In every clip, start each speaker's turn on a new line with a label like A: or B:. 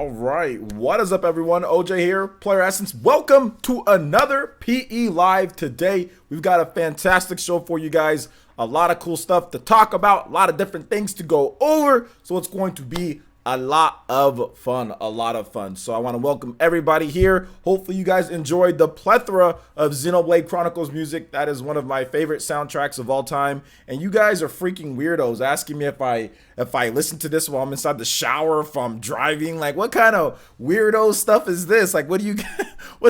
A: All right, what is up, everyone? OJ here, Player Essence. Welcome to another PE Live. Today, we've got a fantastic show for you guys. A lot of cool stuff to talk about, a lot of different things to go over. So it's going to be a lot of fun. So I want to welcome everybody here. Hopefully you guys enjoyed the plethora of Xenoblade Chronicles music. That is one of my favorite soundtracks of all time. And you guys are freaking weirdos asking me if I listen to this while I'm inside the shower, if I'm driving. Like, what kind of weirdo stuff is this? Like, what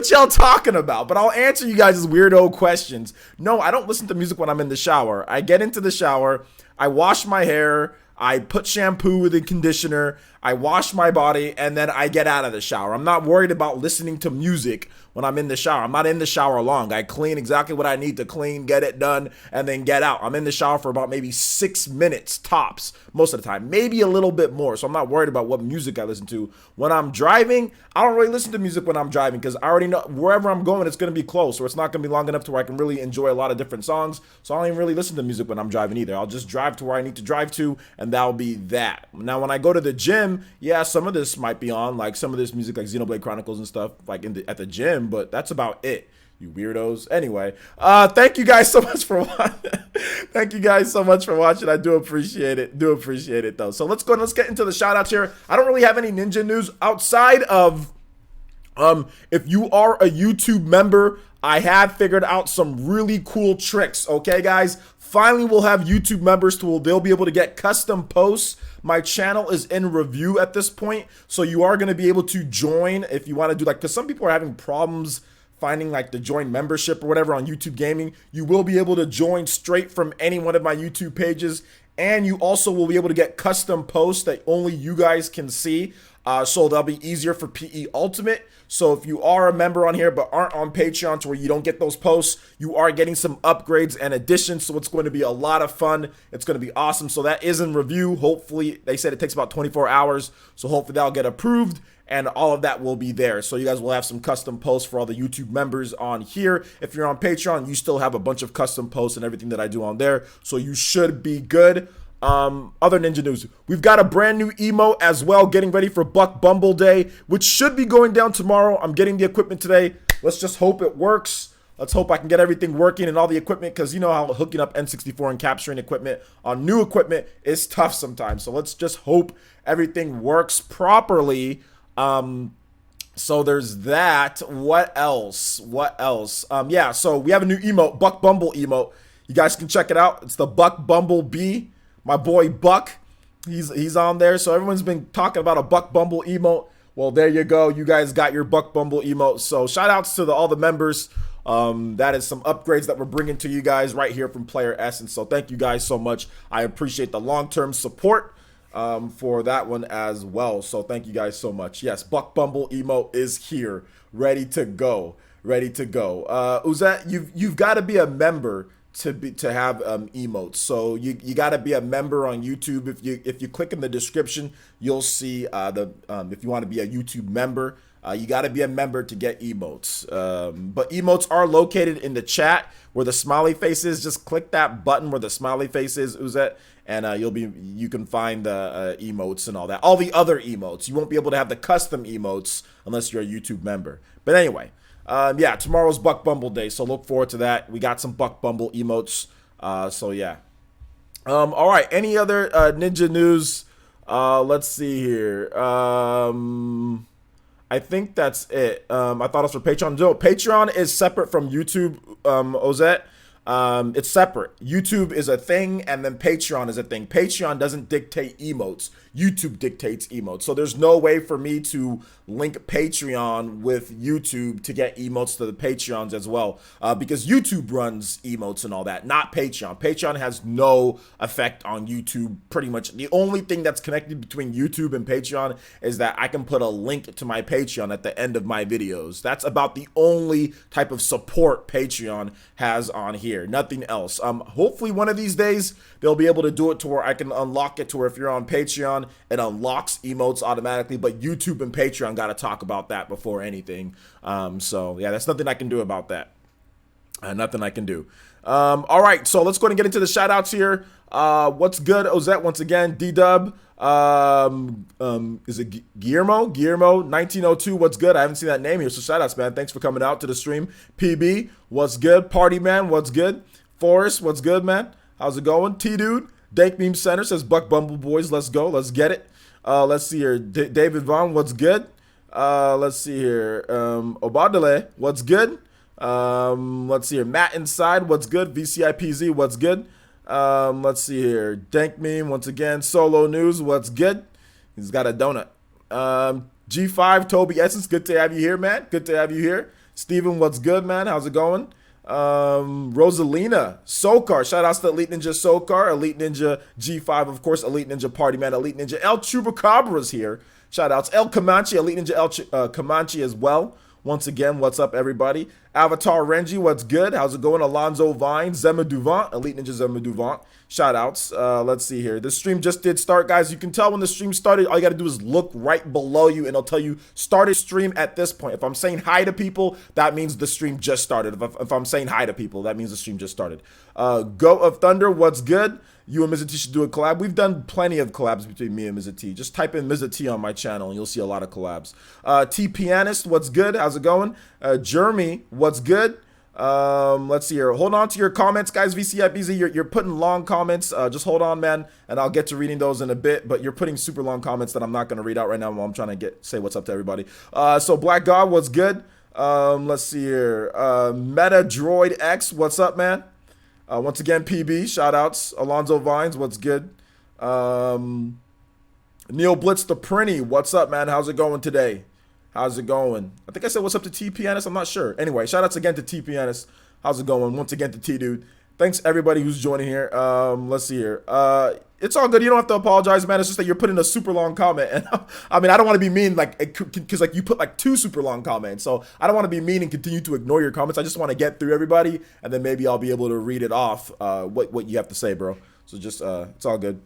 A: y'all talking about? But I'll answer you guys' weirdo questions. No, I don't listen to music when I'm in the shower. I get into the shower, I wash my hair, I put shampoo with a conditioner, I wash my body, and then I get out of the shower. I'm not worried about listening to music when I'm in the shower. I'm not in the shower long. I clean exactly what I need to clean, get it done, and then get out. I'm in the shower for about maybe 6 minutes tops most of the time, maybe a little bit more. So I'm not worried about what music I listen to. When I'm driving, I don't really listen to music when I'm driving because I already know wherever I'm going, it's going to be close, or it's not going to be long enough to where I can really enjoy a lot of different songs. So I don't even really listen to music when I'm driving either. I'll just drive to where I need to drive to, and that'll be that. Now, when I go to the gym, yeah, some of this might be on, like some of this music, like Xenoblade Chronicles and stuff, like at the gym, but that's about it. You weirdos. Anyway, thank you guys so much for watching. Thank you guys so much for watching. I do appreciate it. Though. So let's get into the shout outs here. I don't really have any ninja news outside of if you are a YouTube member, I have figured out some really cool tricks. Okay, guys. Finally, we'll have YouTube members they'll be able to get custom posts. My channel is in review at this point, so you are going to be able to join if you want to do because some people are having problems finding like the join membership or whatever on YouTube Gaming. You will be able to join straight from any one of my YouTube pages, and you also will be able to get custom posts that only you guys can see. So they'll be easier for PE Ultimate. So if you are a member on here but aren't on Patreon to where you don't get those posts, you are getting some upgrades and additions. So it's going to be a lot of fun. It's going to be awesome. So that is in review. Hopefully, they said it takes about 24 hours. So hopefully that'll get approved and all of that will be there. So you guys will have some custom posts for all the YouTube members on here. If you're on Patreon, you still have a bunch of custom posts and everything that I do on there. So you should be good. Other ninja news, we've got a brand new emote as well, getting ready for Buck Bumble Day, which should be going down tomorrow. I'm getting the equipment today. Let's just hope it works. Let's hope I can get everything working and all the equipment, because you know how hooking up N64 and capturing equipment on new equipment is tough sometimes. So let's just hope everything works properly. So there's that. What else? Yeah, so we have a new emote, Buck Bumble emote. You guys can check it out. It's the Buck Bumble Bee. My boy Buck, he's on there. So everyone's been talking about a Buck Bumble emote. Well, there you go. You guys got your Buck Bumble emote. So shout outs to all the members. That is some upgrades that we're bringing to you guys right here from Player Essence. So thank you guys so much. I appreciate the long-term support for that one as well. So thank you guys so much. Yes, Buck Bumble emote is here, ready to go. Uzet, you've got to be a member to have emotes. So you got to be a member on YouTube. If you click in the description, you'll see if you want to be a YouTube member, you got to be a member to get emotes. But emotes are located in the chat where the smiley face is. Just click that button where the smiley face is, Uzet, and you can find the emotes and all that. All the other emotes. You won't be able to have the custom emotes unless you're a YouTube member. But anyway, yeah, tomorrow's Buck Bumble Day, so look forward to that. We got some Buck Bumble emotes, so yeah. All right, any other ninja news? Let's see here. I think that's it. I thought it was for Patreon. No, Patreon is separate from YouTube, Ozette. It's separate. YouTube is a thing, and then Patreon is a thing. Patreon doesn't dictate emotes. YouTube dictates emotes. So there's no way for me to link Patreon with YouTube to get emotes to the Patreons as well, because YouTube runs emotes and all that, not Patreon. Patreon has no effect on YouTube pretty much. The only thing that's connected between YouTube and Patreon is that I can put a link to my Patreon at the end of my videos. That's about the only type of support Patreon has on here. Nothing else. Hopefully one of these days they'll be able to do it to where I can unlock it to where if you're on Patreon, it unlocks emotes automatically. But YouTube and Patreon got to talk about that before anything. So yeah, that's nothing I can do about that. Nothing I can do. All right, so let's go ahead and get into the shout outs here. What's good, Ozette, once again, D-Dub. Is it Guillermo? Guillermo 1902, what's good? I haven't seen that name here, so shout outs, man. Thanks for coming out to the stream. PB, what's good? Party Man, what's good? Forrest, what's good, man? How's it going? T-Dude, Dank Meme Center says Buck Bumble Boys, let's go, let's get it. Let's see here. David Vaughn, what's good? Let's see here. Obadale, what's good? Let's see here. Matt Inside, what's good? VCIPZ, what's good? Let's see here. Dank Meme, once again. Solo News, what's good? He's got a donut. G5, Toby Essence, good to have you here, man. Good to have you here. Steven, what's good, man? How's it going? Rosalina, Sokar, shout outs to Elite Ninja Sokar, Elite Ninja G5, of course, Elite Ninja Party Man, Elite Ninja El Chubacabra's here. Shout outs. El Comanche, Elite Ninja El Comanche as well. Once again, what's up, everybody? Avatar Renji, what's good? How's it going? Alonzo Vine, Zema Duvant, Elite Ninja Zema Duvant. Shout outs. Let's see here. The stream just did start, guys. You can tell when the stream started. All you got to do is look right below you, and it'll tell you started stream at this point. If I'm saying hi to people, that means the stream just started. If I'm saying hi to people, that means the stream just started. Goat of Thunder, what's good? You and Mr. T should do a collab. We've done plenty of collabs between me and Mr. T. Just type in Mr. T on my channel and you'll see a lot of collabs. T Pianist, what's good? How's it going? Jeremy, what's good? Let's see here. Hold on to your comments, guys. VCIBZ, you're putting long comments. Just hold on, man, and I'll get to reading those in a bit. But you're putting super long comments that I'm not going to read out right now while I'm trying to say what's up to everybody. So Black God, what's good? Let's see here. Meta Droid X, what's up, man? Once again, PB, shout outs. Alonzo Vines, what's good? Neil Blitz the Prinny, what's up, man? How's it going today? How's it going? I think I said what's up to T Pianist. I'm not sure. Anyway, shout outs again to T Pianist. How's it going? Once again to T Dude. Thanks everybody who's joining here. Let's see here. It's all good. You don't have to apologize, man. It's just that you're putting a super long comment, and I mean, I don't want to be mean, like, because like you put like 2 super long comments, so I don't want to be mean and continue to ignore your comments. I just want to get through everybody, and then maybe I'll be able to read it off. What you have to say, bro. So just it's all good.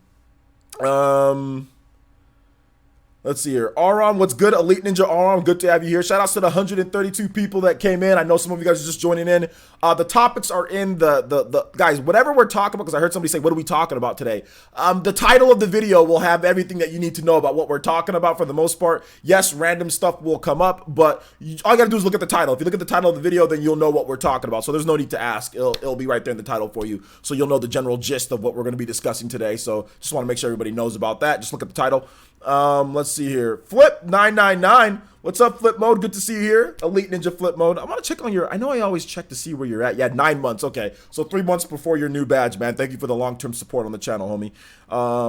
A: Let's see here. Aram, what's good? Elite Ninja Aram, good to have you here. Shout outs to the 132 people that came in. I know some of you guys are just joining in. The topics are in the guys, whatever we're talking about, because I heard somebody say, what are we talking about today? The title of the video will have everything that you need to know about what we're talking about for the most part. Yes, random stuff will come up, but all you gotta do is look at the title. If you look at the title of the video, then you'll know what we're talking about. So there's no need to ask. It'll be right there in the title for you. So you'll know the general gist of what we're gonna be discussing today. So just want to make sure everybody knows about that. Just look at the title. Let's see here. Flip 999. What's up, Flip Mode? Good to see you here. Elite Ninja Flip Mode. I want to check on your, I know I always check to see where you're at. Yeah, 9 months. Okay. So 3 months before your new badge, man. Thank you for the long-term support on the channel, homie.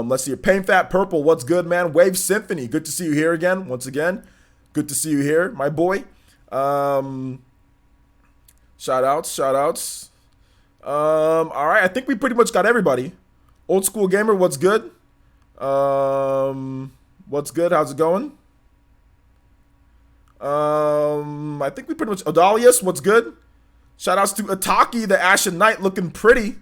A: Let's see here. Pain Fat Purple. What's good, man? Wave Symphony. Good to see you here again. Once again. Good to see you here, my boy. Shout outs. Shout outs. All right. I think we pretty much got everybody. Old School Gamer. What's good? What's good? How's it going? I think we pretty much... Odalius, what's good? Shout outs to Ataki, the Ashen Knight, looking pretty.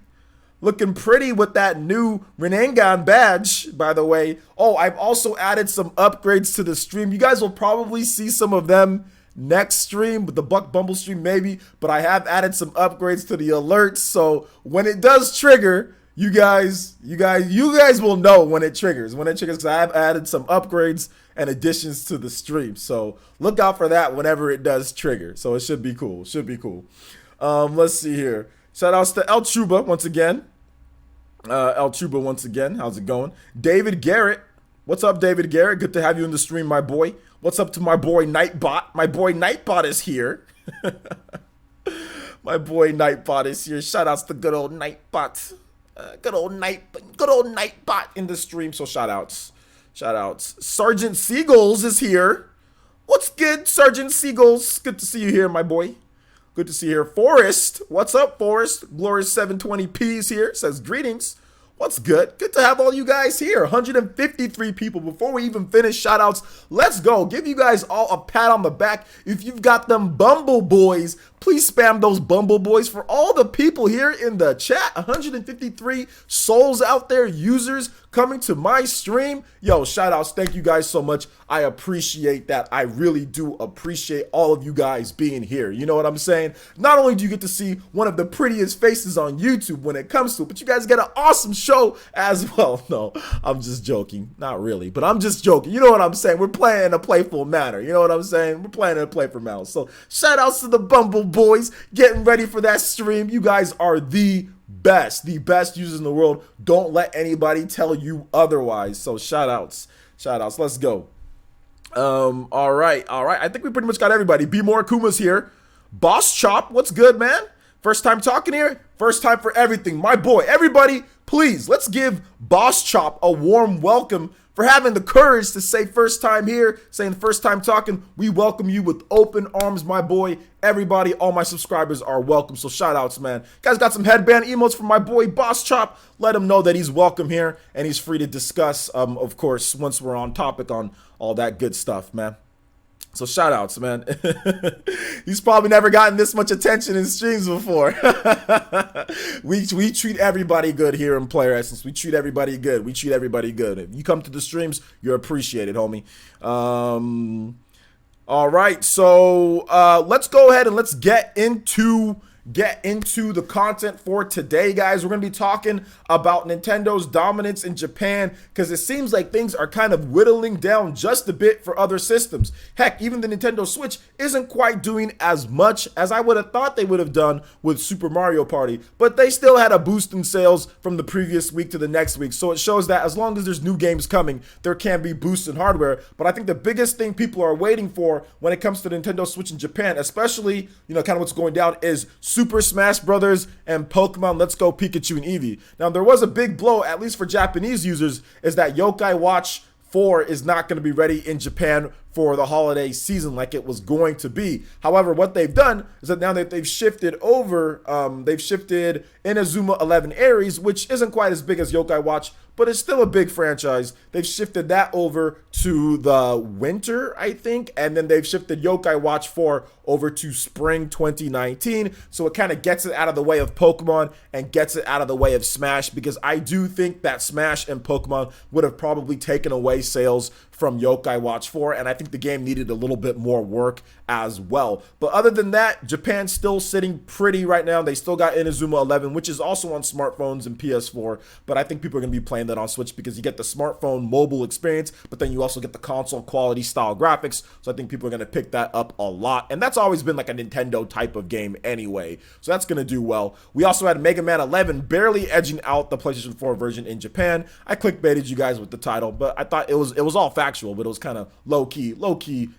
A: Looking pretty with that new Renangan badge, by the way. Oh, I've also added some upgrades to the stream. You guys will probably see some of them next stream, with the Buck Bumble stream maybe, but I have added some upgrades to the alerts, so when it does trigger... You guys will know when it triggers. Because I have added some upgrades and additions to the stream. So look out for that whenever it does trigger. So it should be cool. Let's see here. Shout outs to El Chuba once again. How's it going? David Garrett. What's up, David Garrett? Good to have you in the stream, my boy. What's up to my boy Nightbot? My boy Nightbot is here. My boy Nightbot is here. Shout outs to good old Nightbot. Good old Nightbot in the stream. So shout outs. Sergeant Seagulls is here. What's good, Sergeant Seagulls? Good to see you here, my boy. Good to see you here. Forrest, what's up, Forrest? Glorious 720p is here. Says greetings. What's good? Good to have all you guys here. 153 people. Before we even finish shout outs, let's go. Give you guys all a pat on the back. If you've got them Bumble Boys please spam those Bumble Boys for all the people here in the chat. 153 souls out there, users coming to my stream. Yo, shout outs. Thank you guys so much. I appreciate that. I really do appreciate all of you guys being here. You know what I'm saying? Not only do you get to see one of the prettiest faces on YouTube when it comes to it, but you guys get an awesome show as well. No, I'm just joking. Not really, but I'm just joking. You know what I'm saying? We're playing in a playful manner. You know what I'm saying? We're playing in a playful manner. So shout outs to the Bumble Boys getting ready for that stream. You guys are the best users in the world. Don't let anybody tell you otherwise. So shout outs. Let's go. All right. I think we pretty much got everybody. Be More Kuma's here. Boss Chop, what's good, man? First time talking here. First time for everything. My boy, everybody, please, let's give Boss Chop a warm welcome for having the courage to say first time here, saying first time talking. We welcome you with open arms, my boy. Everybody, all my subscribers are welcome. So shout outs, man. Guys got some headband emotes from my boy Boss Chop. Let him know that he's welcome here and he's free to discuss, of course, once we're on topic on all that good stuff, man. So shout outs, man. He's probably never gotten this much attention in streams before. we treat everybody good here in Player Essence. We treat everybody good. If you come to the streams, you're appreciated, homie. All right, so let's go ahead and let's get into the content for today, guys. We're going to be talking about Nintendo's dominance in Japan because it seems like things are kind of whittling down just a bit for other systems. Heck, even the Nintendo Switch isn't quite doing as much as I would have thought they would have done with Super Mario Party, but they still had a boost in sales from the previous week to the next week. So it shows that as long as there's new games coming, there can be boosts in hardware. But I think the biggest thing people are waiting for when it comes to the Nintendo Switch in Japan, especially, kind of what's going down, is Super Smash Brothers and Pokemon Let's Go Pikachu and Eevee. Now, there was a big blow, at least for Japanese users, is that Yokai Watch 4 is not going to be ready in Japan for the holiday season like it was going to be. However, what they've done is that now that they've shifted over, they've shifted Inazuma 11 Aries, which isn't quite as big as Yokai Watch, but it's still a big franchise. They've shifted that over to the winter, I think, and then they've shifted Yokai Watch 4 over to spring 2019. So it kind of gets it out of the way of Pokemon and gets it out of the way of Smash, because I do think that Smash and Pokemon would have probably taken away sales from Yokai Watch 4, and I think the game needed a little bit more work as well. But other than that, Japan's still sitting pretty right now. They still got Inazuma 11, which is also on smartphones and PS4, but I think people are going to be playing that on Switch because you get the smartphone mobile experience, but then you also get the console quality style graphics, so I think people are going to pick that up a lot, and that's always been like a Nintendo type of game anyway, so that's going to do well. We also had Mega Man 11 barely edging out the PlayStation 4 version in Japan. I clickbaited you guys with the title, but I thought it was all factual, but it was kind of low-key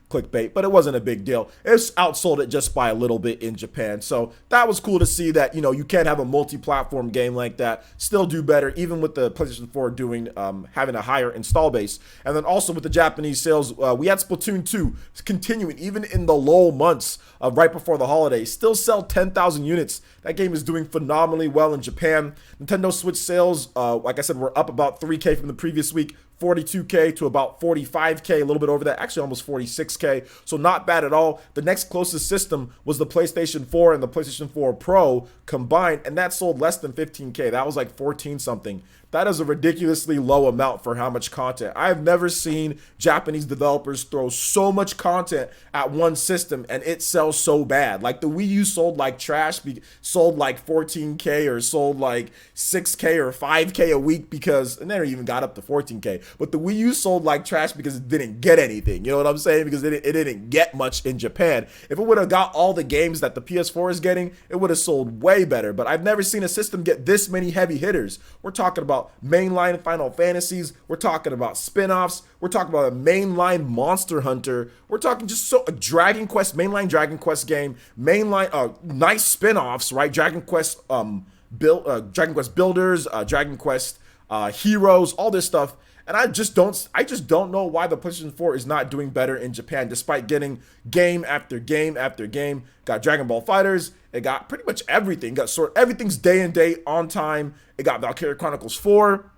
A: clickbait, but it wasn't a big deal. It's outsold it just by a little bit in Japan, so that was cool to see that, you can have a multi-platform game like that still do better, even with the PlayStation 4 doing having a higher install base. And then also with the Japanese sales, we had Splatoon 2 continuing even in the lull months right before the holidays, still sell 10,000 units. That game is doing phenomenally well in Japan. Nintendo Switch sales, like I said, were up about 3K from the previous week, 42K to about 45K, a little bit over that, actually almost 46K, so not bad at all. The next closest system was the PlayStation 4 and the PlayStation 4 Pro combined, and that sold less than 15K. That was like 14 something. That is a ridiculously low amount for how much content. I've never seen Japanese developers throw so much content at one system and it sells so bad. Like the Wii U sold like trash, sold like 14K or sold like 6K or 5K a week because, and never even got up to 14K, but the Wii U sold like trash because it didn't get anything. You know what I'm saying? Because it didn't get much in Japan. If it would have got all the games that the PS4 is getting, it would have sold way better. But I've never seen a system get this many heavy hitters. We're talking about mainline Final Fantasies, we're talking about spin-offs, we're talking about a mainline Monster Hunter, we're talking just a Dragon Quest, mainline Dragon Quest game, mainline nice spin-offs, right? Dragon Quest Dragon Quest Builders, Dragon Quest Heroes, all this stuff. And I just don't know why the PlayStation 4 is not doing better in Japan, despite getting game after game after game. Got Dragon Ball FighterZ, it got pretty much everything. Everything's day and date on time. It got Valkyria Chronicles 4.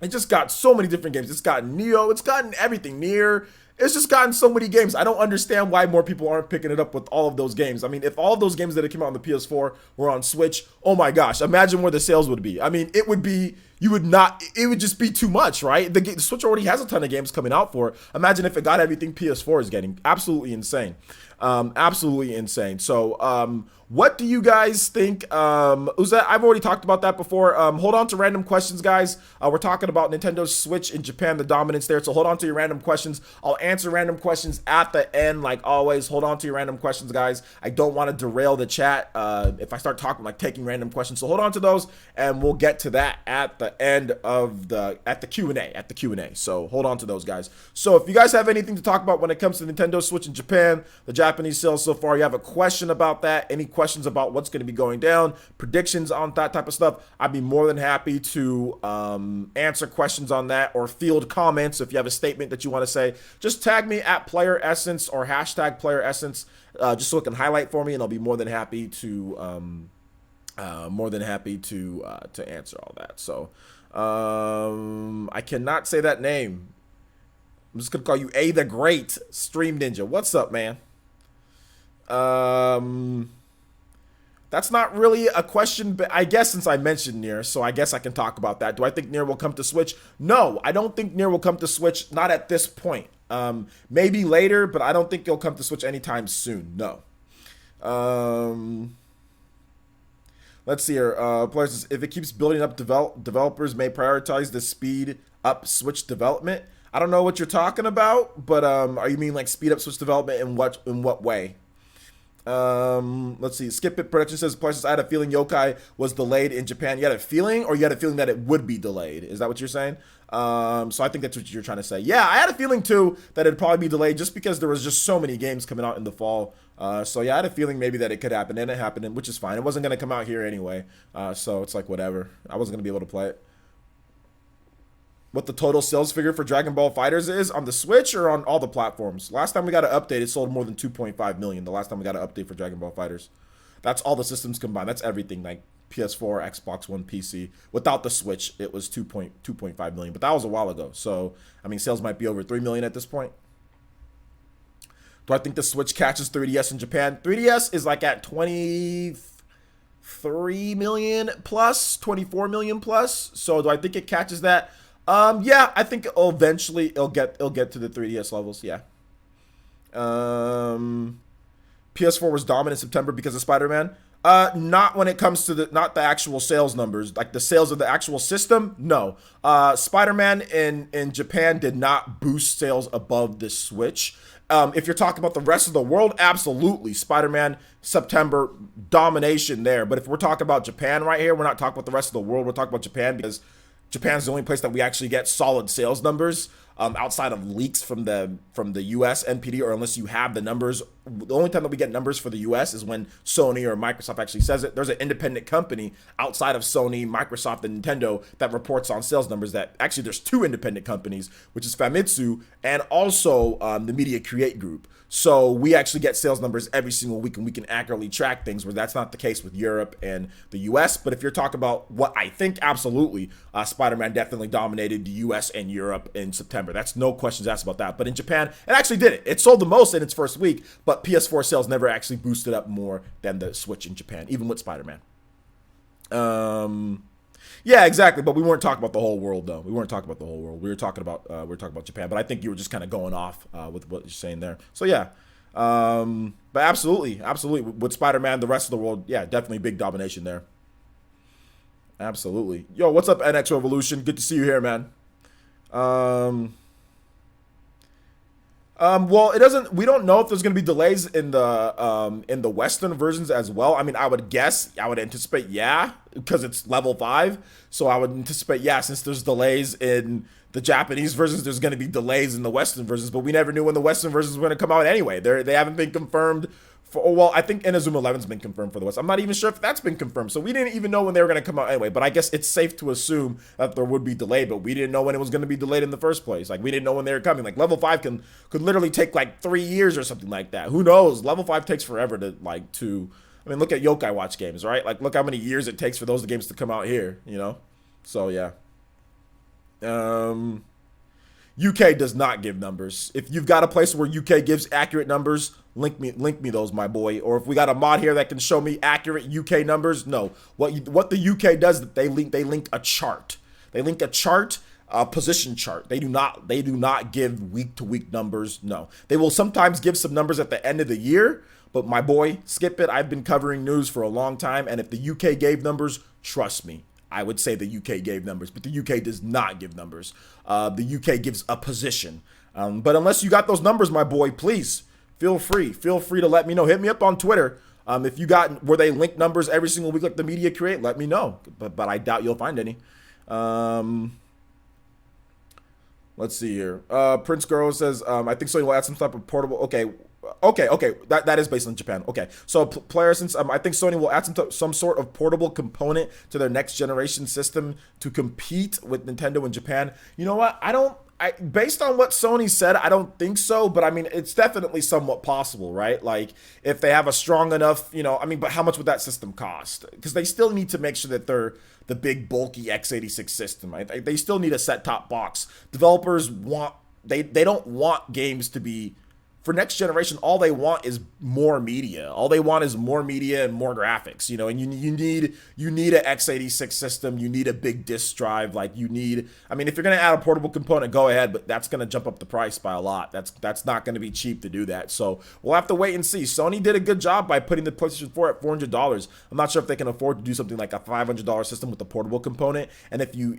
A: It just got so many different games. It's got Neo. It's gotten everything. Nier. It's just gotten so many games. I don't understand why more people aren't picking it up with all of those games. I mean, if all of those games that came out on the PS4 were on Switch, oh my gosh, imagine where the sales would be. I mean, it would be, you would not, it would just be too much, right? The Switch already has a ton of games coming out for it. Imagine if it got everything PS4 is getting. Absolutely insane. Absolutely insane. So, what do you guys think? I've already talked about that before. Hold on to random questions, guys. We're talking about Nintendo Switch in Japan, the dominance there. So hold on to your random questions. I'll answer random questions at the end, like always. Hold on to your random questions, guys. I don't want to derail the chat if I start talking, like taking random questions. So hold on to those, and we'll get to that at the end of the Q&A. So hold on to those, guys. So if you guys have anything to talk about when it comes to Nintendo Switch in Japan, the Japanese sales so far, you have a question about that, any questions about what's going to be going down, predictions on that type of stuff, I'd be more than happy to answer questions on that or field comments. If you have a statement that you want to say, just tag me at Player Essence or hashtag Player Essence, just so it can highlight for me, and I'll be more than happy to answer all that. So I cannot say that name. I'm just gonna call you A the Great Stream Ninja. What's up, man? That's not really a question, but I guess since I mentioned Nier, so I guess I can talk about that. Do I think Nier will come to Switch? No, I don't think Nier will come to Switch, not at this point. Maybe later, but I don't think it'll come to Switch anytime soon. No. Let's see here. Players, if it keeps building up, developers may prioritize the speed up Switch development. I don't know what you're talking about, but are you mean like speed up Switch development in what way? Let's see. Skip It Production says, Places, I had a feeling Yokai was delayed in Japan. You had a feeling, or you had a feeling that it would be delayed? Is that what you're saying? So I think that's what you're trying to say. Yeah, I had a feeling too that it'd probably be delayed just because there was just so many games coming out in the fall. So yeah, I had a feeling maybe that it could happen, and it happened, which is fine. It wasn't going to come out here anyway. So it's like whatever. I wasn't going to be able to play it. What the total sales figure for Dragon Ball FighterZ is on the Switch or on all the platforms. Last time we got an update, it sold more than 2.5 million. The last time we got an update for Dragon Ball FighterZ. That's all the systems combined. That's everything, like PS4, Xbox One, PC. Without the Switch, it was 2.5 million. But that was a while ago. So, I mean, sales might be over 3 million at this point. Do I think the Switch catches 3DS in Japan? 3DS is like at 23 million plus, 24 million plus. So do I think it catches that? Yeah, I think eventually it'll get to the 3DS levels. Yeah. PS4 was dominant in September because of Spider-Man. Not when it comes to not the actual sales numbers, like the sales of the actual system. No. Spider-Man in Japan did not boost sales above the Switch. If you're talking about the rest of the world, absolutely. Spider-Man, September, domination there. But if we're talking about Japan right here, we're not talking about the rest of the world. We're talking about Japan because Japan's the only place that we actually get solid sales numbers outside of leaks from the US NPD, or unless you have the numbers. The only time that we get numbers for the US is when Sony or Microsoft actually says it. There's an independent company outside of Sony, Microsoft, and Nintendo that reports on sales numbers. That actually there's two independent companies, which is Famitsu and also the Media Create Group. So we actually get sales numbers every single week, and we can accurately track things, where that's not the case with Europe and the US. But if you're talking about what I think, absolutely, Spider-Man definitely dominated the US and Europe in September. That's no questions asked about that. But in Japan, it actually did it. It sold the most in its first week, but PS4 sales never actually boosted up more than the Switch in Japan, even with Spider-Man. Yeah, exactly. But we weren't talking about the whole world, though. We weren't talking about the whole world. We were talking about Japan. But I think you were just kind of going off with what you're saying there. So yeah, but absolutely, with Spider-Man, the rest of the world, yeah, definitely big domination there. Absolutely. Yo, what's up, NX Revolution? Good to see you here, man. Well, it doesn't. We don't know if there's going to be delays in the Western versions as well. I mean, I would anticipate, yeah, because it's level 5. So I would anticipate, yeah, since there's delays in the Japanese versions, there's going to be delays in the Western versions. But we never knew when the Western versions were going to come out anyway. They haven't been confirmed. Well, I think Inazuma 11's been confirmed for the West. I'm not even sure if that's been confirmed. So we didn't even know when they were going to come out anyway. But I guess it's safe to assume that there would be delay. But we didn't know when it was going to be delayed in the first place. Like, we didn't know when they were coming. Like, level 5 could literally take like 3 years or something like that. Who knows? Level 5 takes forever to I mean, look at Yokai Watch games, right? Like, look how many years it takes for those games to come out here, you know? So, yeah. UK does not give numbers. If you've got a place where UK gives accurate numbers, link me those, my boy. Or if we got a mod here that can show me accurate UK numbers, no. What the UK does is they link a chart. They link a chart, a position chart. They do not give week to week numbers. No. They will sometimes give some numbers at the end of the year, but my boy, skip it. I've been covering news for a long time, and if the UK gave numbers, trust me, I would say the UK gave numbers, but the UK does not give numbers. The UK gives a position. But unless you got those numbers, my boy, please feel free to let me know. Hit me up on Twitter. If you got where they link numbers every single week like the media create, let me know. But I doubt you'll find any. Let's see here. Prince Girl says, I think Sony will add some type of portable. Okay. That is based on Japan. Okay, so player, since I think Sony will add some sort of portable component to their next generation system to compete with Nintendo in Japan. You know what? Based on what Sony said, I don't think so, but I mean, it's definitely somewhat possible, right? Like, if they have a strong enough, but how much would that system cost? Because they still need to make sure that they're the big, bulky x86 system, right? They still need a set-top box. Developers they don't want games to be, for next generation, all they want is more media. All they want is more media and more graphics, and you need an x86 system. You need a big disk drive. Like, if you're going to add a portable component, go ahead, but that's going to jump up the price by a lot. That's not going to be cheap to do that. So we'll have to wait and see. Sony did a good job by putting the PlayStation 4 at $400. I'm not sure if they can afford to do something like a $500 system with a portable component. And if you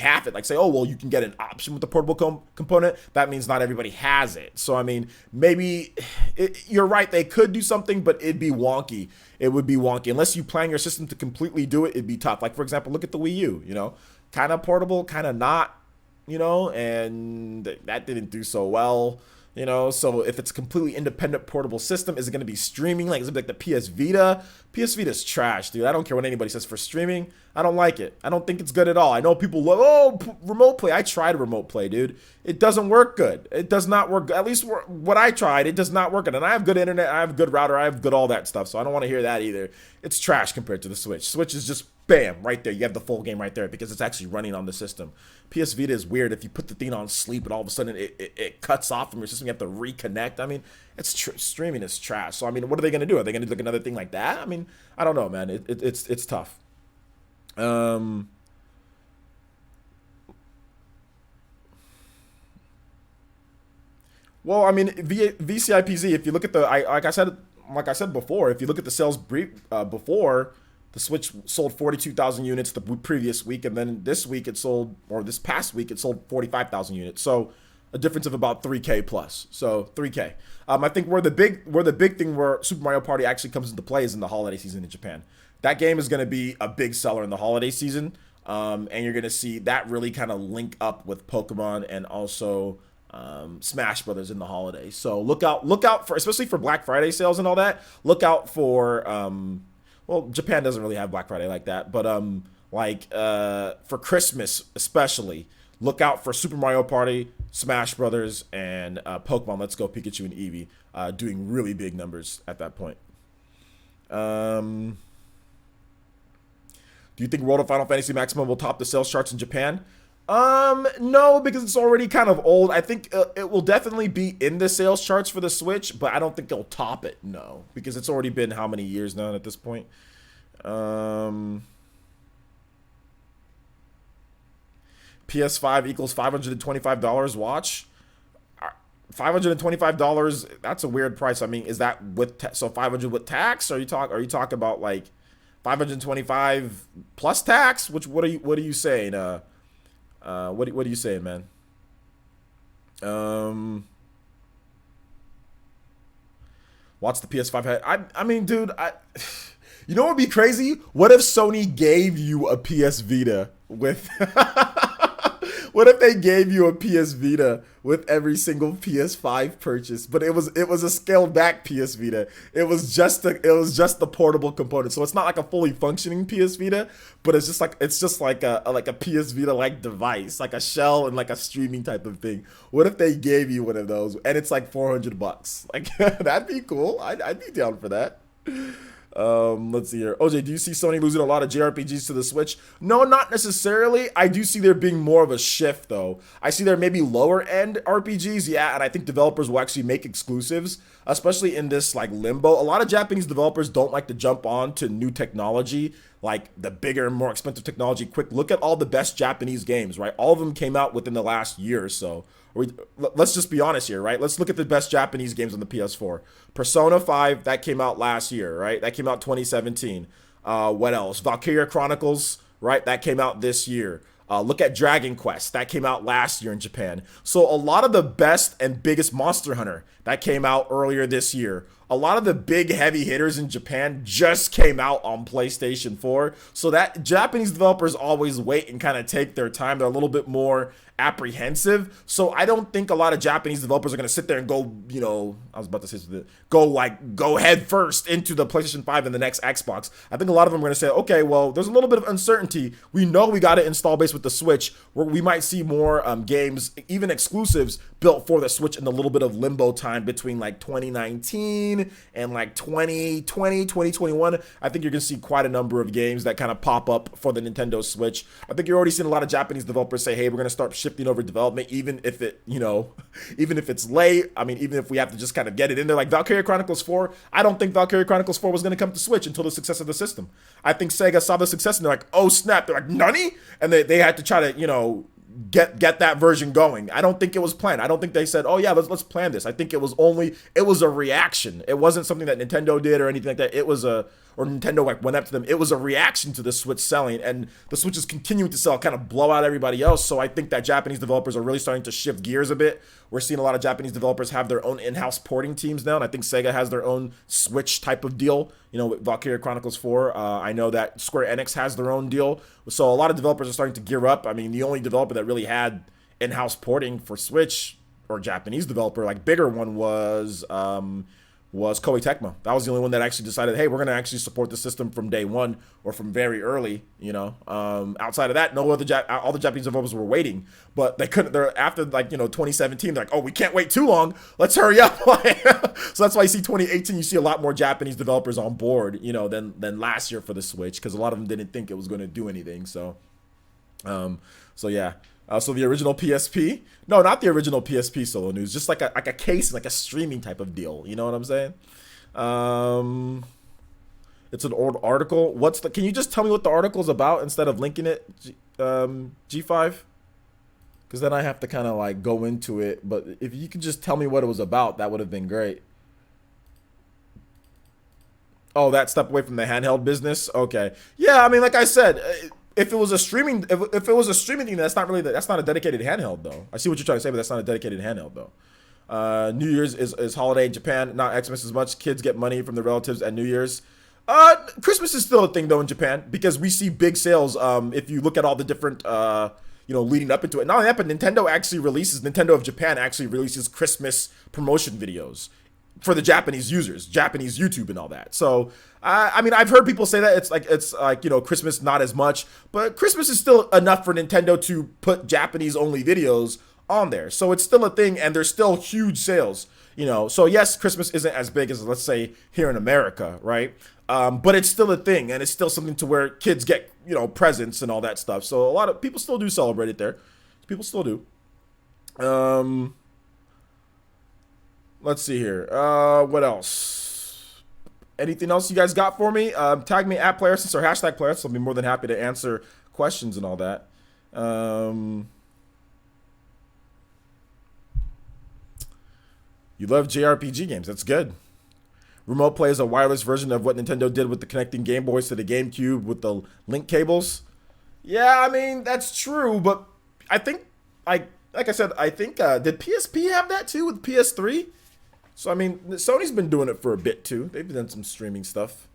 A: have it, like, say, oh, well, you can get an option with the portable component, that means not everybody has it. So maybe you're right. They could do something, but it'd be wonky. It would be wonky. Unless you plan your system to completely do it, it'd be tough. Like, for example, look at the Wii U, kind of portable, kind of not, and that didn't do so well. So if it's a completely independent portable system, is it going to be streaming? Like, is it like the PS Vita? PS Vita's trash, dude. I don't care what anybody says for streaming. I don't like it. I don't think it's good at all. I know people love, remote play. I tried remote play, dude. It doesn't work good. It does not work. At least what I tried, it does not work good. And I have good internet. I have good router. I have good all that stuff. So I don't want to hear that either. It's trash compared to the Switch. Switch is just bam, right there. You have the full game right there because it's actually running on the system. PS Vita is weird. If you put the thing on sleep and all of a sudden it cuts off from your system, you have to reconnect. Streaming is trash. So, what are they going to do? Are they going to do like another thing like that? I don't know, man. It's tough. Well, VCIPZ, if you look at like I said before, if you look at the sales brief before, the Switch sold 42,000 units the previous week, and then this past week it sold 45,000 units. So a difference of about 3K plus. So 3K. I think where the big thing where Super Mario Party actually comes into play is in the holiday season in Japan. That game is going to be a big seller in the holiday season, and you're going to see that really kind of link up with Pokemon and also Smash Brothers in the holidays. So look out for, especially for Black Friday sales and all that. Look out for well, Japan doesn't really have Black Friday like that, but for Christmas especially, look out for Super Mario Party, Smash Brothers, and Pokemon Let's Go Pikachu and Eevee doing really big numbers at that point. Do you think World of Final Fantasy Maximum will top the sales charts in Japan? No, because it's already kind of old. I think it will definitely be in the sales charts for the Switch, but I don't think it'll top it, no. Because it's already been how many years now at this point? PS5 equals $525, watch? $525, that's a weird price. Is that with, so 500 with tax? Or are you talking about like 525 plus tax? What are you saying? What are you saying, man? What's the PS5 head? Dude, you know what would be crazy? What if Sony gave you a PS Vita with what if they gave you a PS Vita with every single PS5 purchase, but it was a scaled back PS Vita. It was just the portable component. So it's not like a fully functioning PS Vita, but it's just like a PS Vita like device, like a shell and like a streaming type of thing. What if they gave you one of those and it's like $400? Like that'd be cool. I'd be down for that. Let's see here. OJ, do you see Sony losing a lot of JRPGs to the Switch? No, not necessarily. I do see there being more of a shift, though. I see there may be lower end RPGs, yeah, and I think developers will actually make exclusives, especially in this like limbo. A lot of Japanese developers don't like to jump on to new technology, like the bigger and more expensive technology quick. Look at all the best Japanese games, right? All of them came out within the last year or so. Let's just be honest here, right? Let's look at the best Japanese games on the PS4. Persona 5, that came out last year, right? That came out 2017. What else? Valkyria Chronicles, right? That came out this year. Look at Dragon Quest. That came out last year in Japan. So a lot of the best and biggest Monster Hunter, that came out earlier this year. A lot of the big heavy hitters in Japan just came out on PlayStation 4. So that Japanese developers always wait and kind of take their time. They're a little bit more apprehensive. So I don't think a lot of Japanese developers are going to sit there and go, you know, I was about to say something, go head first into the PlayStation 5 and the next Xbox. I think a lot of them are going to say, okay, well, there's a little bit of uncertainty. We know we got to install base with the Switch, where we might see more games, even exclusives, built for the Switch in a little bit of limbo time between like 2019 and like 2020, 2021. I think you're going to see quite a number of games that kind of pop up for the Nintendo Switch. I think you're already seeing a lot of Japanese developers say, hey, we're going to start shifting over development, even if it, you know, even if it's late. I mean, even if we have to just kind of get it in there. Like Valkyria Chronicles 4, I don't think Valkyria Chronicles 4 was going to come to Switch until the success of the system. I think Sega saw the success and they're like, oh snap, they're like, nani? And they had to try to, you know, get that version going. I don't think it was planned. I don't think they said, oh yeah, let's plan this. I think it was a reaction. It wasn't something that Nintendo did or anything like that. It was or Nintendo like went up to them. It was a reaction to the Switch selling, and the Switch is continuing to sell, kind of blow out everybody else. So I think that Japanese developers are really starting to shift gears a bit. We're seeing a lot of Japanese developers have their own in-house porting teams now, and I think Sega has their own Switch type of deal, you know, with Valkyria Chronicles 4. I know that Square Enix has their own deal. So a lot of developers are starting to gear up. I mean, the only developer that really had in-house porting for Switch, or Japanese developer, like bigger one, was Koei Tecmo. That was the only one that actually decided, hey, we're going to actually support the system from day one or from very early, you know. Outside of that, no other all the Japanese developers were waiting, but they couldn't. They're after, like, you know, 2017, they're like, oh, we can't wait too long. Let's hurry up. So that's why you see 2018, you see a lot more Japanese developers on board, you know, than last year for the Switch, because a lot of them didn't think it was going to do anything. So, yeah. So the original PSP, no, not the original PSP solo news, just like a case, like a streaming type of deal. You know what I'm saying? It's an old article. Can you just tell me what the article's about instead of linking it, G5? Because then I have to kind of like go into it. But if you could just tell me what it was about, that would have been great. Oh, that step away from the handheld business. Okay. Yeah, I mean, like I said, if it was a streaming thing, that's not a dedicated handheld though. I see what you're trying to say, but that's not a dedicated handheld though. New Year's is holiday in Japan, not Xmas as much. Kids get money from their relatives at New Year's. Christmas is still a thing though in Japan, because we see big sales. If you look at all the different leading up into it. Not only that, but Nintendo of Japan actually releases Christmas promotion videos for the Japanese users, Japanese YouTube and all that. So, I mean, I've heard people say that it's like, you know, Christmas not as much, but Christmas is still enough for Nintendo to put Japanese only videos on there. So it's still a thing, and there's still huge sales, you know. So yes, Christmas isn't as big as, let's say, here in America, right? But it's still a thing, and it's still something to where kids get, you know, presents and all that stuff. So a lot of people still do celebrate it there. People still do. Let's see here. What else? Anything else you guys got for me? Tag me at PlayerSense or hashtag PlayerSense. I'll be more than happy to answer questions and all that. You love JRPG games. That's good. Remote Play is a wireless version of what Nintendo did with the connecting Game Boys to the GameCube with the link cables. Yeah, I mean, that's true, but I think, like I said, I think, did PSP have that too with PS3? So, I mean, Sony's been doing it for a bit too. They've done some streaming stuff.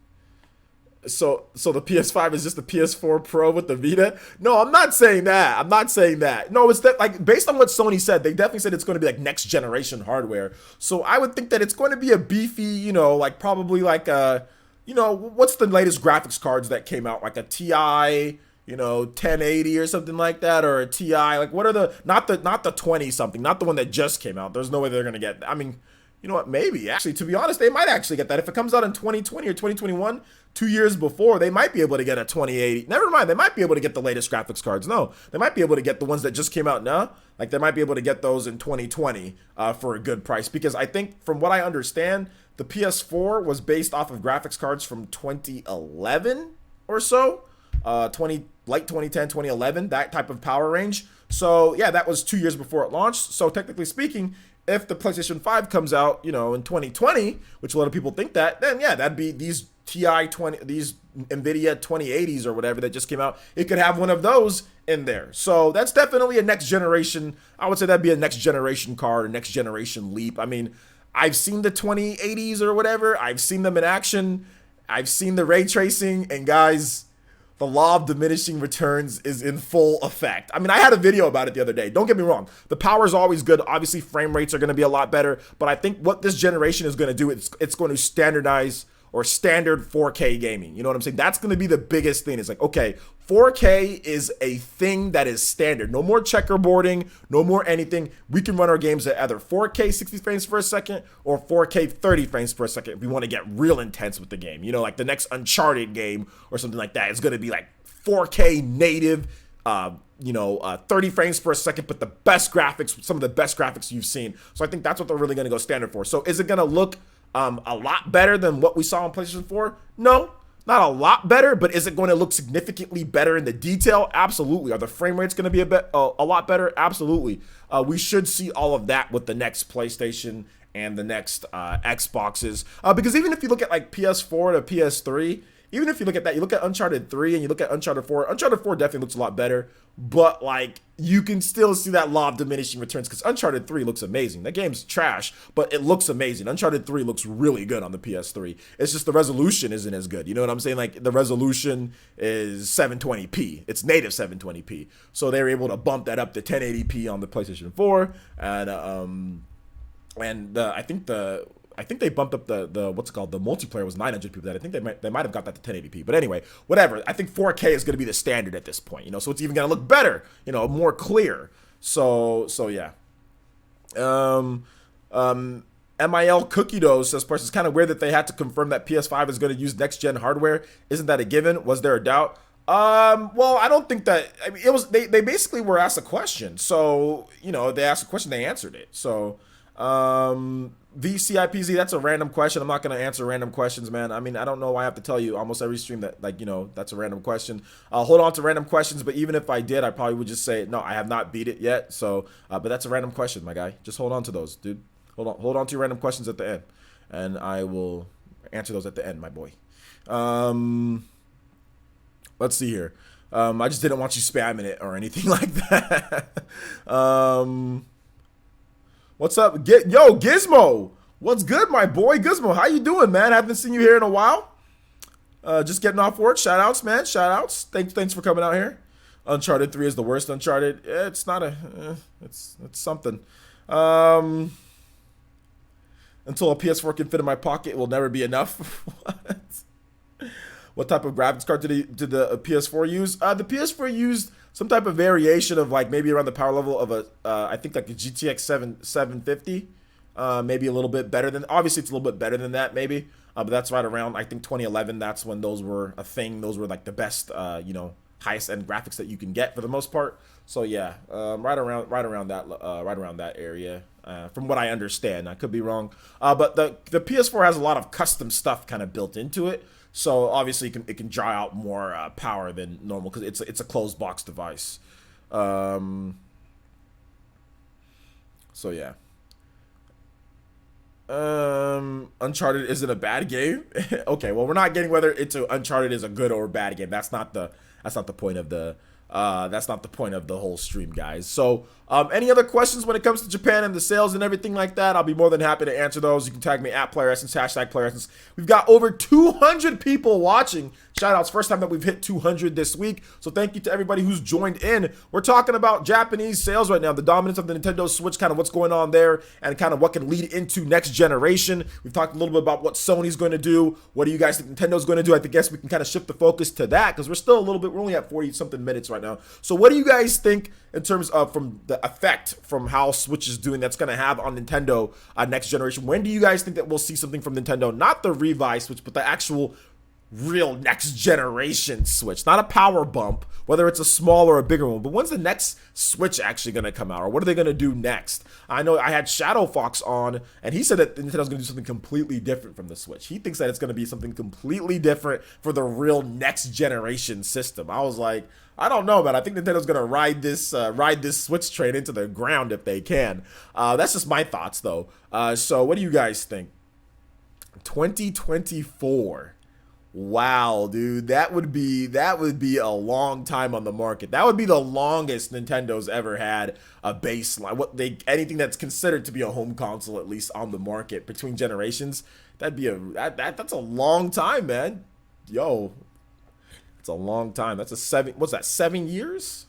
A: So the PS5 is just the PS4 Pro with the Vita? No, I'm not saying that. No, it's that, like, based on what Sony said, they definitely said it's going to be like next generation hardware. So I would think that it's going to be a beefy, you know, like probably like you know, what's the latest graphics cards that came out? Like a TI, you know, 1080 or something like that, or a TI. Like, what are the not the 20 something, not the one that just came out. There's no way they're going to get, I mean, You know what? Maybe. Actually, to be honest, they might actually get that. If it comes out in 2020 or 2021, 2 years before, they might be able to get a 2080. Never mind. They might be able to get the latest graphics cards. No, they might be able to get the ones that just came out now. Like, they might be able to get those in 2020 for a good price. Because I think, from what I understand, the PS4 was based off of graphics cards from 2011 or so. Late 2010, 2011, that type of power range. So, yeah, that was 2 years before it launched. So, technically speaking, if the PlayStation 5 comes out, you know, in 2020, which a lot of people think that, then yeah, that'd be these these NVIDIA 2080s or whatever that just came out. It could have one of those in there. So that's definitely a next generation. I would say that'd be a next generation card, a next generation leap. I mean, I've seen the 2080s or whatever. I've seen them in action. I've seen the ray tracing, and guys, the law of diminishing returns is in full effect. I mean, I had a video about it the other day. Don't get me wrong. The power is always good. Obviously, frame rates are going to be a lot better. But I think what this generation is going to do, it's going to standardize or standard 4K gaming. You know what I'm saying? That's going to be the biggest thing. It's like, okay, 4K is a thing that is standard. No more checkerboarding, no more anything. We can run our games at either 4K 60 frames per second or 4K 30 frames per second if we want to get real intense with the game. You know, like the next Uncharted game or something like that. It's going to be like 4K native, 30 frames per second, but the best graphics, some of the best graphics you've seen. So I think that's what they're really going to go standard for. So is it going to look a lot better than what we saw on PlayStation 4? No, not a lot better, but is it going to look significantly better in the detail? Absolutely. Are the frame rates going to be a lot better? Absolutely. We should see all of that with the next PlayStation and the next Xboxes. Because even if you look at like PS4 to PS3, even if you look at that, you look at Uncharted 3 and you look at Uncharted 4, Uncharted 4 definitely looks a lot better, but like you can still see that law of diminishing returns because Uncharted 3 looks amazing. That game's trash, but it looks amazing. Uncharted 3 looks really good on the PS3. It's just the resolution isn't as good. You know what I'm saying? Like the resolution is 720p. It's native 720p. So they were able to bump that up to 1080p on the PlayStation 4, and I think they bumped up the what's it called, the multiplayer was 900 people. That I think they might have got that to 1080p. But anyway, whatever. I think 4K is going to be the standard at this point. You know, so it's even going to look better. You know, more clear. So yeah. MIL Cookie Dough says, "Person, it's kind of weird that they had to confirm that PS5 is going to use next gen hardware. Isn't that a given? Was there a doubt?" Well, I don't think that. I mean, it was they basically were asked a question. So you know, they asked a question, they answered it. So. VCIPZ, that's a random question. I'm not going to answer random questions, man. I mean, I don't know why I have to tell you almost every stream that, like, you know, that's a random question. Hold on to random questions, but even if I did, I probably would just say, no, I have not beat it yet. So, but that's a random question, my guy. Just hold on to those, dude. Hold on to your random questions at the end, and I will answer those at the end, my boy. Let's see here. I just didn't want you spamming it or anything like that. What's up? Yo, Gizmo. What's good, my boy? Gizmo, how you doing, man? Haven't seen you here in a while. Just getting off work. Shout outs, man. Shout outs. Thanks for coming out here. Uncharted 3 is the worst Uncharted. It's not it's something. Until a PS4 can fit in my pocket, it will never be enough. What type of graphics card did the PS4 use? The PS4 used some type of variation of like maybe around the power level of a I think like a GTX 750, maybe a little bit better than. Obviously, it's a little bit better than that, maybe. But that's right around I think 2011. That's when those were a thing. Those were like the best, highest end graphics that you can get for the most part. So yeah, right around that area. From what I understand, I could be wrong. But the PS4 has a lot of custom stuff kind of built into it. So obviously it can draw out more power than normal because it's a closed box device. So yeah. Uncharted isn't a bad game. Okay, well we're not getting whether Uncharted is a good or bad game. That's not the point of the whole stream, guys. So any other questions when it comes to Japan and the sales and everything like that, I'll be more than happy to answer those. You can tag me at PlayerEssence, #PlayerEssence. We've got over 200 people watching. Shout outs, first time that we've hit 200 this week. So thank you to everybody who's joined in. We're talking about Japanese sales right now, the dominance of the Nintendo Switch, kind of what's going on there, and kind of what can lead into next generation. We've talked a little bit about what Sony's going to do. What do you guys think Nintendo's going to do? I guess we can kind of shift the focus to that because we're only at 40 something minutes right right now. So what do you guys think in terms of from the effect from how Switch is doing that's going to have on Nintendo next generation? When do you guys think that we'll see something from Nintendo? Not the revised Switch, but the actual real next generation Switch, not a power bump, whether it's a small or a bigger one. But when's the next Switch actually going to come out, or what are they going to do next? I know I had Shadow Fox on, and he said that Nintendo's going to do something completely different from the Switch. He thinks that it's going to be something completely different for the real next generation system. I was like, I don't know, man. I think Nintendo's going to ride this Switch train into the ground if they can. That's just my thoughts, though. So what do you guys think? 2024. Wow, dude, that would be a long time on the market. That would be the longest Nintendo's ever had a baseline. Anything that's considered to be a home console, at least on the market between generations. That's a long time, man. Yo, it's a long time. That's 7 years?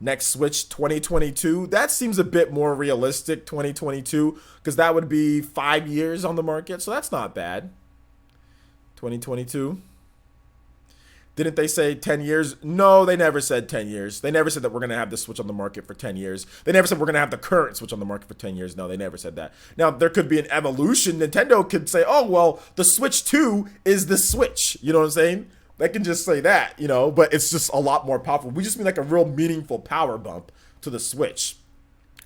A: Next Switch 2022. That seems a bit more realistic, 2022, because that would be 5 years on the market. So that's not bad. 2022. Didn't they say 10 years? No, they never said 10 years. They never said that we're going to have the Switch on the market for 10 years. They never said we're going to have the current Switch on the market for 10 years. No, they never said that. Now, there could be an evolution. Nintendo could say, oh, well, the Switch 2 is the Switch. You know what I'm saying? They can just say that, you know, but it's just a lot more powerful. We just mean like a real meaningful power bump to the Switch.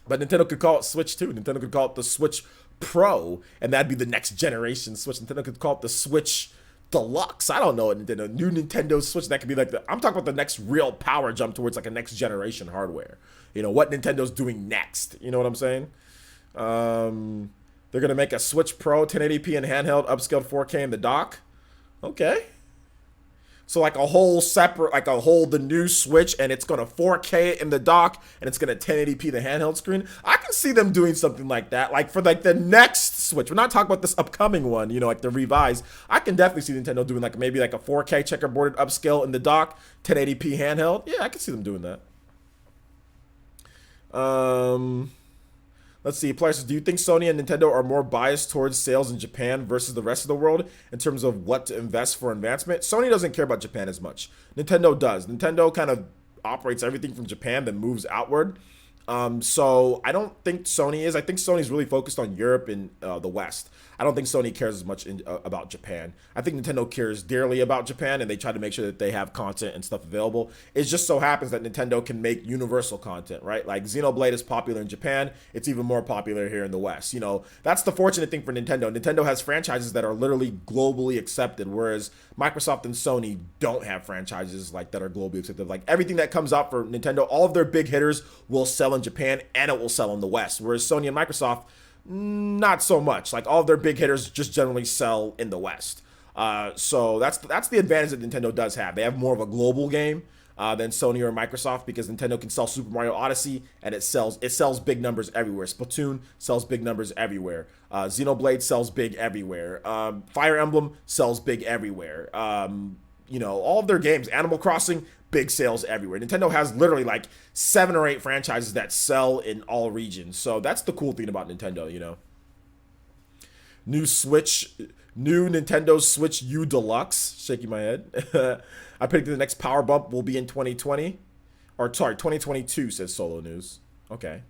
A: But Nintendo could call it Switch 2. Nintendo could call it the Switch Pro, and that'd be the next generation Switch. Nintendo could call it the Switch Deluxe. I don't know. New Nintendo Switch. That could be like I'm talking about the next real power jump towards like a next generation hardware. You know, what Nintendo's doing next. You know what I'm saying? They're going to make a Switch Pro 1080p and handheld, upscaled 4K in the dock. Okay. So like a whole separate, the new Switch, and it's going to 4K it in the dock, and it's going to 1080p the handheld screen. I can see them doing something like that, like for like the next Switch. We're not talking about this upcoming one, you know, like the revised. I can definitely see Nintendo doing like maybe like a 4K checkerboarded upscale in the dock, 1080p handheld. Yeah, I can see them doing that. Let's see. Players, do you think Sony and Nintendo are more biased towards sales in Japan versus the rest of the world in terms of what to invest for advancement? Sony doesn't care about Japan as much. Nintendo does. Nintendo kind of operates everything from Japan, then moves outward. So I don't think Sony is. I think Sony's really focused on Europe and the West. I don't think Sony cares as much about Japan. I think Nintendo cares dearly about Japan, and they try to make sure that they have content and stuff available. It just so happens that Nintendo can make universal content, right? Like Xenoblade is popular in Japan. It's even more popular here in the West. You know, that's the fortunate thing for Nintendo. Nintendo has franchises that are literally globally accepted, whereas Microsoft and Sony don't have franchises like that are globally accepted. Like everything that comes out for Nintendo, all of their big hitters will sell in Japan and it will sell in the West, whereas Sony and Microsoft, not so much. Like all of their big hitters just generally sell in the West. So that's the advantage that Nintendo does have. They have more of a global game than Sony or Microsoft, because Nintendo can sell Super Mario Odyssey and it sells big numbers everywhere. Splatoon sells big numbers everywhere. Xenoblade sells big everywhere. Fire Emblem sells big everywhere. You know, all of their games, Animal Crossing, big sales everywhere. Nintendo has literally like 7 or 8 franchises that sell in all regions. So that's the cool thing about Nintendo, you know. New Nintendo Switch U Deluxe. Shaking my head. I predicted the next power bump will be in 2020. Or sorry, 2022, says Solo News. Okay.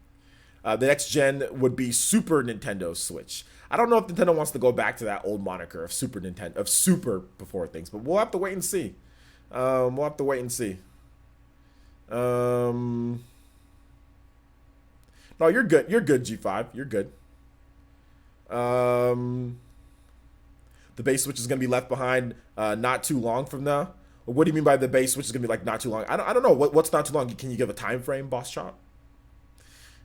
A: The next gen would be Super Nintendo Switch. I don't know if Nintendo wants to go back to that old moniker of Super Nintendo, of Super before things, but we'll have to wait and see. No, you're good. You're good, G5. You're good. The base Switch is going to be left behind not too long from now. What do you mean by the base Switch is going to be like not too long? I don't know. What's not too long? Can you give a time frame, Boss Chop?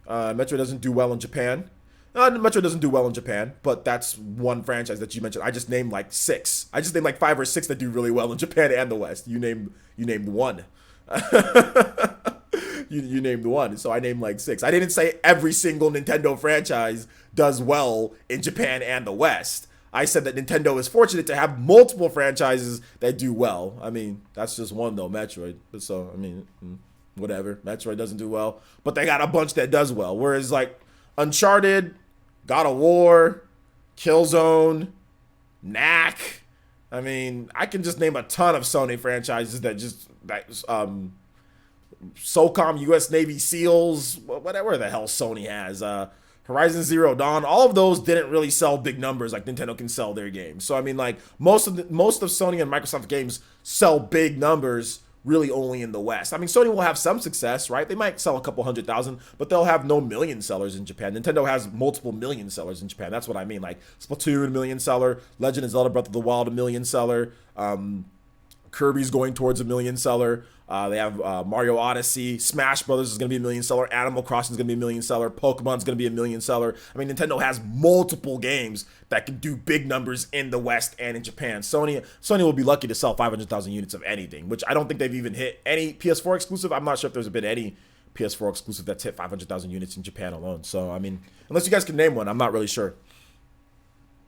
A: Metro doesn't do well in Japan. Metro doesn't do well in Japan, but that's one franchise that you mentioned. I just named like 6. I just named like 5 or 6 that do really well in Japan and the West. You named one. you named one, so I named like 6. I didn't say every single Nintendo franchise does well in Japan and the West. I said that Nintendo is fortunate to have multiple franchises that do well. I mean, that's just one though, Metroid. So I mean, whatever. Metroid doesn't do well, but they got a bunch that does well. Whereas like Uncharted, God of War, Killzone, Knack, I mean, I can just name a ton of Sony franchises SOCOM, U.S. Navy SEALs, whatever the hell Sony has. Horizon Zero Dawn, all of those didn't really sell big numbers like Nintendo can sell their games. So I mean, like most of Sony and Microsoft games sell big numbers really only in the West. I mean, Sony will have some success, right? They might sell a couple 100,000, but they'll have no million sellers in Japan. Nintendo has multiple million sellers in Japan. That's what I mean. Like Splatoon, a million seller. Legend of Zelda Breath of the Wild, a million seller. Kirby's going towards a million seller. They have Mario Odyssey. Smash Brothers is going to be a million seller. Animal Crossing is going to be a million seller. Pokemon's going to be a million seller. I mean, Nintendo has multiple games that can do big numbers in the West and in Japan. Sony will be lucky to sell 500,000 units of anything, which I don't think they've even hit any PS4 exclusive. I'm not sure if there's been any PS4 exclusive that's hit 500,000 units in Japan alone. So, I mean, unless you guys can name one, I'm not really sure.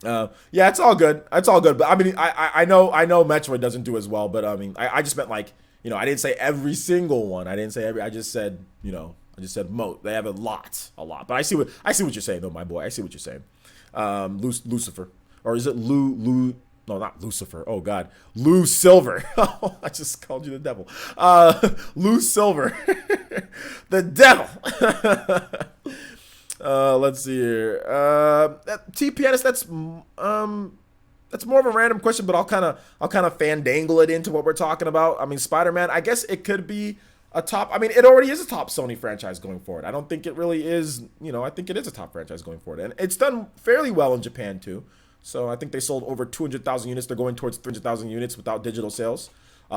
A: Yeah, it's all good. It's all good. But I mean, I know Metroid doesn't do as well, but I mean, I just meant like, I didn't say every single one. I didn't say every. I just said, I just said most. They have a lot. But I see what you're saying, though, my boy. I see what you're saying. Lucifer, or is it Lou? No, not Lucifer. Oh God, Lou Silver. Oh, I just called you the devil. Lou Silver, the devil. Let's see here. TPS, that's more of a random question, but I'll kind of fandangle it into what we're talking about. I mean, Spider-Man, I guess it could be a top. I mean, it already is a top Sony franchise going forward. I don't think it really is. I think it is a top franchise going forward, and it's done fairly well in Japan too. So I think they sold over 200,000 units. They're going towards 300,000 units without digital sales.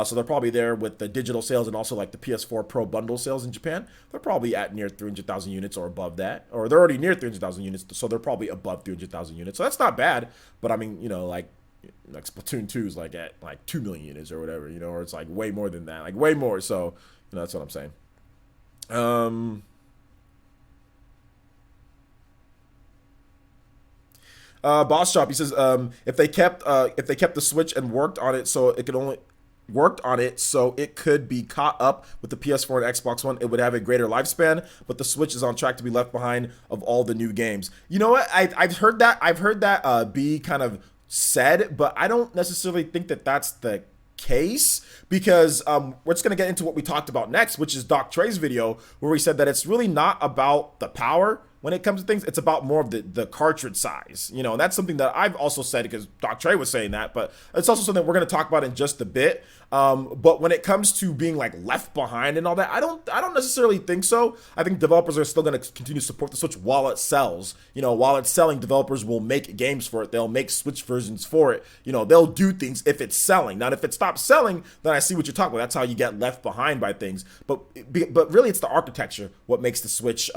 A: So they're probably there with the digital sales and also like the PS4 Pro bundle sales in Japan. They're probably at near 300,000 units or above that. Or they're already near 300,000 units, so they're probably above 300,000 units. So that's not bad. But I mean, like Splatoon 2 is like at like 2 million units or whatever, or it's like way more than that. Like way more. So, that's what I'm saying. Boss Shop, he says, if they kept the Switch and worked on it so it could be caught up with the PS4 and Xbox One, it would have a greater lifespan, but the Switch is on track to be left behind of all the new games. You know what? I've heard that be kind of said, but I don't necessarily think that that's the case, because we're just going to get into what we talked about next, which is Doc Trey's video, where we said that it's really not about the power when it comes to things. It's about more of the cartridge size, and that's something that I've also said, because Doc Trey was saying that, but it's also something we're going to talk about in just a bit. But when it comes to being like left behind and all that, I don't necessarily think so. I think developers are still going to continue to support the Switch while it sells. While it's selling, developers will make games for it. They'll make Switch versions for it. They'll do things if it's selling. Now, if it stops selling, then I see what you're talking about. That's how you get left behind by things. But really, it's the architecture what makes the Switch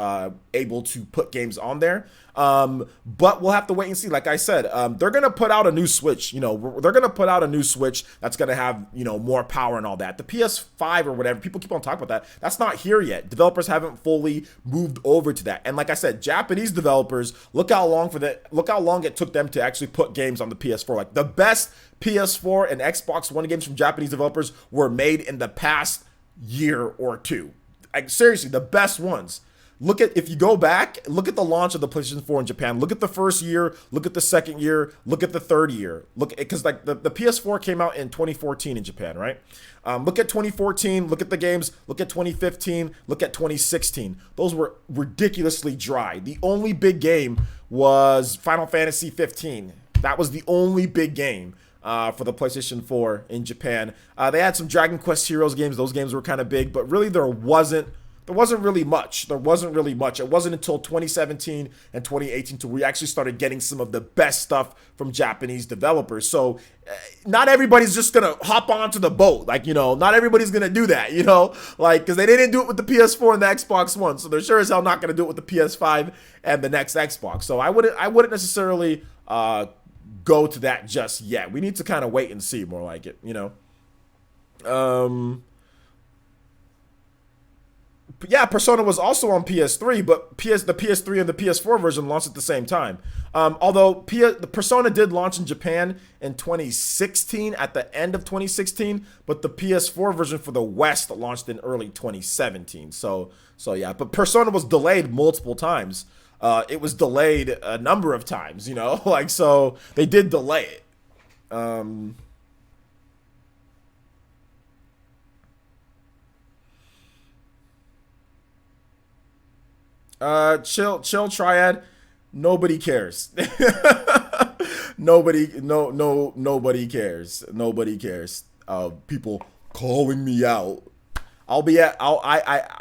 A: able to put games on there. But we'll have to wait and see. Like I said, they're gonna put out a new Switch. They're gonna put out a new Switch that's gonna have more power and all that. The PS5 or whatever, people keep on talking about that. That's not here yet. Developers haven't fully moved over to that. And like I said, Japanese developers, look how long it took them to actually put games on the PS4. Like the best PS4 and Xbox One games from Japanese developers were made in the past year or two. Like seriously, the best ones. If you go back, look at the launch of the PlayStation 4 in Japan. Look at the first year, look at the second year, look at the third year. Because like the PS4 came out in 2014 in Japan, right? Look at 2014, look at the games, look at 2015, look at 2016. Those were ridiculously dry. The only big game was Final Fantasy 15. That was the only big game for the PlayStation 4 in Japan. They had some Dragon Quest Heroes games. Those games were kind of big, but really there wasn't really much. It wasn't until 2017 and 2018 until we actually started getting some of the best stuff from Japanese developers. So not everybody's just going to hop onto the boat. Like, not everybody's going to do that, like, because they didn't do it with the PS4 and the Xbox One. So they're sure as hell not going to do it with the PS5 and the next Xbox. So I wouldn't necessarily go to that just yet. We need to kind of wait and see, more like it, Yeah, Persona was also on PS3, but the PS3 and the PS4 version launched at the same time. Although the Persona did launch in Japan in 2016, at the end of 2016, but the PS4 version for the West launched in early 2017. So yeah, but Persona was delayed multiple times. It was delayed a number of times, like, so they did delay it. Chill Triad. Nobody cares. Nobody cares. Nobody cares. People calling me out. I'll be at.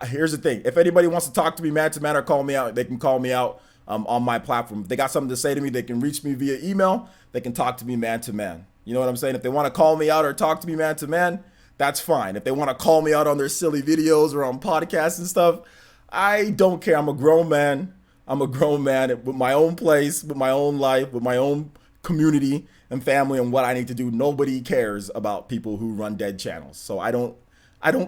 A: Here's the thing. If anybody wants to talk to me man to man or call me out, they can call me out on my platform. If they got something to say to me, they can reach me via email. They can talk to me man to man. You know what I'm saying? If they want to call me out or talk to me man to man, that's fine. If they want to call me out on their silly videos or on podcasts and stuff, I don't care. I'm a grown man. I'm a grown man with my own place, with my own life, with my own community and family and what I need to do. Nobody cares about people who run dead channels. So I don't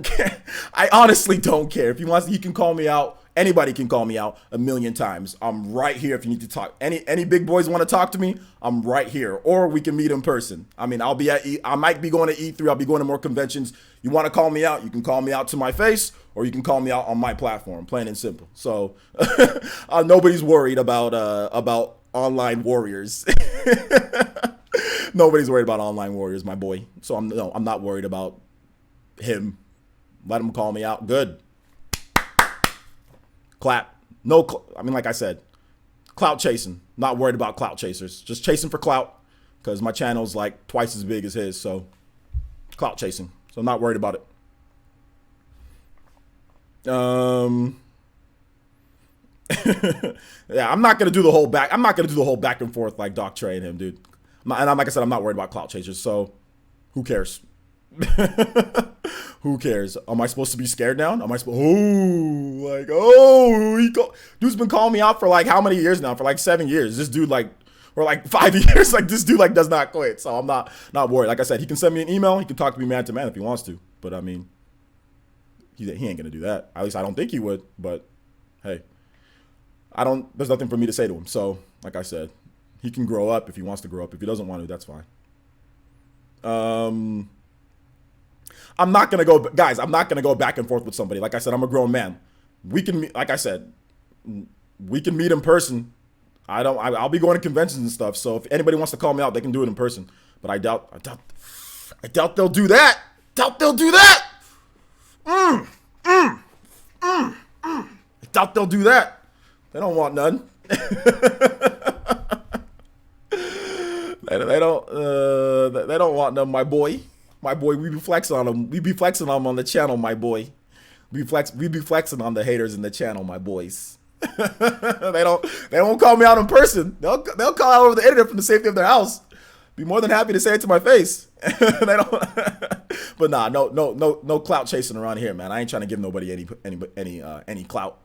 A: care. I honestly don't care. If he wants, he can call me out. Anybody can call me out a million times. I'm right here if you need to talk. Any big boys want to talk to me, I'm right here. Or we can meet in person. I mean, I might be going to E3. I'll be going to more conventions. You want to call me out, you can call me out to my face, or you can call me out on my platform, plain and simple. So nobody's worried about online warriors. Nobody's worried about online warriors, my boy. So I'm not worried about him. Let him call me out. Good. Clap. I mean, like I said, clout chasing. Not worried about clout chasers. Just chasing for clout because my channel's like twice as big as his. So clout chasing. So I'm not worried about it. Yeah, I'm not gonna do the whole back. I'm not gonna do the whole back and forth like Doc Trey and him, dude. Like I said, I'm not worried about clout chasers. So who cares? Who cares? Am I supposed to be scared now? Am I supposed? Dude's been calling me out for like how many years now? For like 7 years. This dude or like 5 years. Like this dude does not quit. So I'm not worried. Like I said, he can send me an email. He can talk to me man to man if he wants to. But I mean, he ain't gonna do that. At least I don't think he would. But hey, there's nothing for me to say to him. So like I said, he can grow up if he wants to grow up. If he doesn't want to, that's fine. I'm not gonna go, guys. I'm not gonna go back and forth with somebody. Like I said, I'm a grown man. We can, like I said, we can meet in person. I'll be going to conventions and stuff. So if anybody wants to call me out, they can do it in person. But I doubt they'll do that. I doubt they'll do that. They don't want none. They don't want none, my boy. My boy, we be flexing on them. We be flexing on them on the channel, my boy. We be flexing on the haters in the channel, my boys. They don't call me out in person. They'll call out over the internet from the safety of their house. Be more than happy to say it to my face. They don't. But nah, no clout chasing around here, man. I ain't trying to give nobody any clout.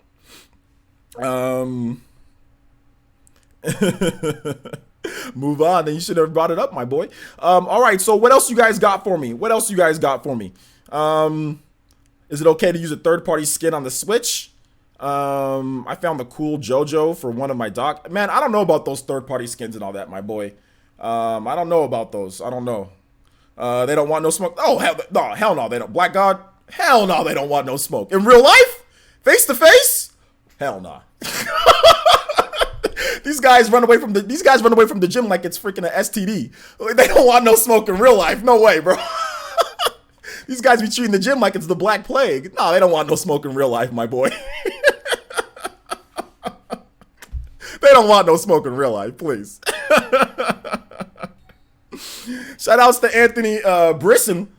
A: Move on. Then you should have brought it up, my boy. All right. So what else you guys got for me? Is it okay to use a third-party skin on the Switch? I found the cool JoJo for one of my doc. Man, I don't know about those third-party skins and all that, my boy. I don't know about those. I don't know. They don't want no smoke. Oh, hell no. They don't. Black God? Hell no, they don't want no smoke. In real life? Face to face? Hell no. These guys run away from the gym like it's freaking an STD. They don't want no smoke in real life. No way, bro. These guys be treating the gym like it's the Black Plague. No, they don't want no smoke in real life, my boy. They don't want no smoke in real life, please. Shout outs to Anthony Brisson.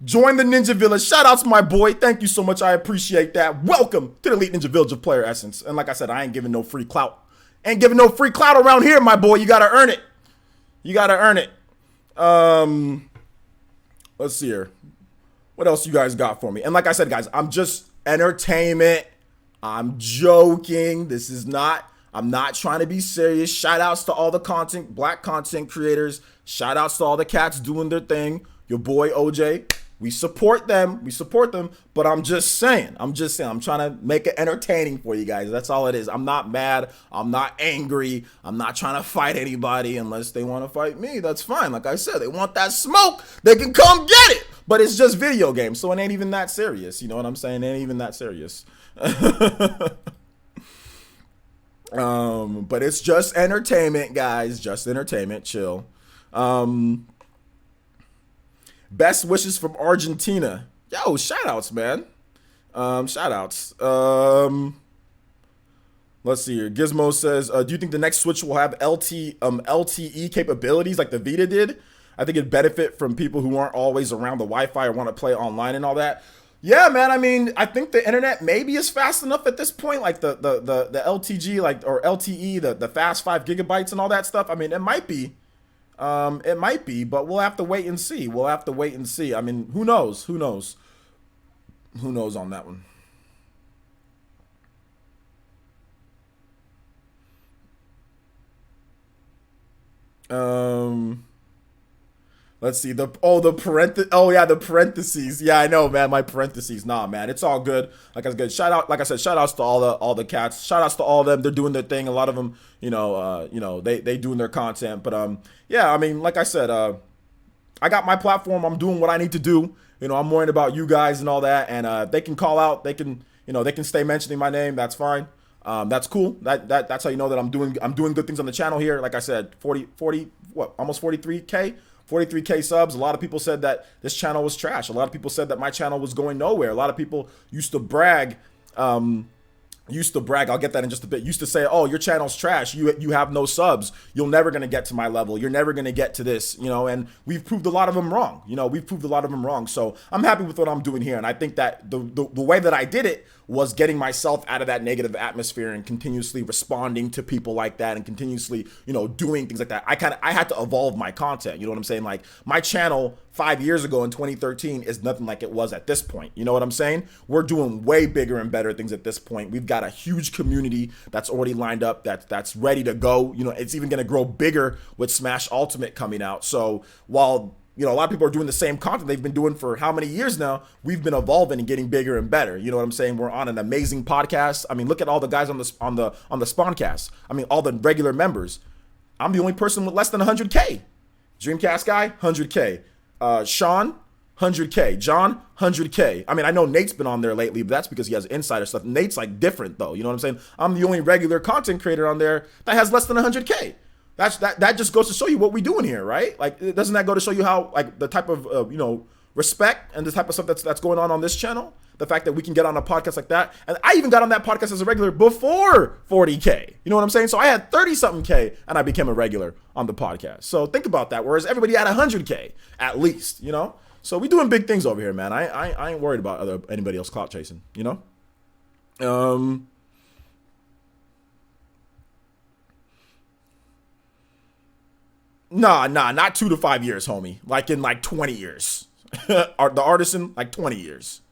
A: Join the Ninja Village. Shout out to my boy. Thank you so much. I appreciate that. Welcome to the Elite Ninja Village of Player Essence. And like I said, I ain't giving no free clout. Ain't giving no free clout around here, my boy. You gotta earn it. Let's see here. What else you guys got for me? And like I said, guys, I'm just entertainment. I'm joking. I'm not trying to be serious. Shout outs to all the black content creators. Shout outs to all the cats doing their thing. Your boy OJ. We support them. But I'm just saying. I'm trying to make it entertaining for you guys. That's all it is. I'm not mad. I'm not angry. I'm not trying to fight anybody unless they want to fight me. That's fine. Like I said, they want that smoke. They can come get it. But it's just video games, so it ain't even that serious. You know what I'm saying? It ain't even that serious. But it's just entertainment, guys. Just entertainment. Chill. Best wishes from Argentina. Yo, shout outs, man. Shout outs. Let's see here. Gizmo says, do you think the next Switch will have LTE capabilities like the Vita did? I think it'd benefit from people who aren't always around the Wi-Fi or want to play online and all that. Yeah, man. I mean, I think the internet maybe is fast enough at this point, like the LTG, like, or LTE, the fast 5 gigabytes and all that stuff. I mean, it might be. It might be, but we'll have to wait and see. We'll have to wait and see. I mean, who knows? Who knows? Who knows on that one? Let's see the parentheses. Yeah, I know, man. My parentheses. Nah, man, it's all good. Like I said, shout outs to all the cats. Shout outs to all of them. They're doing their thing. A lot of them, they doing their content. But yeah, I mean, like I said, I got my platform. I'm doing what I need to do. I'm worrying about you guys and all that. And they can call out. They can stay mentioning my name. That's fine. That's cool. That's how you know that I'm doing good things on the channel here. Like I said, almost 43K subs. A lot of people said that this channel was trash. A lot of people said that my channel was going nowhere. A lot of people used to brag. I'll get that in just a bit. Used to say, "Oh, your channel's trash. You have no subs. You're never gonna get to my level. You're never gonna get to this." And we've proved a lot of them wrong. So I'm happy with what I'm doing here, and I think that the way that I did it was getting myself out of that negative atmosphere and continuously responding to people like that and continuously, doing things like that. I had to evolve my content. You know what I'm saying? Like my channel 5 years ago in 2013 is nothing like it was at this point. You know what I'm saying? We're doing way bigger and better things at this point. We've got a huge community that's already lined up, that's ready to go. It's even going to grow bigger with Smash Ultimate coming out. So while a lot of people are doing the same content they've been doing for how many years now, we've been evolving and getting bigger and better. You know what I'm saying? We're on an amazing podcast. I mean, look at all the guys on the Spawncast. I mean, all the regular members. I'm the only person with less than 100K. Dreamcast guy, 100K. Sean, 100K. John, 100K. I mean, I know Nate's been on there lately, but that's because he has insider stuff. Nate's like different though. You know what I'm saying? I'm the only regular content creator on there that has less than 100K. That just goes to show you what we're doing here, right? Like, doesn't that go to show you how, like, the type of respect and the type of stuff that's going on this channel? The fact that we can get on a podcast like that, and I even got on that podcast as a regular before 40K. You know what I'm saying? So I had 30-something K, and I became a regular on the podcast. So think about that. Whereas everybody had 100K at least. So we doing big things over here, man. I ain't worried about anybody else clout chasing. Nah, not 2 to 5 years, homie. Like in 20 years. The artisan, 20 years.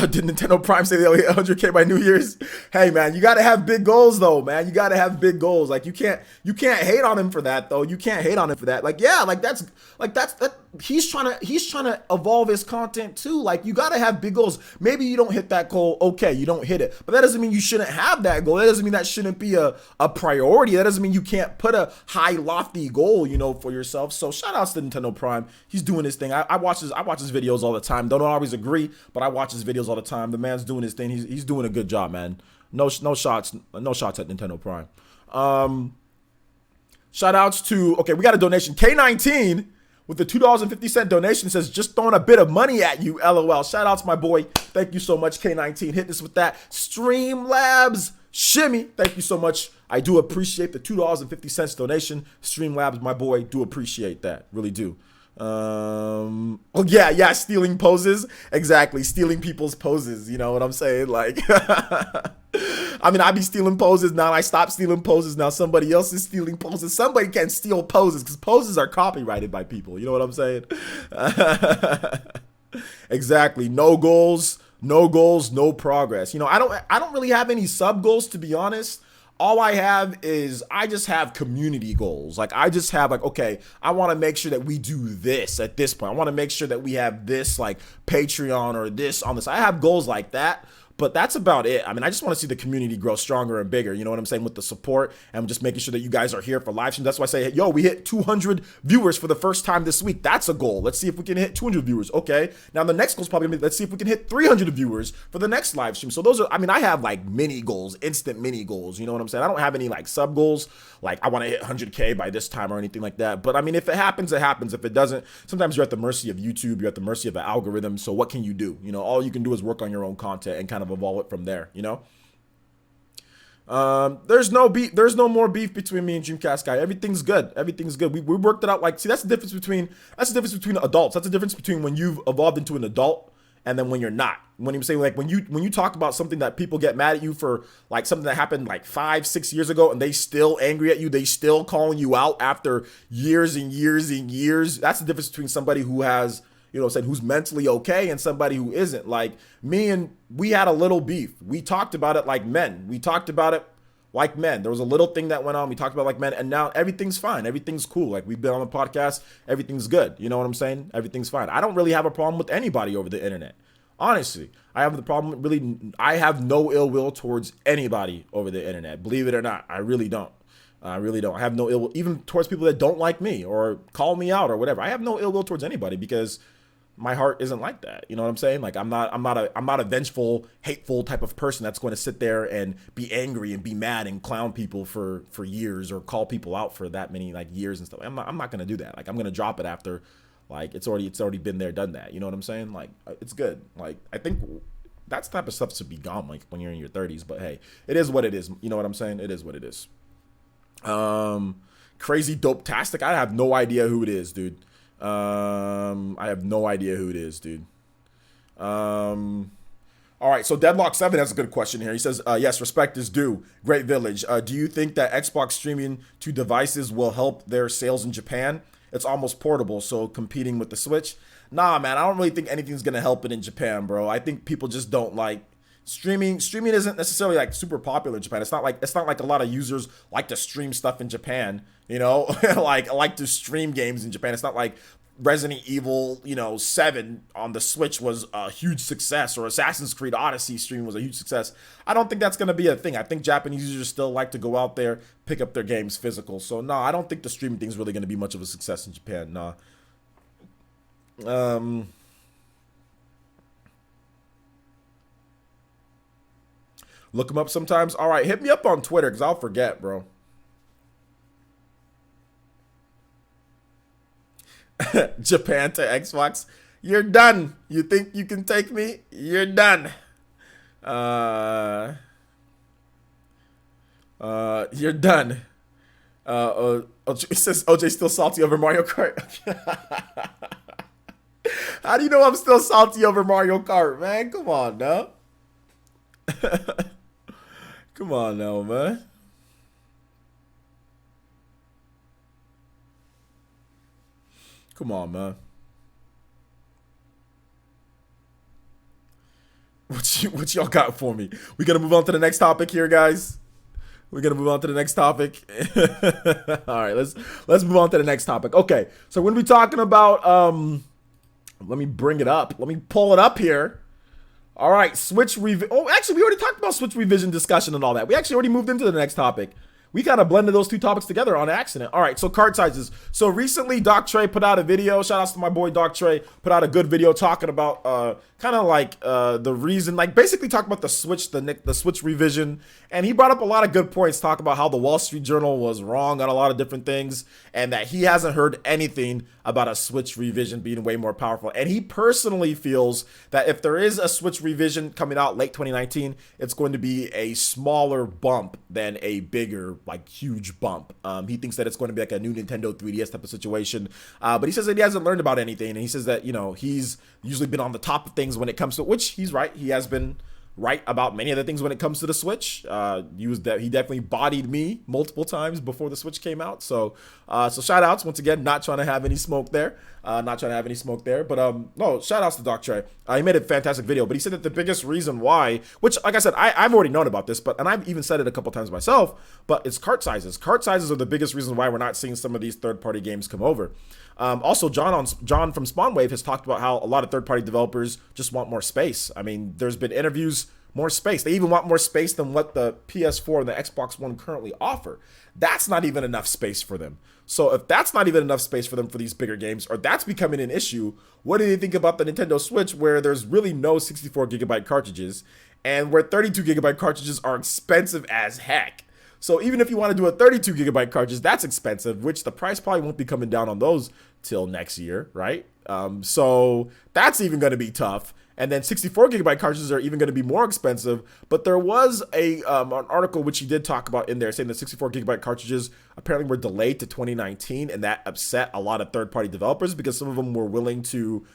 A: Did Nintendo Prime say they'll hit 100K by New Year's? Hey man, you gotta have big goals though, man. You gotta have big goals. Like you can't hate on him for that though. You can't hate on him for that. He's trying to evolve his content too. Like you gotta have big goals. Maybe you don't hit that goal. Okay, you don't hit it, but that doesn't mean you shouldn't have that goal. That doesn't mean that shouldn't be a priority. That doesn't mean you can't put a high lofty goal, for yourself. So shout outs to Nintendo Prime. He's doing his thing. I watch his videos all the time. Don't always agree, but I watch his videos all the time. The man's doing his thing. He's doing a good job, man. No shots at Nintendo Prime. Shout outs to, okay, we got a donation. K19 with the $2.50 donation says, just throwing a bit of money at you, LOL. Shout outs, my boy. Thank you so much, K19. Hit this with that Streamlabs shimmy. Thank you so much. I do appreciate the $2.50 donation. Streamlabs, my boy, do appreciate that. Really do. Oh yeah, stealing poses. Exactly, stealing people's poses. You know what I'm saying? Like, I mean, I be stealing poses now. I stopped stealing poses. Now somebody else is stealing poses. Somebody can steal poses because poses are copyrighted by people. You know what I'm saying? Exactly. No goals, no progress. I don't really have any sub goals, to be honest. All I have is I just have community goals. Like I just have okay, I want to make sure that we do this at this point. I want to make sure that we have this like Patreon or this on this. I have goals like that, But that's about it. I mean, I just want to see the community grow stronger and bigger. You know what I'm saying? With the support and just making sure that you guys are here for live streams. That's why I say, yo, we hit 200 viewers for the first time this week. That's a goal. Let's see if we can hit 200 viewers. Okay. Now the next goal is probably gonna be, let's see if we can hit 300 viewers for the next live stream. So those are, I mean, I have like mini goals, instant mini goals. You know what I'm saying? I don't have any like sub goals. Like I want to hit 100K by this time or anything like that. But I mean, if it happens, it happens. If it doesn't, sometimes you're at the mercy of YouTube. You're at the mercy of the algorithm. So what can you do? You know, all you can do is work on your own content and kind of evolve it from there, you know? There's no beef. There's no more beef between me and Dreamcast Guy. Everything's good. Everything's good. We worked it out. Like, see, that's the difference between adults. That's the difference between when you've evolved into an adult and then when you're not. When you say, like, when you talk about something that people get mad at you for, like something that happened like 5-6 years ago, and they still angry at you, they still calling you out after years and years and years. That's the difference between somebody who has, you know, said who's mentally okay and somebody who isn't. Like me and we had a little beef. We talked about it like men. We talked about it like men. There was a little thing that went on. We talked about it like men, and now everything's fine. Everything's cool. Like we've been on the podcast. Everything's good. You know what I'm saying? Everything's fine. I don't really have a problem with anybody over the internet. Honestly, I have the problem. Really, I have no ill will towards anybody over the internet. Believe it or not, I really don't. I really don't. I have no ill will, even towards people that don't like me or call me out or whatever. I have no ill will towards anybody because my heart isn't like that. You know what I'm saying? Like I'm not a vengeful, hateful type of person that's going to sit there and be angry and be mad and clown people for years or call people out for that many like years and stuff. I'm not going to do that. Like I'm going to drop it after like it's already been there, done that. You know what I'm saying? Like it's good. Like I think that type of stuff should be gone like when you're in your 30s, but hey, it is what it is. You know what I'm saying? It is what it is. Crazy Dope-tastic. I have no idea who it is, dude. I have no idea who it is, dude. All right, so Deadlock7 has a good question here. He says, yes, respect is due. Great Village. Do you think that Xbox streaming to devices will help their sales in Japan? It's almost portable, so competing with the Switch. Nah, man, I don't really think anything's gonna help it in Japan, bro. I think people just don't like streaming isn't necessarily like super popular in Japan. It's not like a lot of users like to stream stuff in Japan, you know, like to stream games in Japan. It's not like Resident Evil, 7 on the Switch was a huge success, or Assassin's Creed Odyssey stream was a huge success. I don't think that's going to be a thing. I think Japanese users still like to go out there, pick up their games physical. So no, I don't think the streaming thing's really going to be much of a success in Japan. Nah. Look them up sometimes. All right, hit me up on Twitter because I'll forget, bro. Japan to Xbox. You're done. You think you can take me? You're done. You're done. It says OJ still salty over Mario Kart. How do you know I'm still salty over Mario Kart, man? Come on, now. Come on now, man. Come on, man. What y'all got for me? We gotta move on to the next topic here, guys. We're gonna move on to the next topic. All right, let's move on to the next topic. Okay, so we're gonna be talking about let me bring it up. Let me pull it up here. All right, Switch revision. Oh, actually, we already talked about Switch revision discussion and all that. We actually already moved into the next topic. We kind of blended those two topics together on accident. All right, so card sizes. So recently, Doc Trey put out a video. Shout outs to my boy Doc Trey. Put out a good video talking about kind of like the reason, like basically talking about the Switch revision. And he brought up a lot of good points, talking about how the Wall Street Journal was wrong on a lot of different things, and that he hasn't heard anything about a Switch revision being way more powerful. And he personally feels that if there is a Switch revision coming out late 2019, it's going to be a smaller bump than a bigger, like huge bump. He thinks that it's going to be like a new Nintendo 3DS type of situation. But he says that he hasn't learned about anything. And he says that, he's usually been on the top of things when it comes to, which he's right. He has been right about many of the things when it comes to the Switch. He definitely bodied me multiple times before the Switch came out. So shout outs once again, not trying to have any smoke there. But no, shout outs to Doc Trey. He made a fantastic video, but he said that the biggest reason why, which like I said, I've already known about this, and I've even said it a couple times myself, but it's cart sizes. Cart sizes are the biggest reason why we're not seeing some of these third-party games come over. Also, John from Spawnwave has talked about how a lot of third-party developers just want more space. I mean, there's been interviews more space. They even want more space than what the PS4 and the Xbox One currently offer. That's not even enough space for them. So if that's not even enough space for them for these bigger games, or that's becoming an issue, what do you think about the Nintendo Switch, where there's really no 64 gigabyte cartridges, and where 32 gigabyte cartridges are expensive as heck? So even if you want to do a 32 gigabyte cartridge, that's expensive, which the price probably won't be coming down on those till next year, right? So that's even going to be tough. And then 64 gigabyte cartridges are even going to be more expensive. But there was an article which he did talk about in there saying that 64 gigabyte cartridges apparently were delayed to 2019, and that upset a lot of third-party developers because some of them were willing to,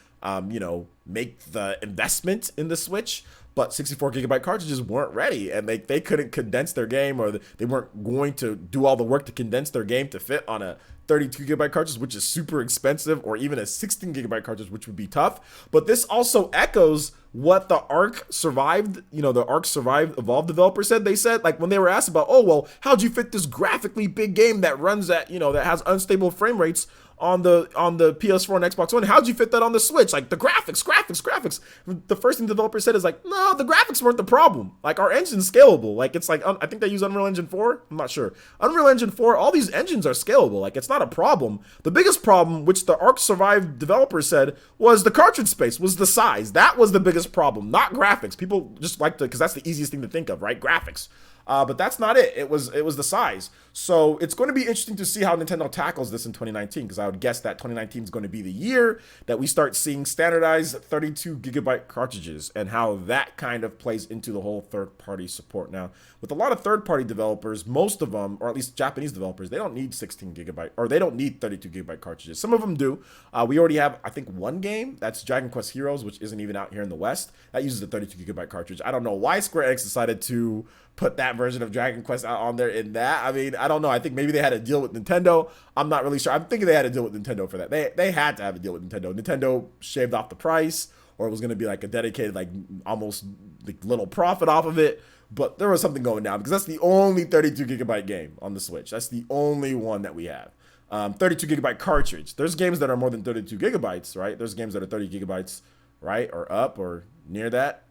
A: make the investment in the Switch. But 64 gigabyte cartridges weren't ready, and they couldn't condense their game, or they weren't going to do all the work to condense their game to fit on a 32 gigabyte cartridge, which is super expensive, or even a 16 gigabyte cartridge, which would be tough. But this also echoes what the Arc Survived, the Arc Survived Evolved developer said. They said, like, when they were asked about, oh, well, how'd you fit this graphically big game that runs at, that has unstable frame rates on the PS4 and Xbox One, how'd you fit that on the Switch? Like, the graphics. The first thing the developer said is like, no, the graphics weren't the problem. Like, our engine's scalable. Like, it's like, I think they use Unreal Engine 4. I'm not sure. Unreal Engine 4, all these engines are scalable. Like, it's not a problem. The biggest problem, which the Arc Survived developer said, was the cartridge space, was the size. That was the biggest problem, not graphics. People just like to, because that's the easiest thing to think of, right? Graphics. But that's not it. It was the size. So it's going to be interesting to see how Nintendo tackles this in 2019, because I would guess that 2019 is going to be the year that we start seeing standardized 32 gigabyte cartridges, and how that kind of plays into the whole third-party support. Now, with a lot of third-party developers, most of them, or at least Japanese developers, they don't need 16 gigabyte, or they don't need 32 gigabyte cartridges. Some of them do. We already have, I think, one game. That's Dragon Quest Heroes, which isn't even out here in the West. That uses a 32 gigabyte cartridge. I don't know why Square Enix decided to put that version of Dragon Quest out on there in that. I mean, I don't know. I think maybe they had a deal with Nintendo. I'm not really sure. I'm thinking they had a deal with Nintendo for that. They had to have a deal with Nintendo. Nintendo shaved off the price, or it was going to be like a dedicated, like almost like little profit off of it. But there was something going down, because that's the only 32 gigabyte game on the Switch. That's the only one that we have. 32 gigabyte cartridge. There's games that are more than 32 gigabytes, right? There's games that are 30 gigabytes, right? Or up or near that.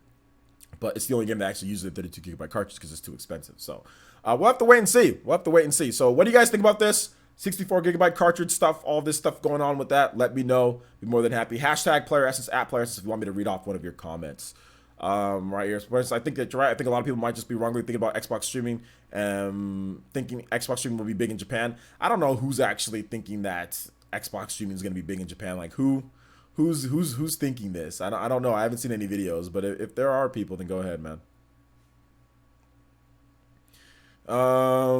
A: But it's the only game that actually uses a 32 gigabyte cartridge because it's too expensive. So we'll have to wait and see. So what do you guys think about this? 64 gigabyte cartridge stuff, all this stuff going on with that. Let me know. Be more than happy. Hashtag PlayerEssence at PlayerEssence if you want me to read off one of your comments. Right here. I think that you're right. I think a lot of people might just be wrongly thinking about Xbox streaming, thinking Xbox streaming will be big in Japan. I don't know who's actually thinking that Xbox streaming is going to be big in Japan. Like, who's thinking this? I don't know. I haven't seen any videos, but if there are people, then go ahead, man. But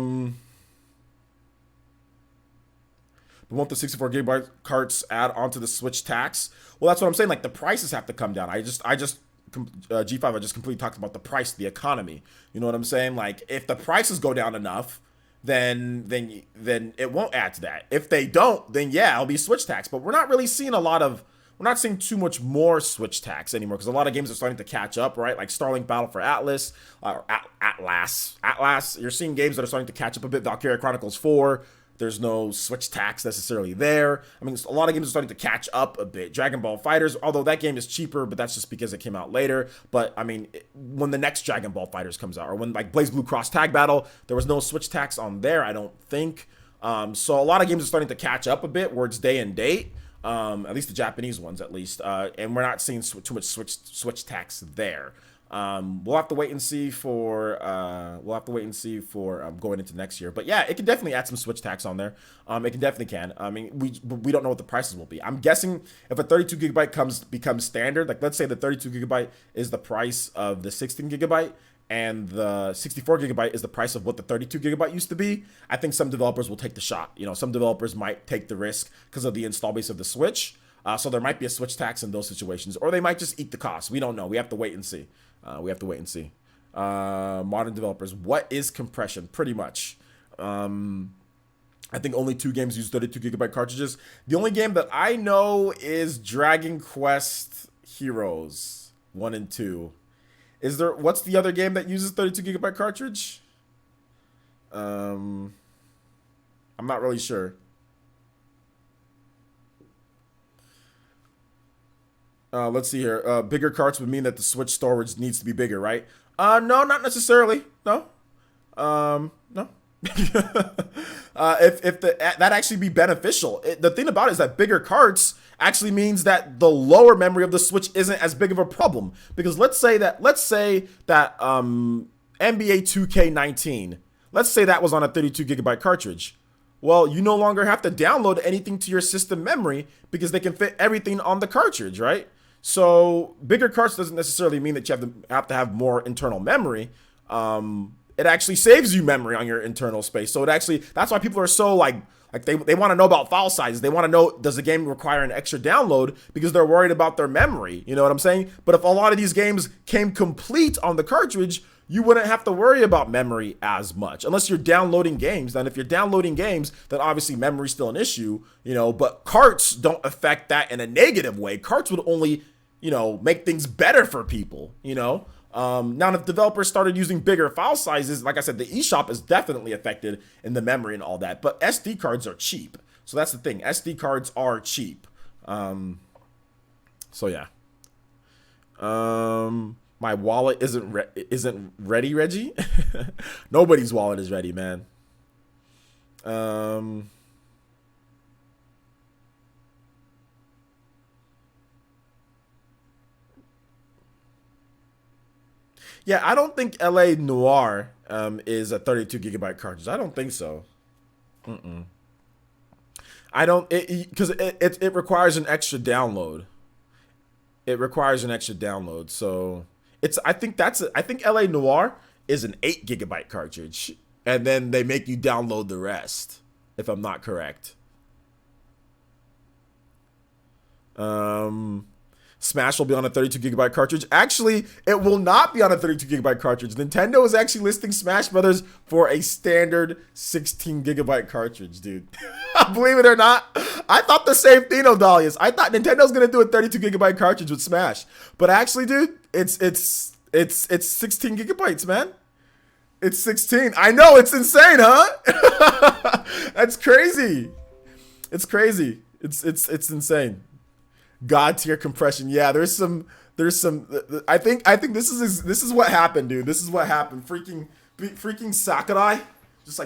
A: won't the 64 gigabyte carts add onto the Switch tax? Well, that's what I'm saying. Like, the prices have to come down. G5, I just completely talked about the price, the economy. You know what I'm saying? Like, if the prices go down enough, then it won't add to that. If they don't, then yeah, it'll be Switch tax. But we're not really seeing we're not seeing too much more Switch tax anymore, because a lot of games are starting to catch up, right? Like Starlink Battle for Atlas, Atlas. You're seeing games that are starting to catch up a bit. Valkyria Chronicles 4. There's no Switch tax necessarily there. I mean, a lot of games are starting to catch up a bit. Dragon Ball FighterZ, although that game is cheaper, but that's just because it came out later. But I mean, when the next Dragon Ball FighterZ comes out, or when like BlazBlue Cross Tag Battle, there was no Switch tax on there, I don't think. So a lot of games are starting to catch up a bit where it's day and date. At least the Japanese ones, at least. And we're not seeing too much Switch tax there. We'll have to wait and see for going into next year. But yeah, it can definitely add some Switch tax on there. It definitely can. I mean, we don't know what the prices will be. I'm guessing if a 32 gigabyte becomes standard, like let's say the 32 gigabyte is the price of the 16 gigabyte, and the 64 gigabyte is the price of what the 32 gigabyte used to be, I think some developers will take the shot. Some developers might take the risk because of the install base of the Switch. So there might be a Switch tax in those situations, or they might just eat the cost. We don't know. We have to wait and see. Modern developers. What is compression? Pretty much. I think only 2 games use 32 gigabyte cartridges. The only game that I know is Dragon Quest Heroes 1 and 2. What's the other game that uses 32 gigabyte cartridge? I'm not really sure. Let's see here. Bigger carts would mean that the Switch storage needs to be bigger, right? No, not necessarily. No. No. If that actually be beneficial. The thing about it is that bigger carts actually means that the lower memory of the Switch isn't as big of a problem. Because let's say that NBA 2K19, let's say that was on a 32 gigabyte cartridge. Well, you no longer have to download anything to your system memory because they can fit everything on the cartridge, right? So bigger carts doesn't necessarily mean that you have to have more internal memory. It actually saves you memory on your internal space. So that's why people are so like they want to know about file sizes. They want to know, does the game require an extra download, because they're worried about their memory. You know what I'm saying? But if a lot of these games came complete on the cartridge, you wouldn't have to worry about memory as much, unless you're downloading games. Then if you're downloading games, then obviously memory's still an issue, but carts don't affect that in a negative way. Carts would only, make things better for people, Now, if developers started using bigger file sizes, like I said, the eShop is definitely affected in the memory and all that, but SD cards are cheap. So that's the thing. SD cards are cheap. So yeah. My wallet isn't ready, Reggie. Nobody's wallet is ready, man. Yeah, I don't think LA Noir is a 32 gigabyte cartridge. I don't think so. I don't, because it requires an extra download. It requires an extra download, so I think LA Noir is an 8 gigabyte cartridge, and then they make you download the rest, if I'm not correct. Smash will be on a 32 gigabyte cartridge. Actually, it will not be on a 32 gigabyte cartridge. Nintendo is actually listing Smash Brothers for a standard 16 gigabyte cartridge, dude. Believe it or not, I thought the same thing, Odalius. I thought Nintendo's gonna do a 32 gigabyte cartridge with Smash, but actually, dude, it's 16 gigabytes, man. It's 16. I know, it's insane, huh? That's crazy. It's crazy. It's insane. God tier compression. Yeah, there's some. I think this is what happened, dude. This is what happened. Freaking Sakurai just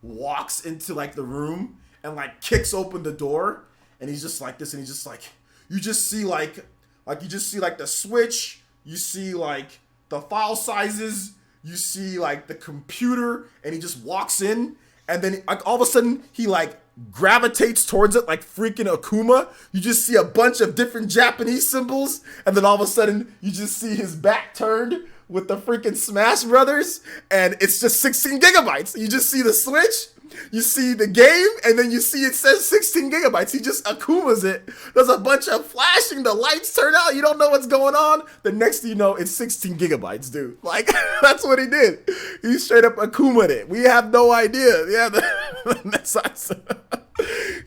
A: walks into like the room and like kicks open the door, and he's just like this, and he's just like, you just see like the Switch, you see like the file sizes, you see like the computer, and he just walks in, and then like all of a sudden he like gravitates towards it like freaking Akuma. You just see a bunch of different Japanese symbols, and then all of a sudden you just see his back turned with the freaking Smash Brothers, and it's just 16 gigabytes. You just see the Switch, you see the game, and then you see it says 16 gigabytes. He just Akumas it. There's a bunch of flashing, the lights turn out, you don't know what's going on. The next thing you know, it's 16 gigabytes, dude. Like, that's what he did. He straight up Akumaed it. We have no idea. Yeah,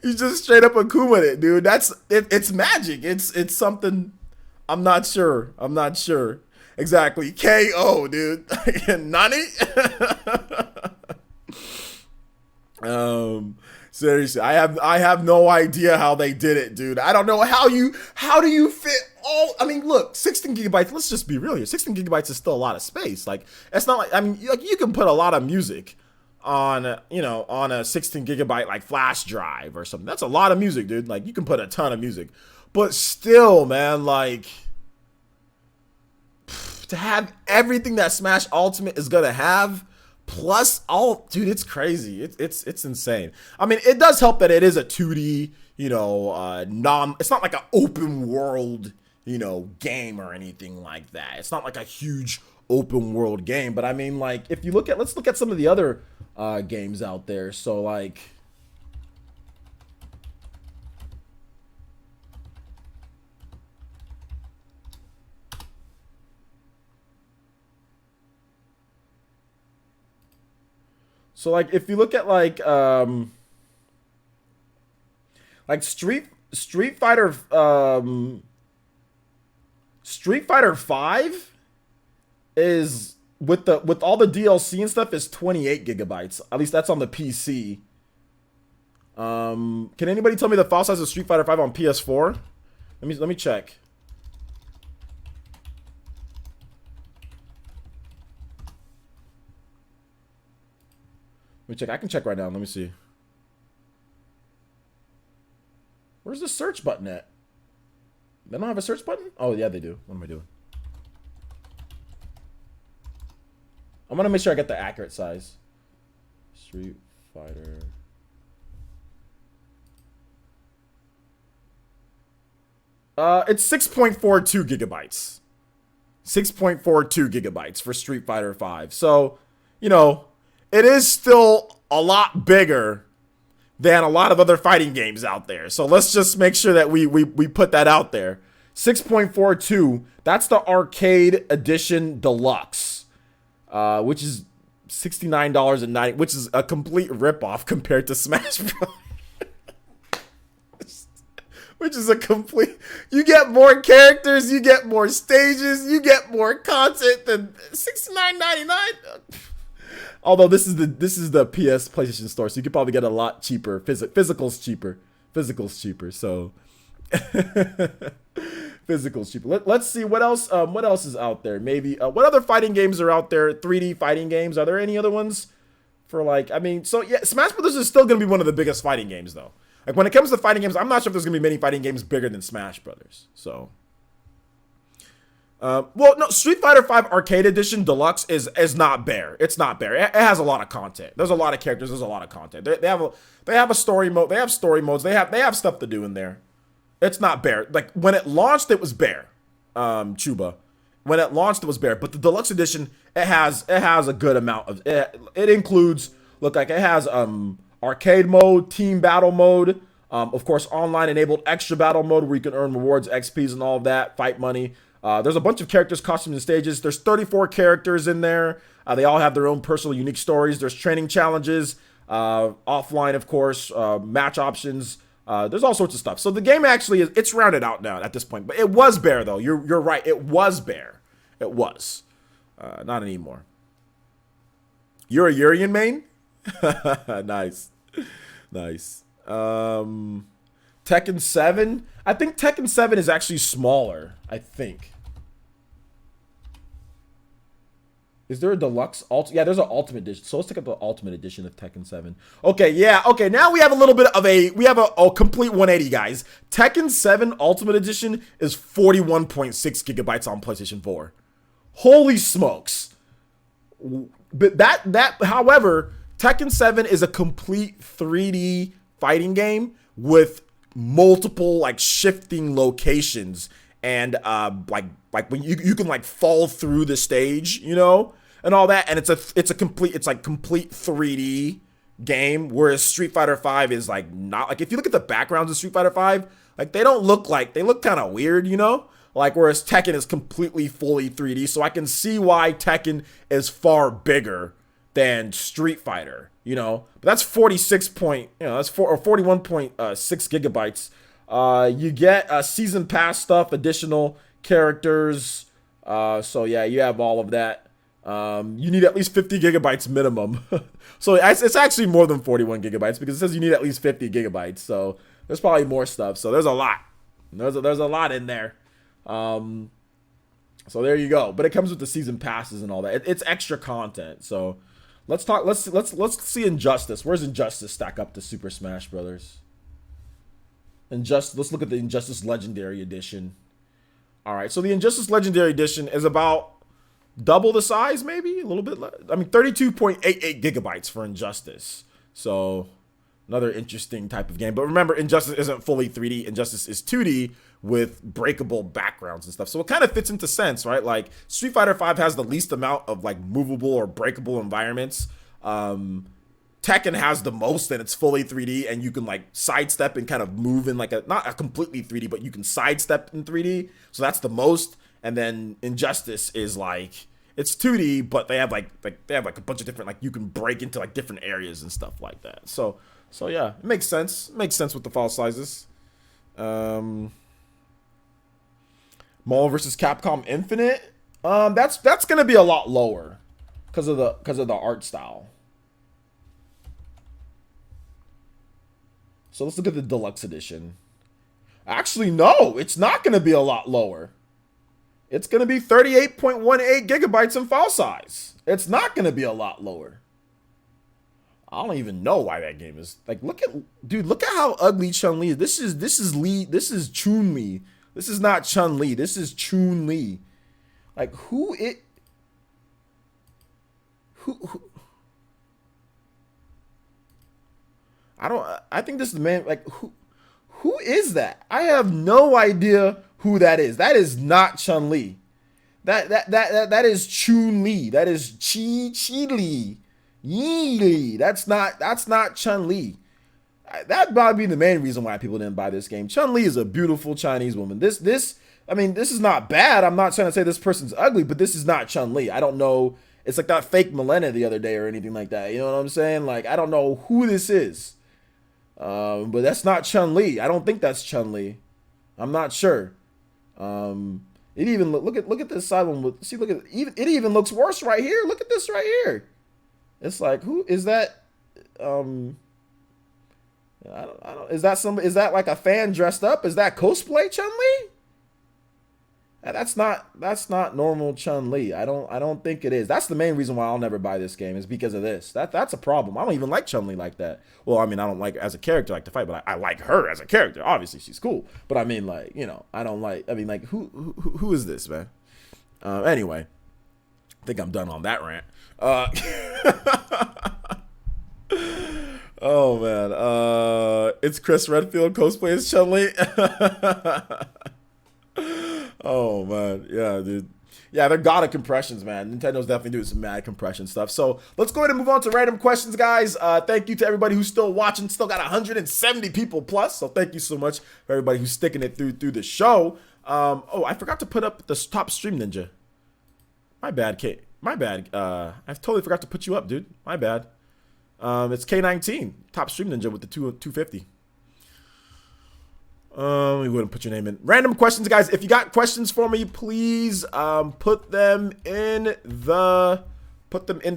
A: he just straight up Akumaed it, dude. It's magic. It's something. I'm not sure. Exactly. KO, dude. Nani? Seriously, I have no idea how they did it, dude. I don't know how do you fit all. I mean, look, 16 gigabytes. Let's just be real here. 16 gigabytes is still a lot of space. Like, it's not like, I mean, like, you can put a lot of music on a 16 gigabyte like flash drive or something. That's a lot of music, dude. Like, you can put a ton of music, but still, man, like, to have everything that Smash Ultimate is gonna have, plus all, dude, it's crazy. It's insane. I mean, it does help that it is a 2D, it's not like an open world, game or anything like that. It's not like a huge open world game. But I mean, like, if you let's look at some of the other games out there. So like, if you look at like Street Fighter 5 is with all the DLC and stuff is 28 gigabytes. At least that's on the PC. Can anybody tell me the file size of Street Fighter 5 on PS4? Let me check. me check. I can check right now. Let me see. Where's the search button at? They don't have a search button? Oh, yeah, they do. What am I doing? I'm going to make sure I get the accurate size. Street Fighter. It's 6.42 gigabytes. 6.42 gigabytes for Street Fighter 5. So, you know, it is still a lot bigger than a lot of other fighting games out there. So let's just make sure that we put that out there. 6.42, that's the Arcade Edition Deluxe, which is $69.90, which is a complete ripoff compared to Smash Bros. Which is a complete, you get more characters, you get more stages, you get more content than $69.99. Although this is the PS PlayStation Store, so you could probably get a lot cheaper. Physical's cheaper. Physical's cheaper. So physical's cheaper. Let's see what else. What else is out there? Maybe what other fighting games are out there? 3D fighting games. Are there any other ones? For like, I mean, so yeah, Smash Bros. Is still gonna be one of the biggest fighting games though. Like when it comes to fighting games, I'm not sure if there's gonna be many fighting games bigger than Smash Brothers. So. Well, no, Street Fighter 5 Arcade Edition Deluxe is not bare. It's not bare. It has a lot of content. There's a lot of characters. There's a lot of content. They have a story mode. They have story modes. They have stuff to do in there. It's not bare. Like when it launched, it was bare. Chuba, when it launched, it was bare. But the Deluxe Edition, it has a good amount of. It includes it has arcade mode, team battle mode. Of course, online enabled extra battle mode where you can earn rewards, XPs, and all of that. Fight money. There's a bunch of characters, costumes, and stages. There's 34 characters in there. They all have their own personal, unique stories. There's training challenges, offline, of course, match options. There's all sorts of stuff. So the game actually it's rounded out now at this point. But it was bare, though. You're right. It was bare. It was. Not anymore. You're a Urian main? Nice. Nice. Tekken 7? I think Tekken 7 is actually smaller, I think. Is there a deluxe? Yeah, there's an ultimate edition. So let's take up the ultimate edition of Tekken 7. Okay, yeah. Okay, now we have a little bit of a complete 180, guys. Tekken 7 Ultimate Edition is 41.6 gigabytes on PlayStation 4. Holy smokes. But however, Tekken 7 is a complete 3D fighting game with multiple like shifting locations and like when you can like fall through the stage, you know, and all that, and it's complete 3D game, whereas Street Fighter 5 is like not. Like if you look at the backgrounds of Street Fighter 5, like they look kind of weird, you know, like whereas Tekken is completely fully 3D. So I can see why Tekken is far bigger than Street Fighter, you know. But that's 41.6 gigabytes. You get season pass stuff, additional characters. So yeah, you have all of that. You need at least 50 gigabytes minimum. So it's actually more than 41 gigabytes because it says you need at least 50 gigabytes. So there's probably more stuff. So there's a lot. There's a lot in there. So there you go. But it comes with the season passes and all that. It's extra content. So let's see Injustice. Where's Injustice stack up to Super Smash Brothers? Let's look at the Injustice Legendary Edition. All right, so the Injustice Legendary Edition is about double the size, maybe a little bit less. I mean, 32.88 gigabytes for Injustice. So another interesting type of game. But remember, Injustice isn't fully 3D. Injustice is 2D with breakable backgrounds and stuff. So it kind of fits into sense, right? Like Street Fighter 5 has the least amount of like movable or breakable environments. Tekken has the most, and it's fully 3D, and you can like sidestep and kind of move in like not a completely 3D, but you can sidestep in 3D. So that's the most. And then Injustice is like it's 2D, but they have like a bunch of different, like you can break into like different areas and stuff like that. So yeah, it makes sense. It makes sense with the file sizes. Marvel vs. Capcom Infinite. That's gonna be a lot lower because of the art style. So let's look at the deluxe edition. Actually, no, it's not going to be a lot lower. It's going to be 38.18 gigabytes in file size. It's not going to be a lot lower. I don't even know why that game is like. Look at how ugly Chun-Li is. This is Chun-Li. This is not Chun-Li. This is Chun-Li. Like who it? Who? I think this is the man. Like who is that? I have no idea who that is. That is not Chun-Li. That is Chun-Li. That is Chi-Li. Yi. That's not Chun-Li. That probably be the main reason why people didn't buy this game. Chun-Li is a beautiful Chinese woman. This is not bad. I'm not trying to say this person's ugly, but this is not Chun-Li. I don't know. It's like that fake Milena the other day or anything like that. You know what I'm saying? Like, I don't know who this is. But that's not Chun-Li. I don't think that's Chun-Li. I'm not sure. It even look at this side one. See, look at it even looks worse right here. Look at this right here. It's like, who is that? I don't. Is that like a fan dressed up? Is that cosplay Chun-Li? That's not normal Chun-Li. I don't think it is. That's the main reason why I'll never buy this game is because of this. That's a problem. I don't even like Chun-Li like that. Well, I mean, I don't like as a character like to fight, but I like her as a character. Obviously, she's cool. But I mean, like, you know, I don't like. I mean, like, who is this, man? Anyway, I think I'm done on that rant. Oh man, it's Chris Redfield cosplay as Chun-Li. Oh man, yeah, dude. Yeah, they're god of compressions, man. Nintendo's definitely doing some mad compression stuff. So let's go ahead and move on to random questions, guys. Thank you to everybody who's still watching. Still got 170 people plus. So thank you so much for everybody who's sticking it through the show. Oh, I forgot to put up the top stream ninja. My bad, Kate. My bad. I totally forgot to put you up, dude. My bad. It's K19, top stream ninja with the 250. We wouldn't put your name in. Random questions, guys. If you got questions for me, please put them in the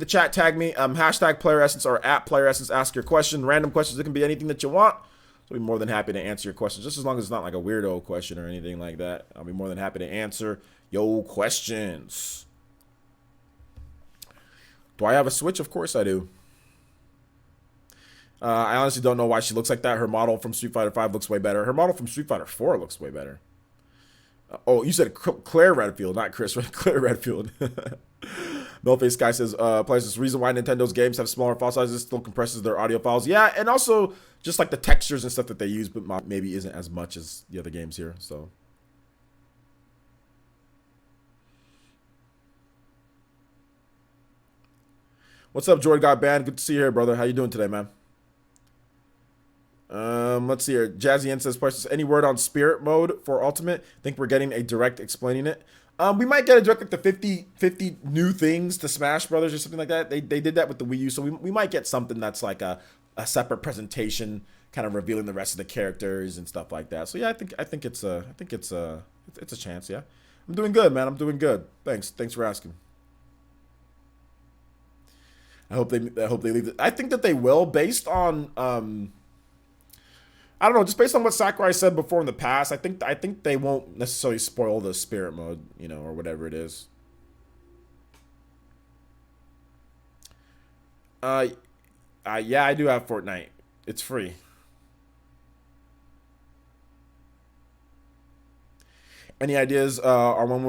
A: chat. Tag me. Hashtag Player Essence or at Player Essence. Ask your question. Random questions. It can be anything that you want. I'll be more than happy to answer your questions, just as long as it's not like a weirdo question or anything like that. I'll be more than happy to answer your questions. Do I have a Switch? Of course I do. I honestly don't know why she looks like that. Her model from Street Fighter V looks way better. Her model from Street Fighter 4 looks way better. Oh, you said Claire Redfield, not Chris. Claire Redfield. Millface Guy says, players, this reason why Nintendo's games have smaller file sizes still compresses their audio files. Yeah, and also just like the textures and stuff that they use, but maybe isn't as much as the other games here. So. What's up, Jordan Got Band? Good to see you here, brother. How you doing today, man? Let's see here. Jazzy N says, any word on spirit mode for Ultimate? Think we're getting a direct explaining it. We might get a direct like the 50 new things to Smash Brothers or something like that. They did that with the Wii U, so we might get something that's like a separate presentation, kind of revealing the rest of the characters and stuff like that. So yeah, I think it's a chance. Yeah, I'm doing good, man. I'm doing good. Thanks for asking. I hope they leave it. I think that they will, based on I don't know, just based on what Sakurai said before in the past. I think they won't necessarily spoil the spirit mode, you know, or whatever it is. Yeah, I do have Fortnite. It's free. Any ideas on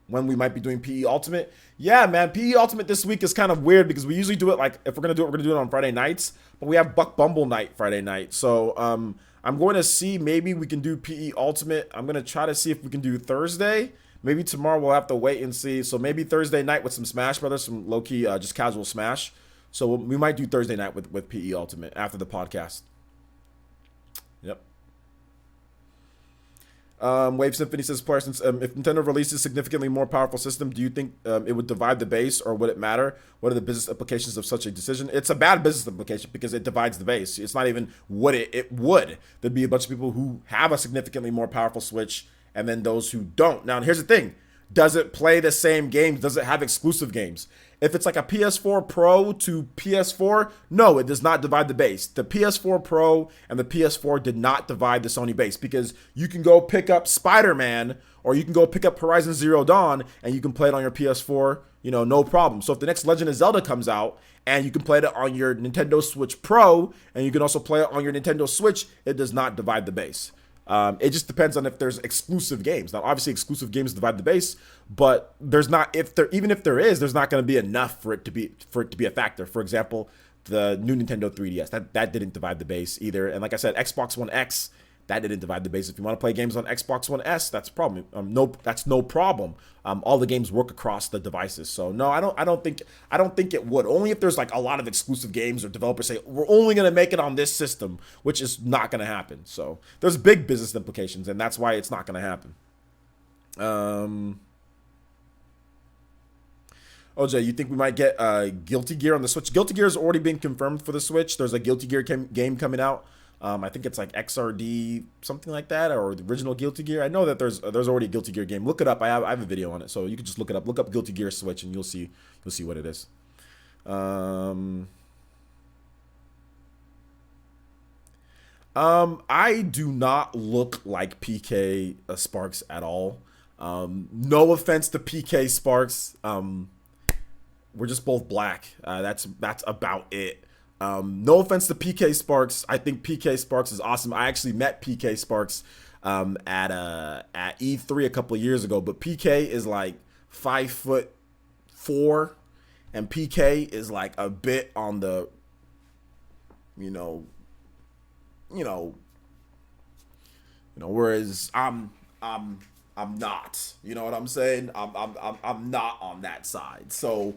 A: when we might be doing PE Ultimate? Yeah, man, PE Ultimate this week is kind of weird because we usually do it like, if we're gonna do it on Friday nights, but we have Buck Bumble night Friday night. So I'm going to see, maybe we can do PE Ultimate. I'm gonna try to see if we can do Thursday. Maybe tomorrow we'll have to wait and see. So maybe Thursday night with some Smash Brothers, some low key just casual Smash. So we might do Thursday night with PE Ultimate after the podcast. Yep. Wave Symphony says, Parsons, if Nintendo releases a significantly more powerful system, do you think it would divide the base, or would it matter? What are the business implications of such a decision? It's a bad business implication because it divides the base. It's not even would it would. There'd be a bunch of people who have a significantly more powerful Switch, and then those who don't. Now, here's the thing. Does it play the same games? Does it have exclusive games? If it's like a PS4 Pro to PS4, no, it does not divide the base. The PS4 Pro and the PS4 did not divide the Sony base, because you can go pick up Spider-Man or you can go pick up Horizon Zero Dawn and you can play it on your PS4, no problem. So if the next Legend of Zelda comes out and you can play it on your Nintendo Switch Pro and you can also play it on your Nintendo Switch, it does not divide the base. It just depends on if there's exclusive games. Now, obviously, exclusive games divide the base, but there's not. Even if there is, there's not going to be enough for it to be a factor. For example, the new Nintendo 3DS that didn't divide the base either. And like I said, Xbox One X, that didn't divide the base. If you want to play games on Xbox One S, that's a problem. That's no problem. All the games work across the devices. So no, I don't think it would. Only if there's like a lot of exclusive games or developers say we're only going to make it on this system, which is not going to happen. So there's big business implications, and that's why it's not going to happen. OJ, you think we might get Guilty Gear on the Switch? Guilty Gear has already been confirmed for the Switch. There's a Guilty Gear game coming out. I think it's like XRD, something like that, or the original Guilty Gear. I know that there's already a Guilty Gear game. Look it up. I have a video on it, so you can just look it up. Look up Guilty Gear Switch, and you'll see what it is. I do not look like PK Sparks at all. No offense to PK Sparks. We're just both black. That's about it. No offense to PK Sparks. I think PK Sparks is awesome. I actually met PK Sparks at E3 a couple of years ago. But PK is like 5'4", and PK is like a bit on the, whereas I'm not. You know what I'm saying? I'm not on that side. So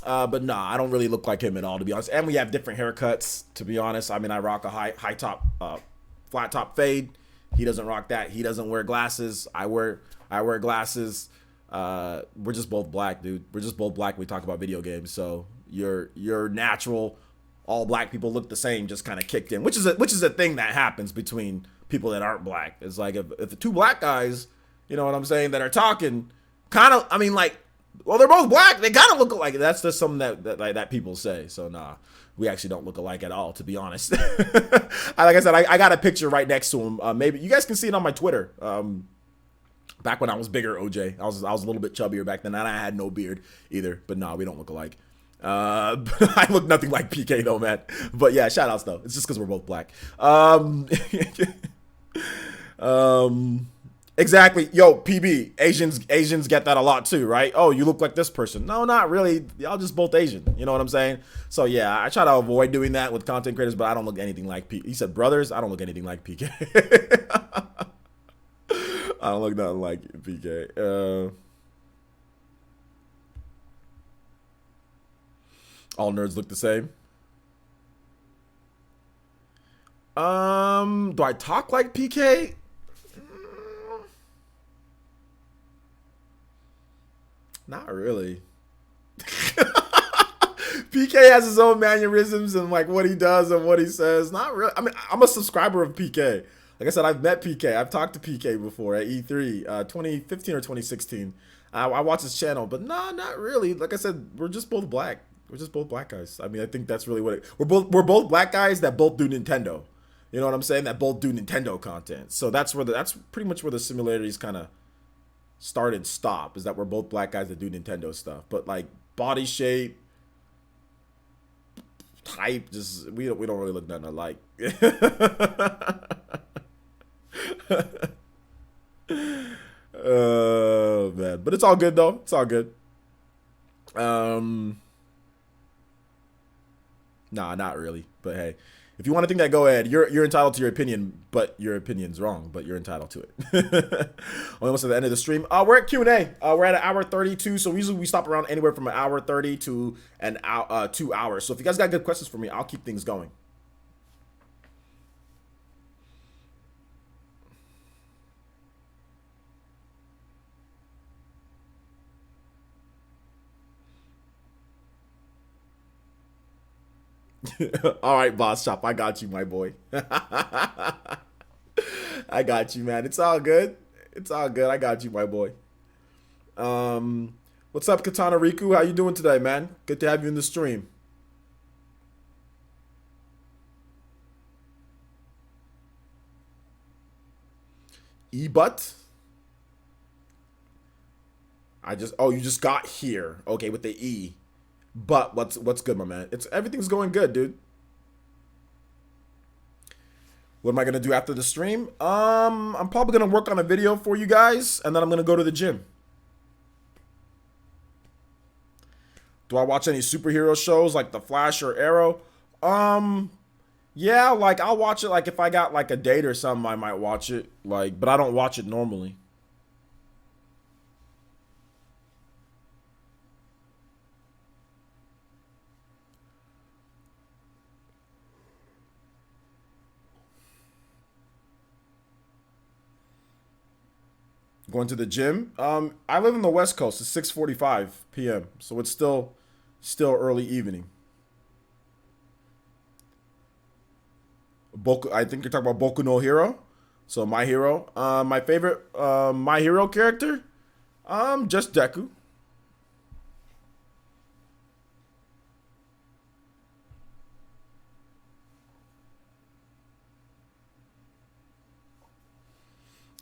A: but nah, I don't really look like him at all, to be honest. And we have different haircuts, to be honest. I mean, I rock a high top, flat top fade. He doesn't rock that. He doesn't wear glasses. I wear glasses. We're just both black, dude. We're just both black when we talk about video games. So your natural, all black people look the same, just kind of kicked in, which is a thing that happens between people that aren't black. It's like if the two black guys, you know what I'm saying, that are talking, kind of, I mean, like, well, they're both black. They kind of look alike. That's just something that people say. So nah, we actually don't look alike at all, to be honest. Like I said, I got a picture right next to him. Maybe you guys can see it on my Twitter. Back when I was bigger, OJ, I was a little bit chubbier back then, and I had no beard either. But nah, we don't look alike. I look nothing like PK though, man. But yeah, shout outs though. It's just because we're both black. Exactly. Yo, PB, Asians get that a lot too, right? Oh, you look like this person. No, not really. Y'all just both Asian. You know what I'm saying? So yeah, I try to avoid doing that with content creators, but I don't look anything like PK. He said brothers. I don't look anything like PK. I don't look nothing like PK. All nerds look the same. Do I talk like PK? Not really. PK has his own mannerisms and like what he does and what he says. Not really. I mean, I'm a subscriber of PK. Like I said, I've met PK. I've talked to PK before at E3, 2015 or 2016. I watch his channel, but nah, not really. Like I said, we're just both black. We're just both black guys. I mean, I think that's really what we're both black guys that both do Nintendo. You know what I'm saying? That both do Nintendo content. So that's pretty much where the similarities kind of start and stop, is that we're both black guys that do Nintendo stuff. But like body shape, type, just we don't really look nothing alike. Oh man, but it's all good though. It's all good. Nah, not really. But hey, if you want to think that, go ahead. You're entitled to your opinion, but your opinion's wrong. But you're entitled to it. We're almost at the end of the stream. We're at Q&A. We're at an hour 32. So usually we stop around anywhere from an hour 30 to an hour, 2 hours. So if you guys got good questions for me, I'll keep things going. All right, boss shop. I got you, my boy. I got you, man. It's all good. It's all good. I got you, my boy. What's up, Katana Riku? How you doing today, man? Good to have you in the stream. E-butt? You just got here. Okay, with the E. But what's good, my man? Everything's going good, dude. What am I gonna do after the stream? I'm probably gonna work on a video for you guys, and then I'm gonna go to the gym. Do I watch any superhero shows like The Flash or Arrow? Yeah, like I'll watch it like if I got like a date or something, I might watch it. Like, but I don't watch it normally. Going to the gym. I live in the West Coast. It's 6:45 p.m. So it's still early evening. I think you're talking about Boku no Hero. So My Hero. My favorite My Hero character. Just Deku.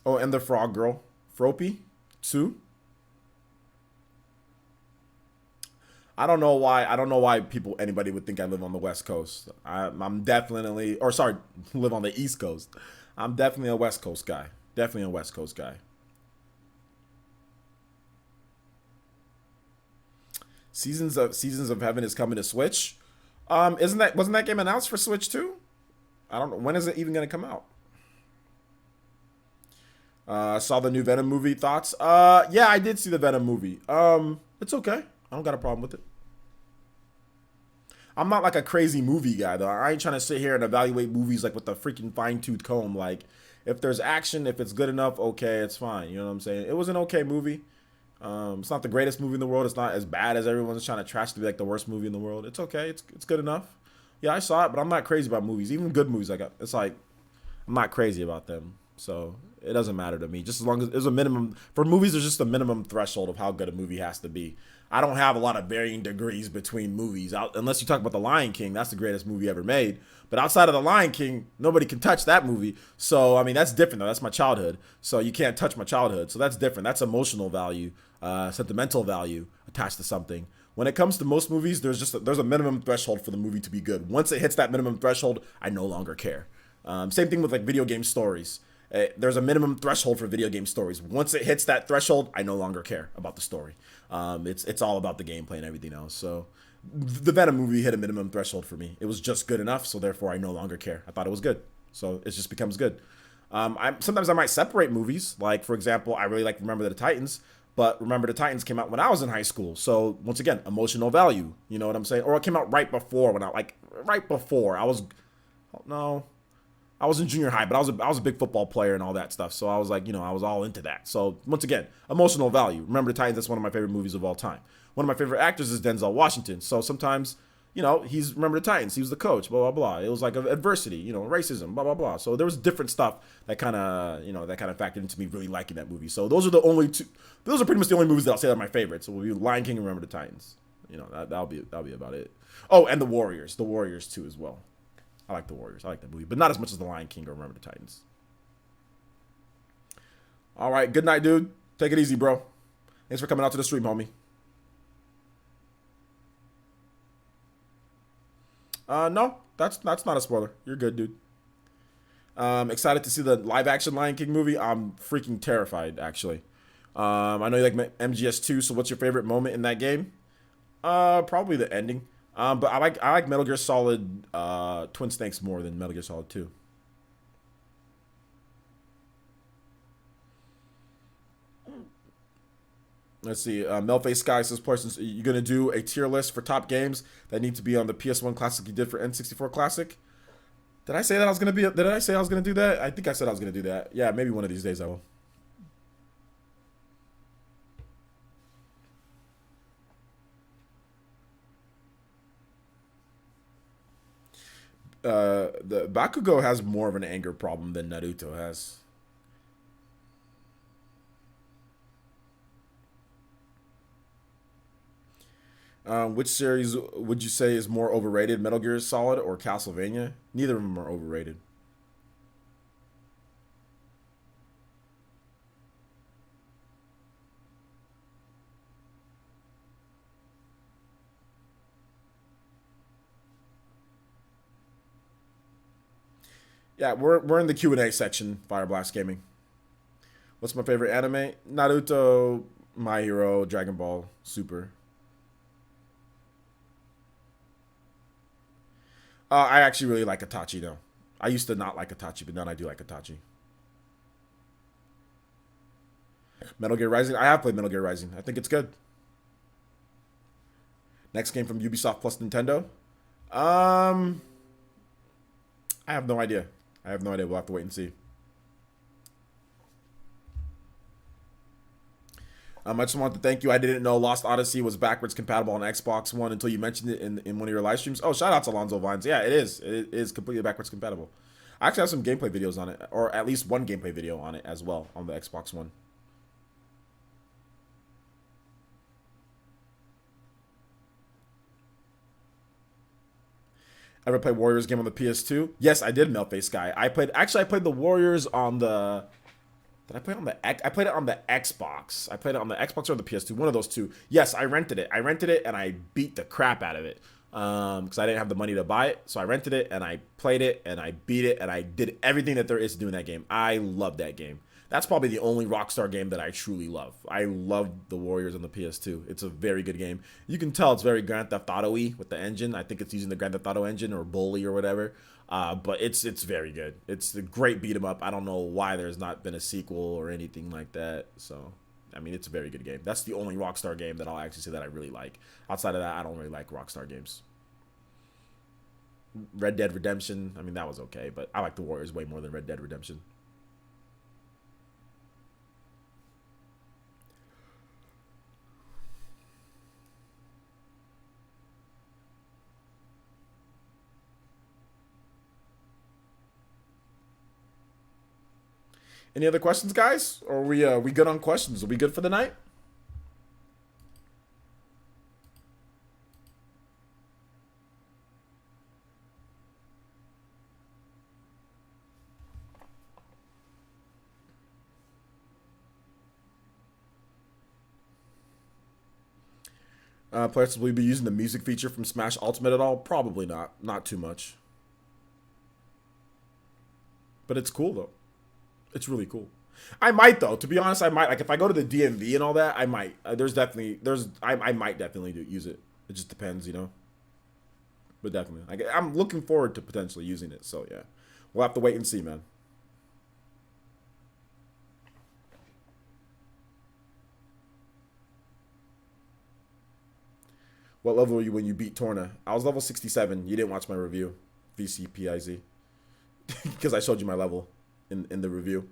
A: Oh, and the Frog Girl, Froppy, Sue. I don't know why anybody would think I live on the West Coast. I'm definitely, or sorry, live on the East Coast. I'm definitely a West Coast guy. Definitely a West Coast guy. Seasons of Heaven is coming to Switch. Wasn't that game announced for Switch too? I don't know. When is it even gonna come out? Saw the new Venom movie. Thoughts? Yeah, I did see the Venom movie. It's okay. I don't got a problem with it. I'm not like a crazy movie guy though. I ain't trying to sit here and evaluate movies like with a freaking fine tooth comb. Like, if there's action, if it's good enough, okay, it's fine. You know what I'm saying? It was an okay movie. It's not the greatest movie in the world. It's not as bad as everyone's trying to trash to be like the worst movie in the world. It's okay. It's good enough. Yeah, I saw it, but I'm not crazy about movies. Even good movies, it's like I'm not crazy about them. So it doesn't matter to me. Just as long as there's a minimum for movies, there's just a minimum threshold of how good a movie has to be. I don't have a lot of varying degrees between movies, unless you talk about The Lion King. That's the greatest movie ever made. But outside of The Lion King, nobody can touch that movie. So I mean, that's different though. That's my childhood. So you can't touch my childhood. So that's different. That's emotional value, sentimental value attached to something. When it comes to most movies, there's a minimum threshold for the movie to be good. Once it hits that minimum threshold, I no longer care. Same thing with like video game stories. There's a minimum threshold for video game stories. Once it hits that threshold, I no longer care about the story. It's all about the gameplay and everything else. So the Venom movie hit a minimum threshold for me. It was just good enough, so therefore I no longer care. I thought it was good, so it just becomes good. Sometimes I might separate movies. Like, for example, I really like Remember the Titans, but Remember the Titans came out when I was in high school. So once again, emotional value. You know what I'm saying? Or it came out right before right before I was, no, I was in junior high, but I was a big football player and all that stuff. So I was like, I was all into that. So once again, emotional value. Remember the Titans, that's one of my favorite movies of all time. One of my favorite actors is Denzel Washington. So sometimes, he's Remember the Titans. He was the coach, blah, blah, blah. It was like adversity, racism, blah, blah, blah. So there was different stuff that kind of factored into me really liking that movie. So those are pretty much the only movies that I'll say that are my favorites. So we'll be Lion King and Remember the Titans. That'll be about it. Oh, and The Warriors too as well. I like The Warriors. I like that movie, but not as much as The Lion King or Remember the Titans. All right, good night, dude. Take it easy, bro. Thanks for coming out to the stream, homie. No, that's not a spoiler. You're good, dude. Excited to see the live action Lion King movie. I'm freaking terrified, actually. I know you like MGS2, so what's your favorite moment in that game? Probably the ending. But I like Metal Gear Solid Twin Snakes more than Metal Gear Solid 2. Let's see. Melface Sky says, "You're gonna do a tier list for top games that need to be on the PS1 Classic you did for N64 Classic." Did I say that I was gonna be? Did I say I was gonna do that? I think I said I was gonna do that. Yeah, maybe one of these days I will. The Bakugo has more of an anger problem than Naruto has. Which series would you say is more overrated, Metal Gear Solid or Castlevania? Neither of them are overrated. Yeah, we're in the Q&A section, Fire Blast Gaming. What's my favorite anime? Naruto, My Hero, Dragon Ball, Super. I actually really like Itachi though. I used to not like Itachi, but now I do like Itachi. Metal Gear Rising. I have played Metal Gear Rising. I think it's good. Next game from Ubisoft plus Nintendo. Um, I have no idea. I have no idea. We'll have to wait and see. I just wanted to thank you. I didn't know Lost Odyssey was backwards compatible on Xbox One until you mentioned it in one of your live streams. Oh, shout out to Alonzo Vines. Yeah, it is. It is completely backwards compatible. I actually have some gameplay videos on it, or at least one gameplay video on it as well on the Xbox One. Ever played Warriors game on the PS2? Yes, I did. Meltface Guy. I played the Warriors on the. Did I play it on the? I played it on the Xbox. I played it on the Xbox or the PS2. One of those two. Yes, I rented it. I rented it and I beat the crap out of it. Because I didn't have the money to buy it, so I rented it and I played it and I beat it and I did everything that there is to do in that game. I love that game. That's probably the only Rockstar game that I truly love. I love the Warriors on the PS2. It's a very good game. You can tell it's very Grand Theft Auto-y with the engine. I think it's using the Grand Theft Auto engine or Bully or whatever. But it's very good. It's a great beat 'em up. I don't know why there's not been a sequel or anything like that. So, I mean, it's a very good game. That's the only Rockstar game that I'll actually say that I really like. Outside of that, I don't really like Rockstar games. Red Dead Redemption, I mean, that was okay, but I like the Warriors way more than Red Dead Redemption. Any other questions, guys? Or are we good on questions? Are we good for the night? Players will we be using the music feature from Smash Ultimate at all? Probably not. Not too much. But it's cool though. It's really cool. I might though. To be honest, I might. Like if I go to the DMV and all that, I might. I might definitely use it. It just depends, you know. But definitely, like I'm looking forward to potentially using it. So yeah, we'll have to wait and see, man. What level were you when you beat Torna? I was level 67. You didn't watch my review, VCPIZ, because I showed you my level in the review.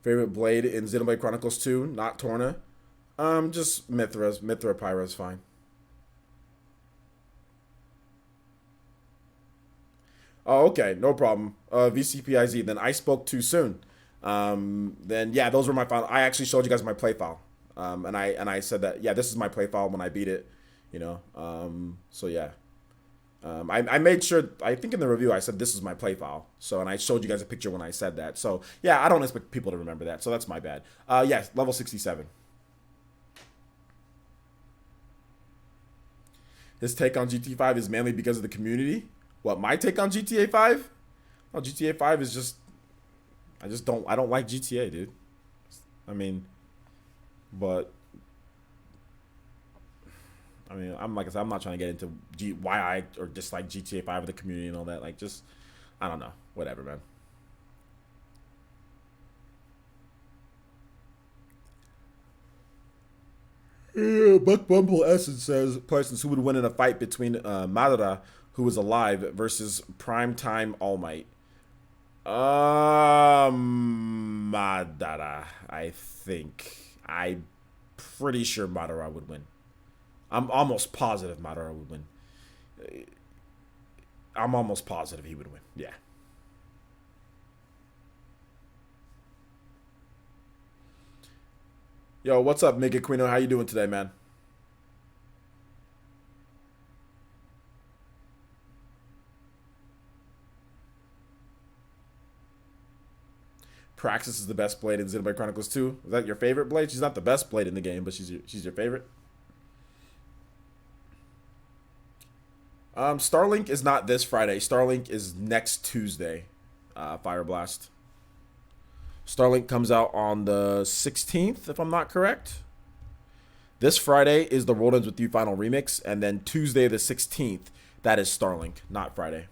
A: Favorite blade in Xenoblade Chronicles 2, not Torna. Just Mithra Pyra is fine. Oh, okay, no problem. VCPIZ. Then I spoke too soon. Then yeah, those were my final. I actually showed you guys my play file. And I said that yeah, this is my play file when I beat it. You know. So yeah. I made sure. I think in the review I said this is my play file. So and I showed you guys a picture when I said that. So yeah, I don't expect people to remember that. So that's my bad. Yes, level 67. His take on GTA 5 is mainly because of the community. What my take on GTA 5? Well, GTA 5 is just I don't like GTA, dude. I mean, but I mean, I'm like I said, I'm not trying to get into why I or dislike GTA 5 or the community and all that. Like, just I don't know, whatever, man. Yeah, Buck Bumble Essence says Parsons who would win in a fight between Madara, who is alive, versus Primetime All Might. Madara, I think. I'm pretty sure Madara would win. I'm almost positive Madara would win. I'm almost positive he would win. Yeah. Yo, what's up, Mega Quino? How you doing today, man? Praxis is the best blade in Xenoblade Chronicles 2. Is that your favorite blade? She's not the best blade in the game, but she's your favorite. Starlink is not this Friday. Starlink is next Tuesday. Fire Blast. Starlink comes out on the 16th, if I'm not correct. This Friday is the World Ends With You Final Remix, and then Tuesday the 16th, that is Starlink, not Friday.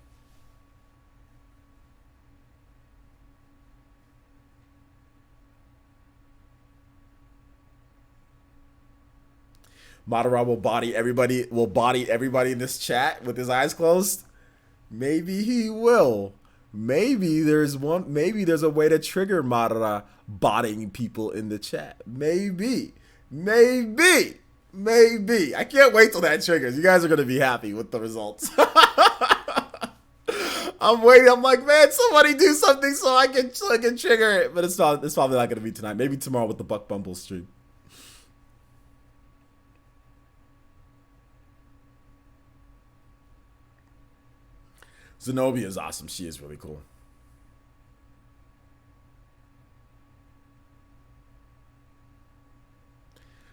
A: Madara will body everybody in this chat with his eyes closed. Maybe he will. Maybe there's a way to trigger Madara botting people in the chat. Maybe. I can't wait till that triggers. You guys are gonna be happy with the results. I'm waiting. I'm like, man, somebody do something so I can trigger it. But it's probably not gonna be tonight. Maybe tomorrow with the Buck Bumble stream. Zenobia is awesome. She is really cool.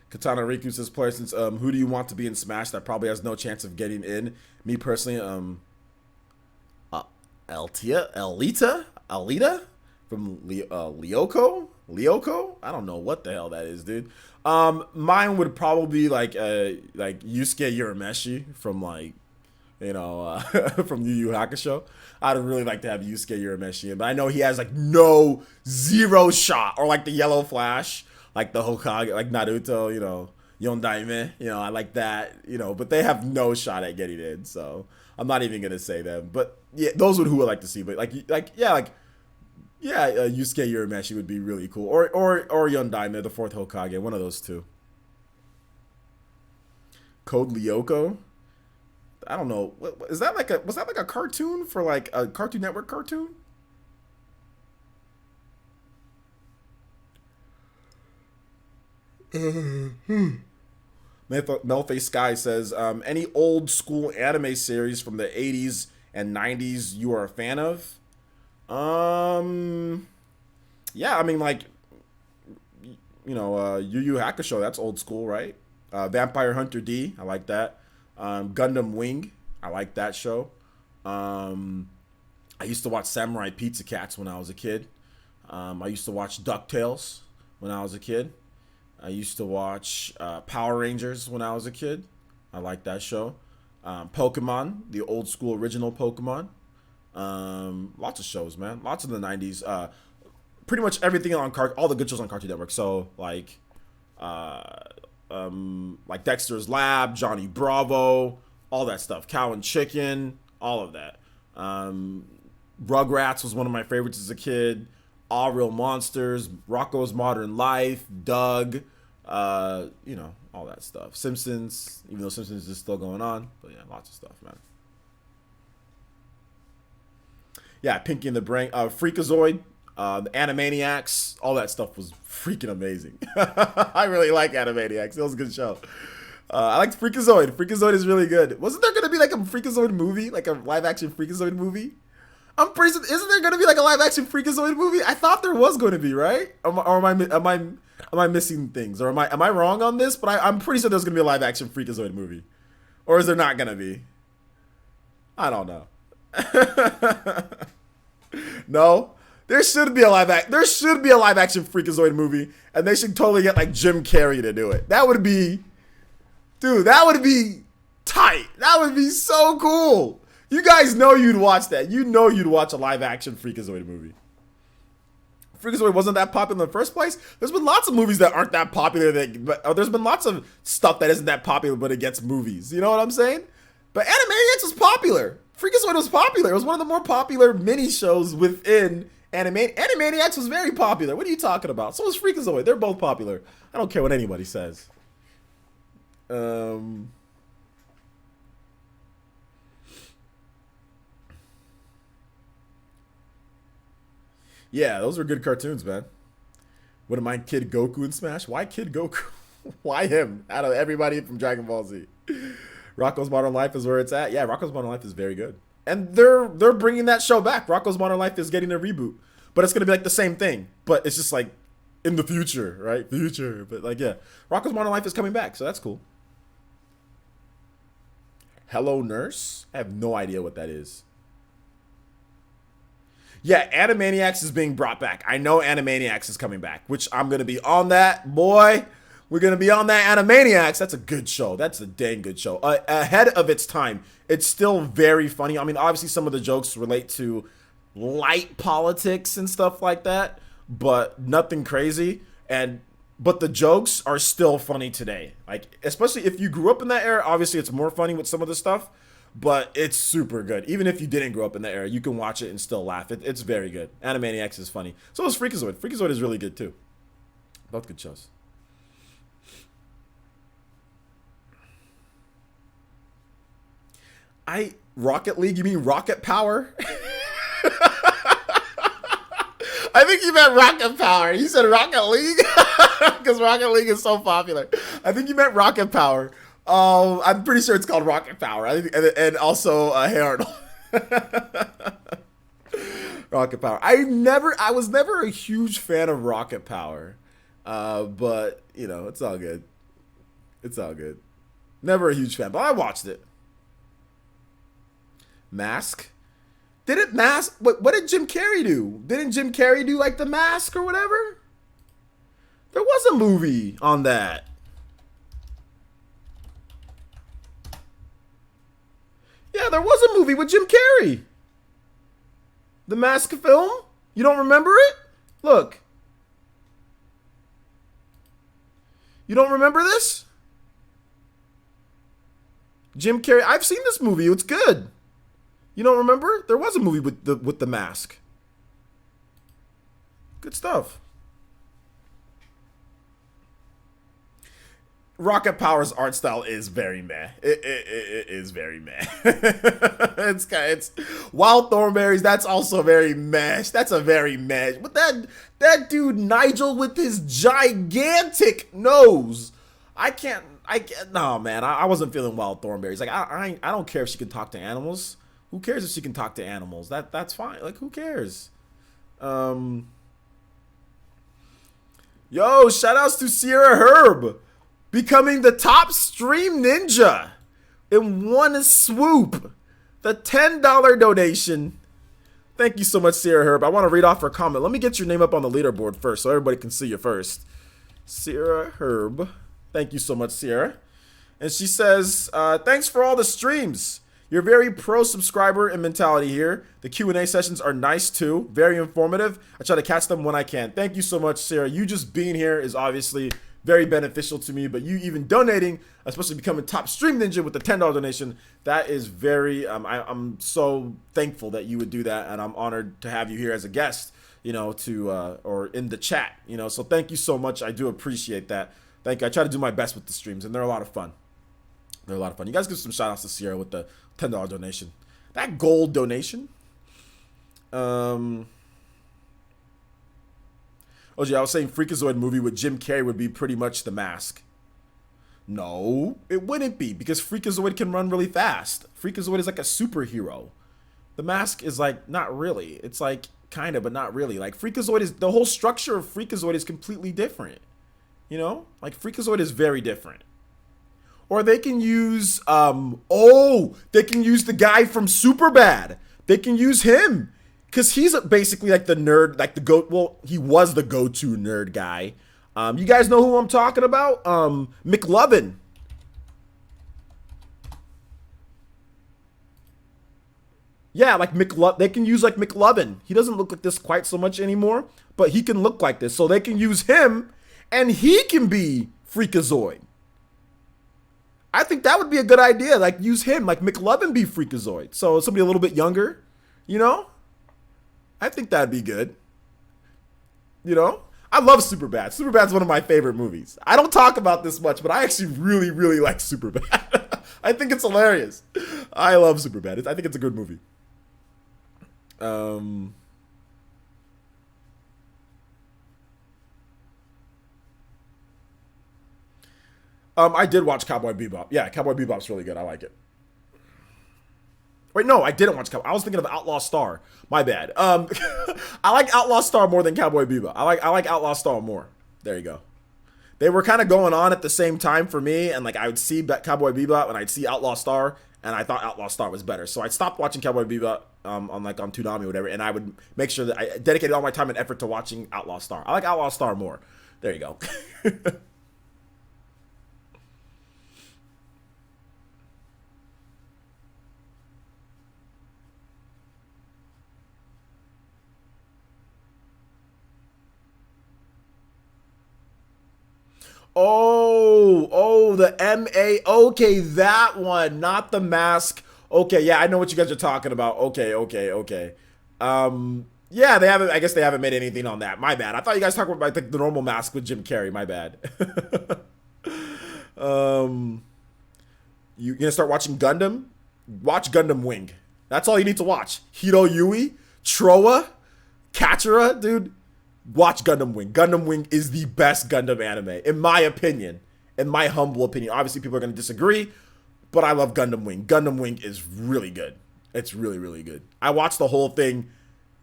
A: Katana Riku says, player, since who do you want to be in Smash that probably has no chance of getting in? Me personally, Alita from Lyoko. I don't know what the hell that is, dude. Mine would probably be like Yusuke Urameshi from from Yu Yu Hakusho. I'd really like to have Yusuke Urameshi in, but I know he has like zero shot, or like the Yellow Flash, like the Hokage, like Naruto, Yondaime, I like that, but they have no shot at getting in, so I'm not even gonna say them. But yeah, those would who I like to see. But Yusuke Urameshi would be really cool, or Yondaime, the fourth Hokage, one of those two. Code Lyoko. I don't know. Was that like a cartoon for like a Cartoon Network cartoon? Melface Sky says, any old school anime series from the 80s and 90s you are a fan of? Yeah, I mean, like, Yu Yu Hakusho, that's old school, right? Vampire Hunter D, I like that. Gundam Wing, I like that show. I used to watch Samurai Pizza Cats when I was a kid. I used to watch DuckTales when I was a kid. I used to watch Power Rangers when I was a kid. I like that show. Pokemon, the old school original Pokemon. Lots of shows, man. Lots in the 90s. Pretty much everything on all the good shows on Cartoon Network. So like Dexter's Lab, Johnny Bravo, all that stuff. Cow and Chicken, all of that. Rugrats was one of my favorites as a kid. All Real Monsters, Rocko's Modern Life, Doug, all that stuff. Simpsons, even though Simpsons is still going on, but yeah, lots of stuff, man. Yeah, Pinky and the Brain, Freakazoid, the Animaniacs, all that stuff was freaking amazing. I really like Animaniacs. It was a good show. I liked Freakazoid. Freakazoid is really good. Wasn't there gonna be like a Freakazoid movie, like a live action Freakazoid movie? I'm pretty. Isn't there gonna be like a live action Freakazoid movie? I thought there was going to be, right? Or am I missing things? Or am I wrong on this? But I'm pretty sure there's gonna be a live action Freakazoid movie. Or is there not gonna be? I don't know. No, there should be a live action Freakazoid movie, and they should totally get like Jim Carrey to do it. That would be, dude. That would be tight. That would be so cool. You guys know you'd watch that. You know you'd watch a live action Freakazoid movie. Freakazoid wasn't that popular in the first place. There's been lots of movies that aren't that popular, but there's been lots of stuff that isn't that popular, but it gets movies. You know what I'm saying? But Animaniacs was popular. Freakazoid was popular. It was one of the more popular mini shows within Animaniacs was very popular. What are you talking about? So was Freakazoid. They're both popular. I don't care what anybody says. Yeah, those were good cartoons, man. Wouldn't mind Kid Goku in Smash. Why Kid Goku? Why him? Out of everybody from Dragon Ball Z. Rocko's Modern Life is where it's at. Yeah, Rocko's Modern Life is very good. And they're bringing that show back. Rocko's Modern Life is getting a reboot. But it's going to be like the same thing. But it's just like in the future, right? Future. But like, yeah. Rocko's Modern Life is coming back. So that's cool. Hello Nurse? I have no idea what that is. Yeah, Animaniacs is being brought back. I know Animaniacs is coming back, which I'm going to be on that, boy. We're going to be on that Animaniacs. That's a good show. That's a dang good show. Ahead of its time. It's still very funny. I mean, obviously some of the jokes relate to light politics and stuff like that, but nothing crazy. But the jokes are still funny today. Like, especially if you grew up in that era, obviously it's more funny with some of the stuff, but it's super good. Even if you didn't grow up in that era, you can watch it and still laugh. It's very good. Animaniacs is funny. So is Freakazoid. Freakazoid is really good too. Both good shows. Rocket League, you mean Rocket Power? I think you meant Rocket Power. You said Rocket League? Because Rocket League is so popular. I think you meant Rocket Power. I'm pretty sure it's called Rocket Power. I think, and also Hey Arnold. Rocket Power. I was never a huge fan of Rocket Power. But, you know, it's all good. It's all good. Never a huge fan, but I watched it. Mask? What did Jim Carrey do? Didn't Jim Carrey do like The Mask or whatever? There was a movie on that. Yeah, there was a movie with Jim Carrey. The Mask film? You don't remember it? Look. You don't remember this? Jim Carrey. I've seen this movie. It's good. You don't remember? There was a movie with the Mask. Good stuff. Rocket Power's art style is very meh. It is very meh. it's Wild Thornberrys. That's also very meh. That's a very meh. But that dude Nigel with his gigantic nose. I can't. No, man. I wasn't feeling Wild Thornberrys. Like I don't care if she can talk to animals. Who cares if she can talk to animals? That's fine. Like, who cares? Yo, shout outs to Sierra Herb becoming the top stream ninja in one swoop. The $10 donation. Thank you so much, Sierra Herb. I want to read off her comment. Let me get your name up on the leaderboard first so everybody can see you first. Sierra Herb. Thank you so much, Sierra. And she says, thanks for all the streams. You're very pro subscriber in mentality here. The Q&A sessions are nice too. Very informative. I try to catch them when I can. Thank you so much, Sarah. You just being here is obviously very beneficial to me, but you even donating, especially becoming top stream ninja with the $10 donation, that is very, I'm so thankful that you would do that, and I'm honored to have you here as a guest, you know, or in the chat, you know, so thank you so much. I do appreciate that. Thank you. I try to do my best with the streams, and they're a lot of fun. They're a lot of fun. You guys give some shout outs to Sierra with the $10 donation. That gold donation. OG, I was saying Freakazoid movie with Jim Carrey would be pretty much The Mask. No, it wouldn't be, because Freakazoid can run really fast. Freakazoid is like a superhero. The Mask is like, not really. It's like, kind of, but not really. Like, Freakazoid is, the whole structure of Freakazoid is completely different. You know? Like, Freakazoid is very different. Or they can use, they can use the guy from Superbad. They can use him. Because he's basically like the nerd, like he was the go-to nerd guy. You guys know who I'm talking about? McLovin. Yeah, like they can use like McLovin. He doesn't look like this quite so much anymore, but he can look like this. So they can use him, and he can be Freakazoid. I think that would be a good idea. Like, use him, like McLovin be Freakazoid. So somebody a little bit younger, you know? I think that'd be good. You know? I love Superbad. Superbad's one of my favorite movies. I don't talk about this much, but I actually really, really like Superbad. I think it's hilarious. I love Superbad. I think it's a good movie. I did watch Cowboy Bebop. Yeah, Cowboy Bebop's really good. I like it. Wait, no, I didn't watch Cowboy. I was thinking of Outlaw Star. My bad. I like Outlaw Star more than Cowboy Bebop. I like Outlaw Star more. There you go. They were kind of going on at the same time for me, and like I would see Cowboy Bebop and I'd see Outlaw Star, and I thought Outlaw Star was better. So I stopped watching Cowboy Bebop on Toonami or whatever, and I would make sure that I dedicated all my time and effort to watching Outlaw Star. I like Outlaw Star more. There you go. Oh, the MA. Okay, that one, not the mask. Okay, yeah, I know what you guys are talking about. Okay. Yeah, they haven't. I guess they haven't made anything on that. My bad. I thought you guys talked about like the normal mask with Jim Carrey. My bad. You gonna start watching Gundam? Watch Gundam Wing. That's all you need to watch. Hiro Yui, Trowa, Kachura, dude. Watch Gundam Wing. Gundam Wing is the best Gundam anime, in my opinion. In my humble opinion. Obviously, people are going to disagree, but I love Gundam Wing. Gundam Wing is really good. It's really, really good. I watched the whole thing,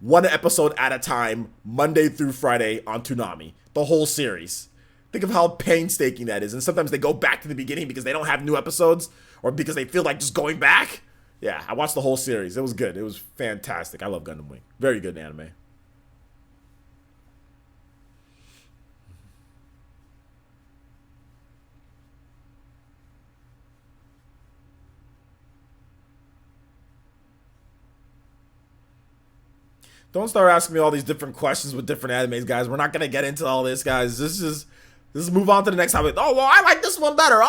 A: one episode at a time, Monday through Friday on Toonami. The whole series. Think of how painstaking that is. And sometimes they go back to the beginning because they don't have new episodes or because they feel like just going back. Yeah, I watched the whole series. It was good. It was fantastic. I love Gundam Wing. Very good anime. Don't start asking me all these different questions with different animes, guys. We're not gonna get into all this, guys. Let's move on to the next topic. Oh well, I like this one better. Gundam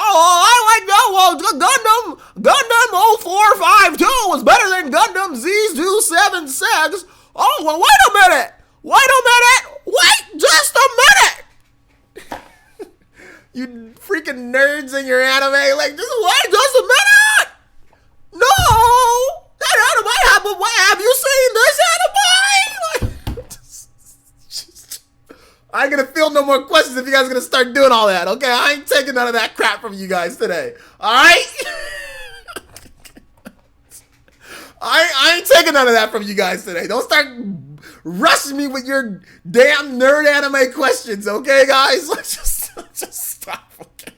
A: 0452 was better than Gundam Z276. Oh well, wait a minute. Wait just a minute. You freaking nerds in your anime, like just wait just a minute. No, that anime happened. Have you seen this anime? I ain't gonna field no more questions if you guys are gonna start doing all that, okay? I ain't taking none of that crap from you guys today, alright? I ain't taking none of that from you guys today. Don't start rushing me with your damn nerd anime questions, okay, guys? Let's just stop, okay?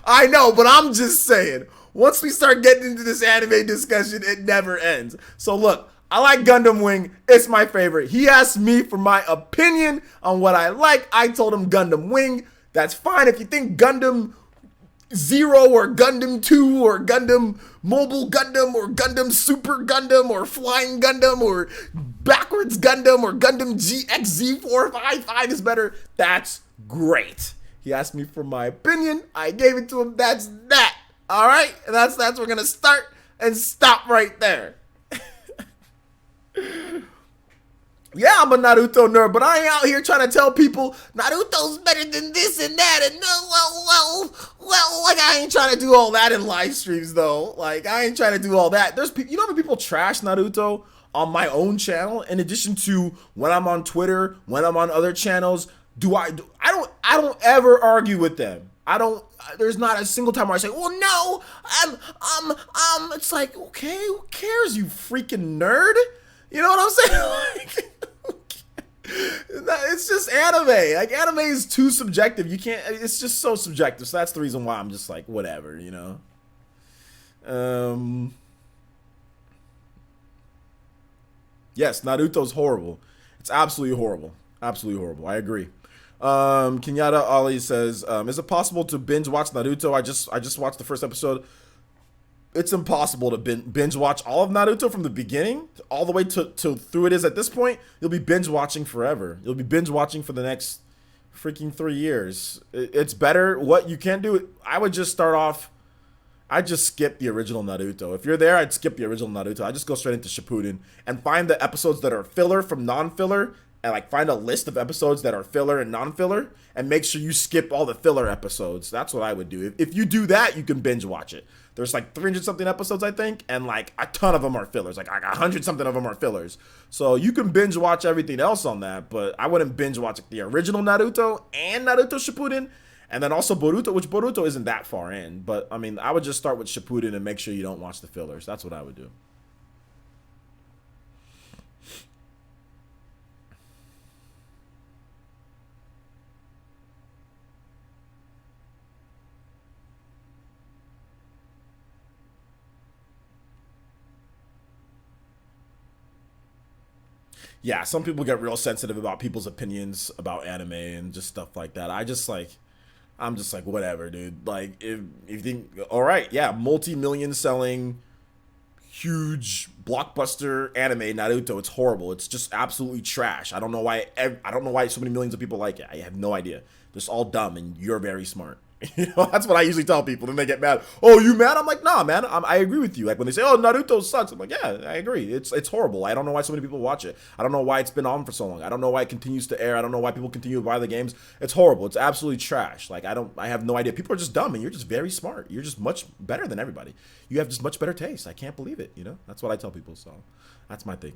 A: I know, but I'm just saying, once we start getting into this anime discussion, it never ends. So look, I like Gundam Wing. It's my favorite. He asked me for my opinion on what I like. I told him Gundam Wing. That's fine. If you think Gundam Zero or Gundam 2 or Gundam Mobile Gundam or Gundam Super Gundam or Flying Gundam or Backwards Gundam or Gundam GXZ455 is better, that's great. He asked me for my opinion. I gave it to him. That's that. All right? And that's we're going to start and stop right there. Yeah, I'm a Naruto nerd, but I ain't out here trying to tell people Naruto's better than this and that, and well, like I ain't trying to do all that in live streams though. Like I ain't trying to do all that. There's people, you know how many people trash Naruto on my own channel in addition to when I'm on Twitter, when I'm on other channels. I don't ever argue with them. There's not a single time where I say, well, no, it's like, okay, who cares, you freaking nerd? You know what I'm saying? It's just anime. Like, anime is too subjective. You can't, it's just so subjective. So that's the reason why I'm just like, whatever, you know? Yes, Naruto's horrible. It's absolutely horrible. Absolutely horrible. I agree. Kenyatta Ali says, is it possible to binge watch Naruto? I just watched the first episode. It's impossible to binge watch all of Naruto from the beginning all the way to through it is at this point. You'll be binge watching forever. You'll be binge watching for the next freaking 3 years. It's better. What you can do, I would just start off. I'd just skip the original Naruto. If you're there, I'd skip the original Naruto. I'd just go straight into Shippuden and find the episodes that are filler from non-filler, and like find a list of episodes that are filler and non-filler, and make sure you skip all the filler episodes. That's what I would do. If you do that, you can binge watch it. There's like 300 something episodes, I think, and like a ton of them are fillers. Like 100 something of them are fillers. So you can binge watch everything else on that, but I wouldn't binge watch the original Naruto and Naruto Shippuden And then also Boruto, which Boruto isn't that far in. But, I mean, I would just start with Shippuden and make sure you don't watch the fillers. That's what I would do. Yeah, some people get real sensitive about people's opinions about anime and just stuff like that. I'm just like, whatever, dude. Like, if you think, all right, yeah, multi-million selling, huge blockbuster anime Naruto. It's horrible. It's just absolutely trash. I don't know why. I don't know why so many millions of people like it. I have no idea. They're just all dumb, and you're very smart. You know, that's what I usually tell people. Then they get mad. Oh, you mad? I'm like, nah, man. I agree with you. Like when they say, oh, Naruto sucks. I'm like, yeah, I agree. It's horrible. I don't know why so many people watch it. I don't know why it's been on for so long. I don't know why it continues to air. I don't know why people continue to buy the games. It's horrible. It's absolutely trash. Like I have no idea. People are just dumb, and you're just very smart. You're just much better than everybody. You have just much better taste. I can't believe it. You know, that's what I tell people. So that's my thing.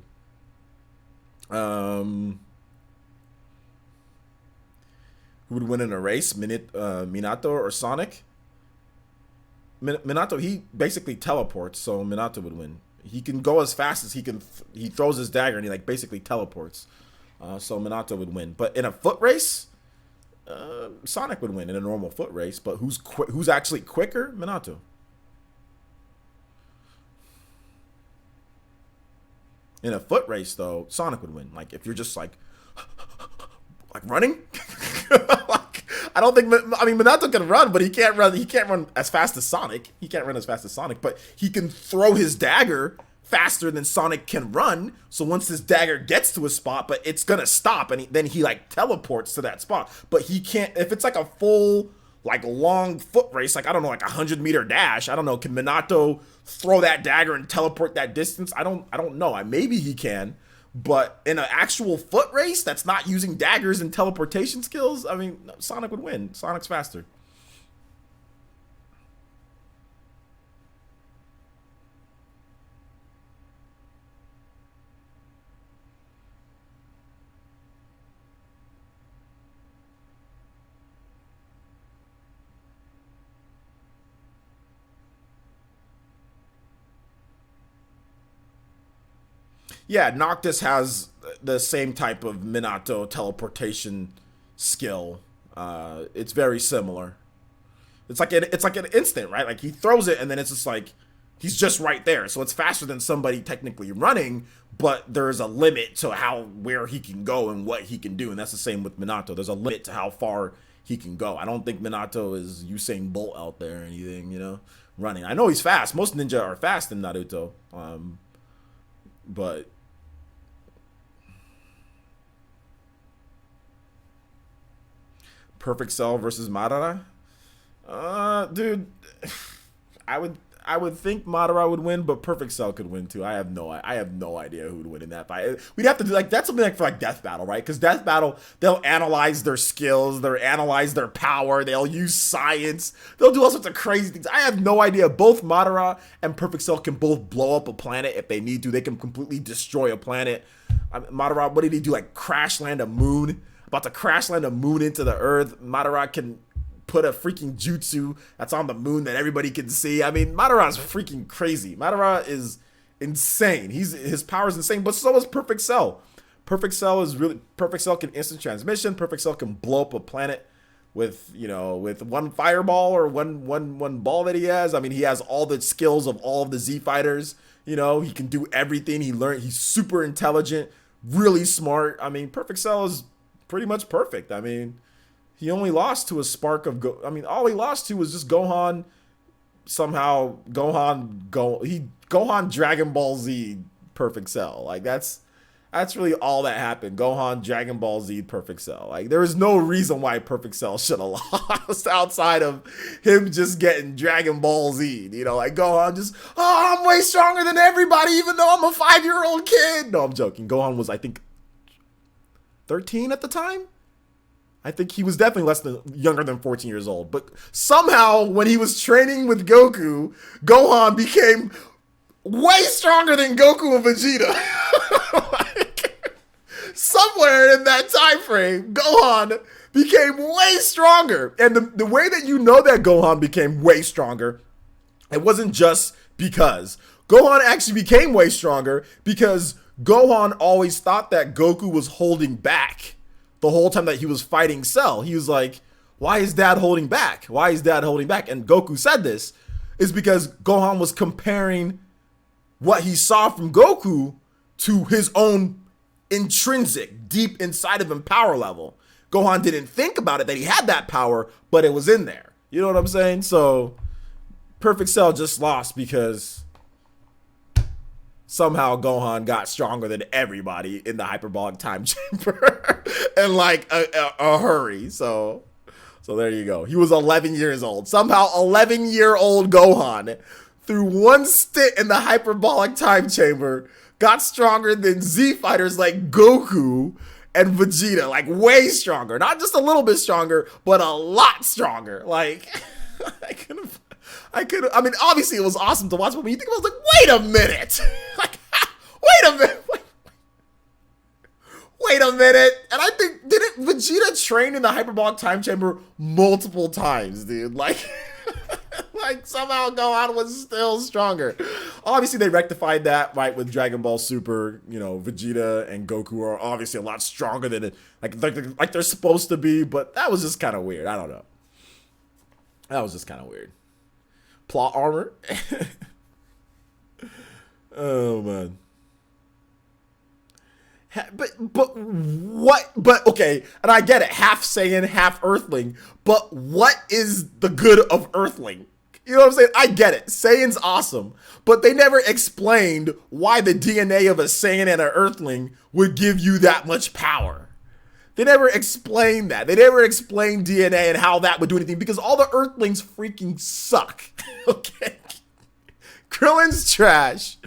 A: Who would win in a race, Minato or Sonic? Minato, he basically teleports, so Minato would win. He can go as fast as he can. He throws his dagger and he like basically teleports. So Minato would win. But in a foot race, Sonic would win in a normal foot race. But who's actually quicker? Minato. In a foot race, though, Sonic would win. Like if you're just like running. Like, I don't think. I mean, Minato can run, but he can't run. He can't run as fast as Sonic. He can't run as fast as Sonic, but he can throw his dagger faster than Sonic can run. So once his dagger gets to a spot, but it's gonna stop, and then he like teleports to that spot. But he can't. If it's like a full like long foot race, like I don't know, like 100-meter dash. I don't know. Can Minato throw that dagger and teleport that distance? I don't know. Maybe he can. But in an actual foot race that's not using daggers and teleportation skills, I mean, Sonic would win. Sonic's faster. Yeah, Noctis has the same type of Minato teleportation skill. It's very similar. It's like an instant, right? Like he throws it and then it's just like he's just right there. So it's faster than somebody technically running, but there's a limit to where he can go and what he can do. And that's the same with Minato. There's a limit to how far he can go. I don't think Minato is Usain Bolt out there or anything, you know, running. I know he's fast. Most ninja are fast in Naruto. But Perfect Cell versus Madara? Dude, I would think Madara would win, but Perfect Cell could win too. I have no idea who would win in that fight. We'd have to do like that's something like for like Death Battle, right? Because Death Battle, they'll analyze their skills, they'll analyze their power, they'll use science, they'll do all sorts of crazy things. I have no idea. Both Madara and Perfect Cell can both blow up a planet if they need to. They can completely destroy a planet. Madara, what did he do? Like crash land a moon? About to crash land a moon into the earth. Madara can put a freaking jutsu that's on the moon that everybody can see. I mean, Madara's freaking crazy. Madara is insane. His power is insane, but so is Perfect Cell. Perfect Cell can instant transmission. Perfect Cell can blow up a planet with one fireball or one ball that he has. I mean, he has all the skills of all of the Z fighters. You know, he can do everything. He's super intelligent, really smart. I mean, Perfect Cell is pretty much perfect. I mean, he only lost to a spark of all he lost to was just Gohan somehow Gohan Dragon Ball Z Perfect Cell. Like that's really all that happened. Gohan Dragon Ball Z Perfect Cell. Like there is no reason why Perfect Cell should have lost outside of him just getting Dragon Ball Z. You know, like Gohan just, I'm way stronger than everybody even though I'm a 5-year-old kid. No, I'm joking. Gohan was I think 13 at the time. I think he was definitely younger than 14 years old. But somehow, when he was training with Goku, Gohan became way stronger than Goku and Vegeta. somewhere in that time frame, Gohan became way stronger. And the way that you know that Gohan became way stronger, it wasn't just because. Gohan actually became way stronger because Gohan always thought that Goku was holding back the whole time that he was fighting Cell. He was like, why is Dad holding back? Why is Dad holding back? And Goku said this is because Gohan was comparing what he saw from Goku to his own intrinsic, deep inside of him power level. Gohan didn't think about it, that he had that power, but it was in there. You know what I'm saying? So Perfect Cell just lost because somehow Gohan got stronger than everybody in the hyperbolic time chamber in like a hurry. So there you go. He was 11 years old. Somehow 11-year-old Gohan, through one stint in the hyperbolic time chamber, got stronger than Z fighters like Goku and Vegeta, like way stronger. Not just a little bit stronger, but a lot stronger. Like, I mean, obviously it was awesome to watch, but when you think about it, I was like, wait a minute. Like, wait a minute. Wait a minute. And I think, didn't Vegeta train in the hyperbolic time chamber multiple times, dude? Like, like somehow Gohan was still stronger. Obviously, they rectified that, right, with Dragon Ball Super. You know, Vegeta and Goku are obviously a lot stronger than it, like they're supposed to be, but that was just kind of weird. I don't know. That was just kind of weird. Plot armor. Oh, man. But what? But okay, and I get it. Half Saiyan, half Earthling. But what is the good of Earthling? You know what I'm saying? I get it. Saiyan's awesome, but they never explained why the DNA of a Saiyan and an Earthling would give you that much power. They never explained that. They never explained DNA and how that would do anything because all the Earthlings freaking suck. Okay, Krillin's trash.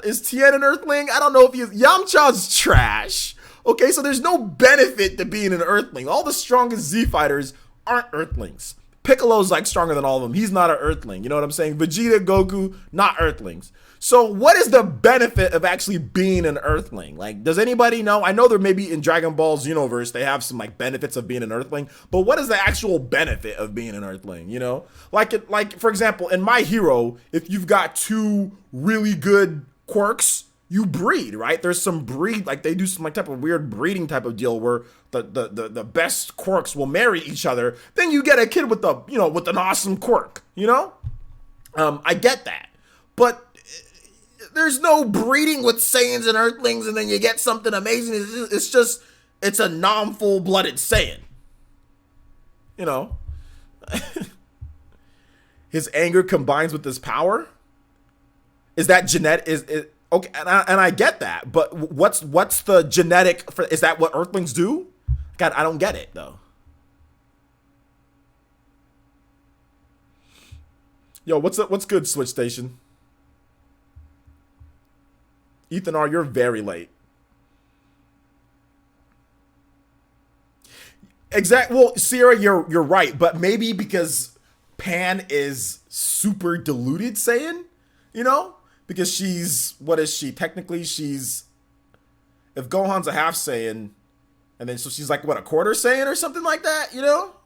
A: Is Tien an Earthling? I don't know if he is. Yamcha's trash. Okay, so there's no benefit to being an Earthling. All the strongest Z fighters aren't Earthlings. Piccolo's like stronger than all of them. He's not an Earthling. You know what I'm saying? Vegeta, Goku, not Earthlings. So what is the benefit of actually being an Earthling? Like, does anybody know? I know there may be in Dragon Ball Xenoverse, they have some like benefits of being an Earthling, but what is the actual benefit of being an Earthling? You know, like for example, in My Hero, if you've got two really good quirks, you breed, right? There's some breed, like they do some like type of weird breeding type of deal where the best quirks will marry each other. Then you get a kid with the, you know, with an awesome quirk, you know? I get that. But there's no breeding with Saiyans and Earthlings and then you get something amazing. It's a non-full-blooded Saiyan. You know? His anger combines with his power? Is that genetic? Is okay? And I get that, but what's the genetic? Is that what Earthlings do? God, I don't get it though. Yo, what's good, Switch Station? Ethan R, you're very late. Well, Sierra, you're right, but maybe because Pan is super diluted Saiyan, you know? Because she's, what is she? Technically, she's, if Gohan's a half Saiyan, and then so she's like, what, a quarter Saiyan or something like that, you know?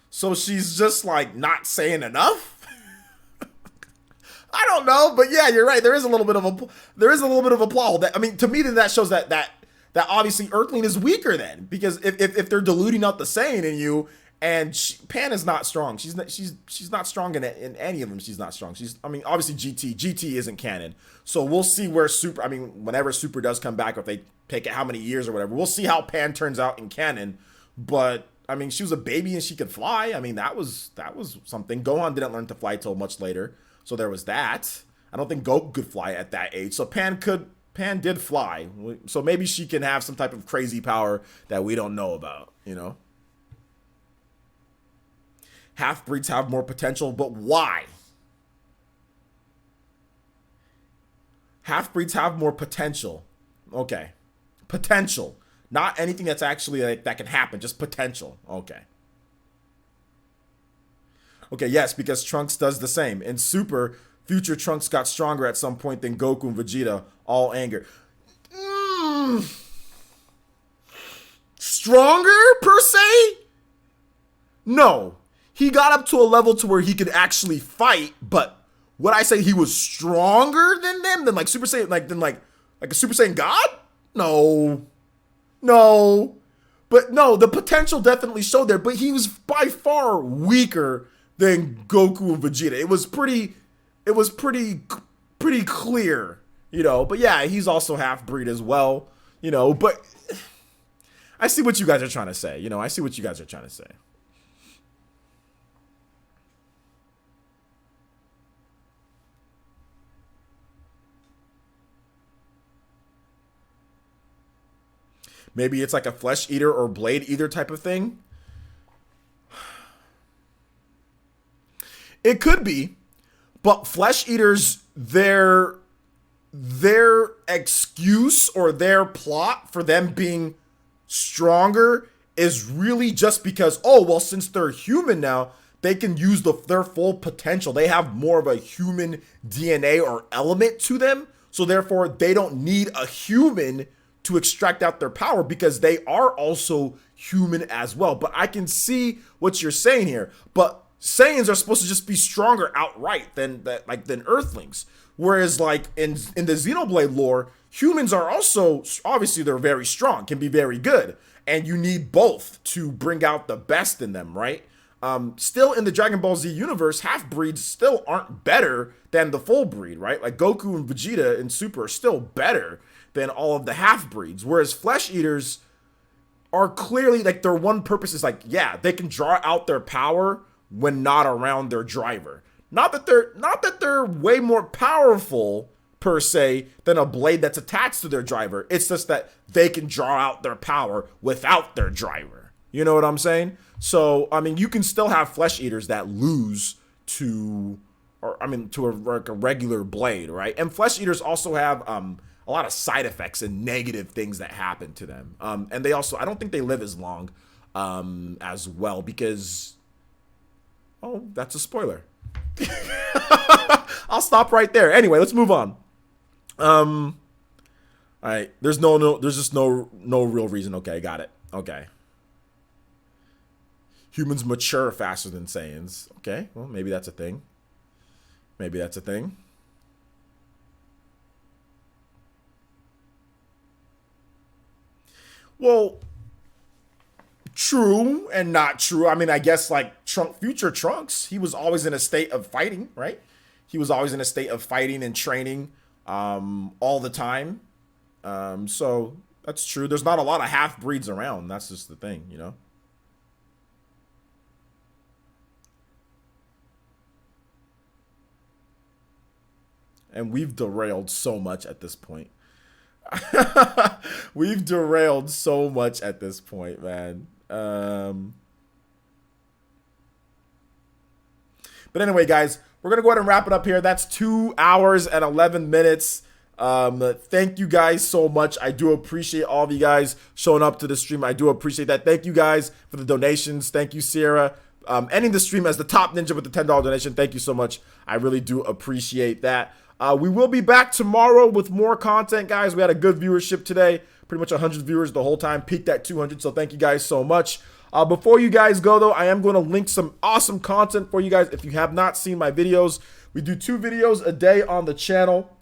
A: So she's just like not Saiyan enough? I don't know, but yeah, you're right. There is a little bit of a plot hole. That, I mean, to me, that shows that obviously Earthling is weaker then, because if they're diluting out the Saiyan in you, and Pan is not strong. She's not strong in any of them. She's not strong. I mean, obviously GT isn't canon. So we'll see where Super, I mean, whenever Super does come back, or if they take it how many years or whatever, we'll see how Pan turns out in canon. But I mean, she was a baby and she could fly. I mean, that was something. Gohan didn't learn to fly till much later. So there was that. I don't think Goku could fly at that age. So Pan did fly. So maybe she can have some type of crazy power that we don't know about, you know? Half-breeds have more potential, but why? Half-breeds have more potential. Okay. Potential. Not anything that's actually like that can happen, just potential. Okay. Okay, yes, because Trunks does the same. In Super, future Trunks got stronger at some point than Goku and Vegeta, all anger. Stronger, per se? No. He got up to a level to where he could actually fight, but would I say he was stronger than them? Than like Super Saiyan, like a Super Saiyan God? No. No. But no, the potential definitely showed there, but he was by far weaker than Goku and Vegeta. It was pretty clear, you know. But yeah, he's also half-breed as well, you know, but I see what you guys are trying to say. You know, I see what you guys are trying to say. Maybe it's like a flesh eater or blade eater type of thing. It could be, but flesh eaters, their excuse or their plot for them being stronger is really just because, oh, well, since they're human now, they can use their full potential. They have more of a human DNA or element to them. So therefore, they don't need a human to extract out their power because they are also human as well. But I can see what you're saying here. But Saiyans are supposed to just be stronger outright than Earthlings. Whereas like in the Xenoblade lore, humans are also, obviously they're very strong, can be very good. And you need both to bring out the best in them, right? Still in the Dragon Ball Z universe, half-breeds still aren't better than the full breed, right? Like Goku and Vegeta and Super are still better than all of the half-breeds. Whereas flesh eaters are clearly like their one purpose is like, yeah, they can draw out their power when not around their driver. Not that they're way more powerful per se than a blade that's attached to their driver. It's just that they can draw out their power without their driver. You know what I'm saying? So, I mean, you can still have flesh eaters that lose to a regular blade, right? And flesh eaters also have a lot of side effects and negative things that happen to them. And they also, I don't think they live as long as well because, oh, that's a spoiler. I'll stop right there. Anyway, let's move on. All right. There's just no real reason. Okay, got it. Okay. Humans mature faster than Saiyans. Okay, well, maybe that's a thing. Maybe that's a thing. Well, true and not true. I mean, I guess like future Trunks, he was always in a state of fighting, right? He was always in a state of fighting and training all the time. So that's true. There's not a lot of half-breeds around. That's just the thing, you know? And we've derailed so much at this point. We've derailed so much at this point, man. But anyway, guys, we're going to go ahead and wrap it up here. That's 2 hours and 11 minutes. Thank you guys so much. I do appreciate all of you guys showing up to the stream. I do appreciate that. Thank you guys for the donations. Thank you, Sierra. Ending the stream as the top ninja with the $10 donation. Thank you so much. I really do appreciate that. We will be back tomorrow with more content, guys. We had a good viewership today. Pretty much 100 viewers the whole time. Peaked at 200, so thank you guys so much. Before you guys go, though, I am going to link some awesome content for you guys. If you have not seen my videos, we do 2 videos a day on the channel.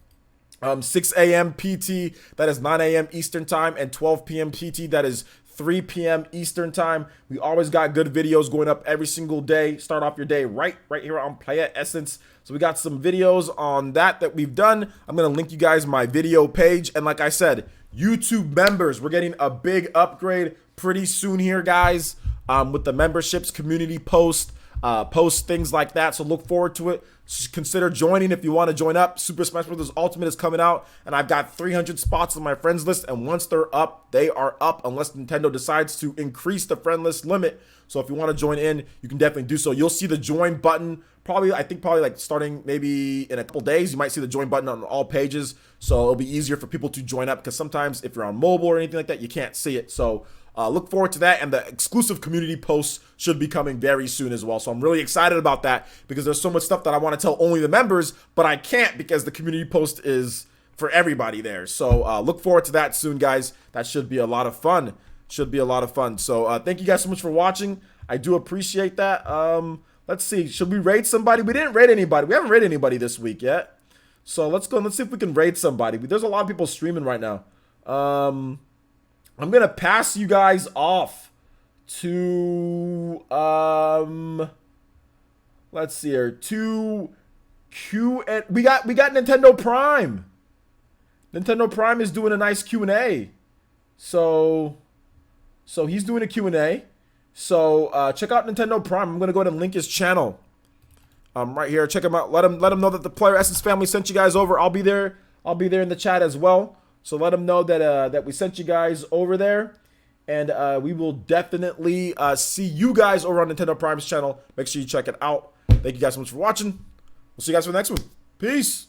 A: 6 a.m. PT, that is 9 a.m. Eastern Time, and 12 p.m. PT, that is 3 p.m. Eastern Time. We always got good videos going up every single day. Start off your day right here on Playa Essence. So we got some videos on that we've done. I'm going to link you guys my video page. And like I said, YouTube members, we're getting a big upgrade pretty soon here, guys, with the memberships, community post, things like that. So look forward to it. Just consider joining if you want to join up. Super Smash Bros. Ultimate is coming out, and I've got 300 spots on my friends list, and once they're up, they are up unless Nintendo decides to increase the friend list limit. So if you want to join in, you can definitely do so. You'll see the join button probably like starting maybe in a couple days. You might see the join button on all pages, so it'll be easier for people to join up because sometimes if you're on mobile or anything like that, you can't see it. So look forward to that, and the exclusive community posts should be coming very soon as well. So I'm really excited about that because there's so much stuff that I want to tell only the members, but I can't because the community post is for everybody there. So look forward to that soon, guys. That should be a lot of fun. Should be a lot of fun. So thank you guys so much for watching. I do appreciate that. Let's see. Should we raid somebody? We didn't raid anybody. We haven't raided anybody this week yet. So let's go and let's see if we can raid somebody. There's a lot of people streaming right now. I'm going to pass you guys off to, let's see here, to Q and we got Nintendo Prime. Nintendo Prime is doing a nice Q&A. So he's doing a Q&A. So check out Nintendo Prime. I'm going to go ahead and link his channel. Right here. Check him out. Let him know that the Player Essence family sent you guys over. I'll be there in the chat as well. So let him know that that we sent you guys over there. And we will definitely see you guys over on Nintendo Prime's channel. Make sure you check it out. Thank you guys so much for watching. We'll see you guys for the next one. Peace.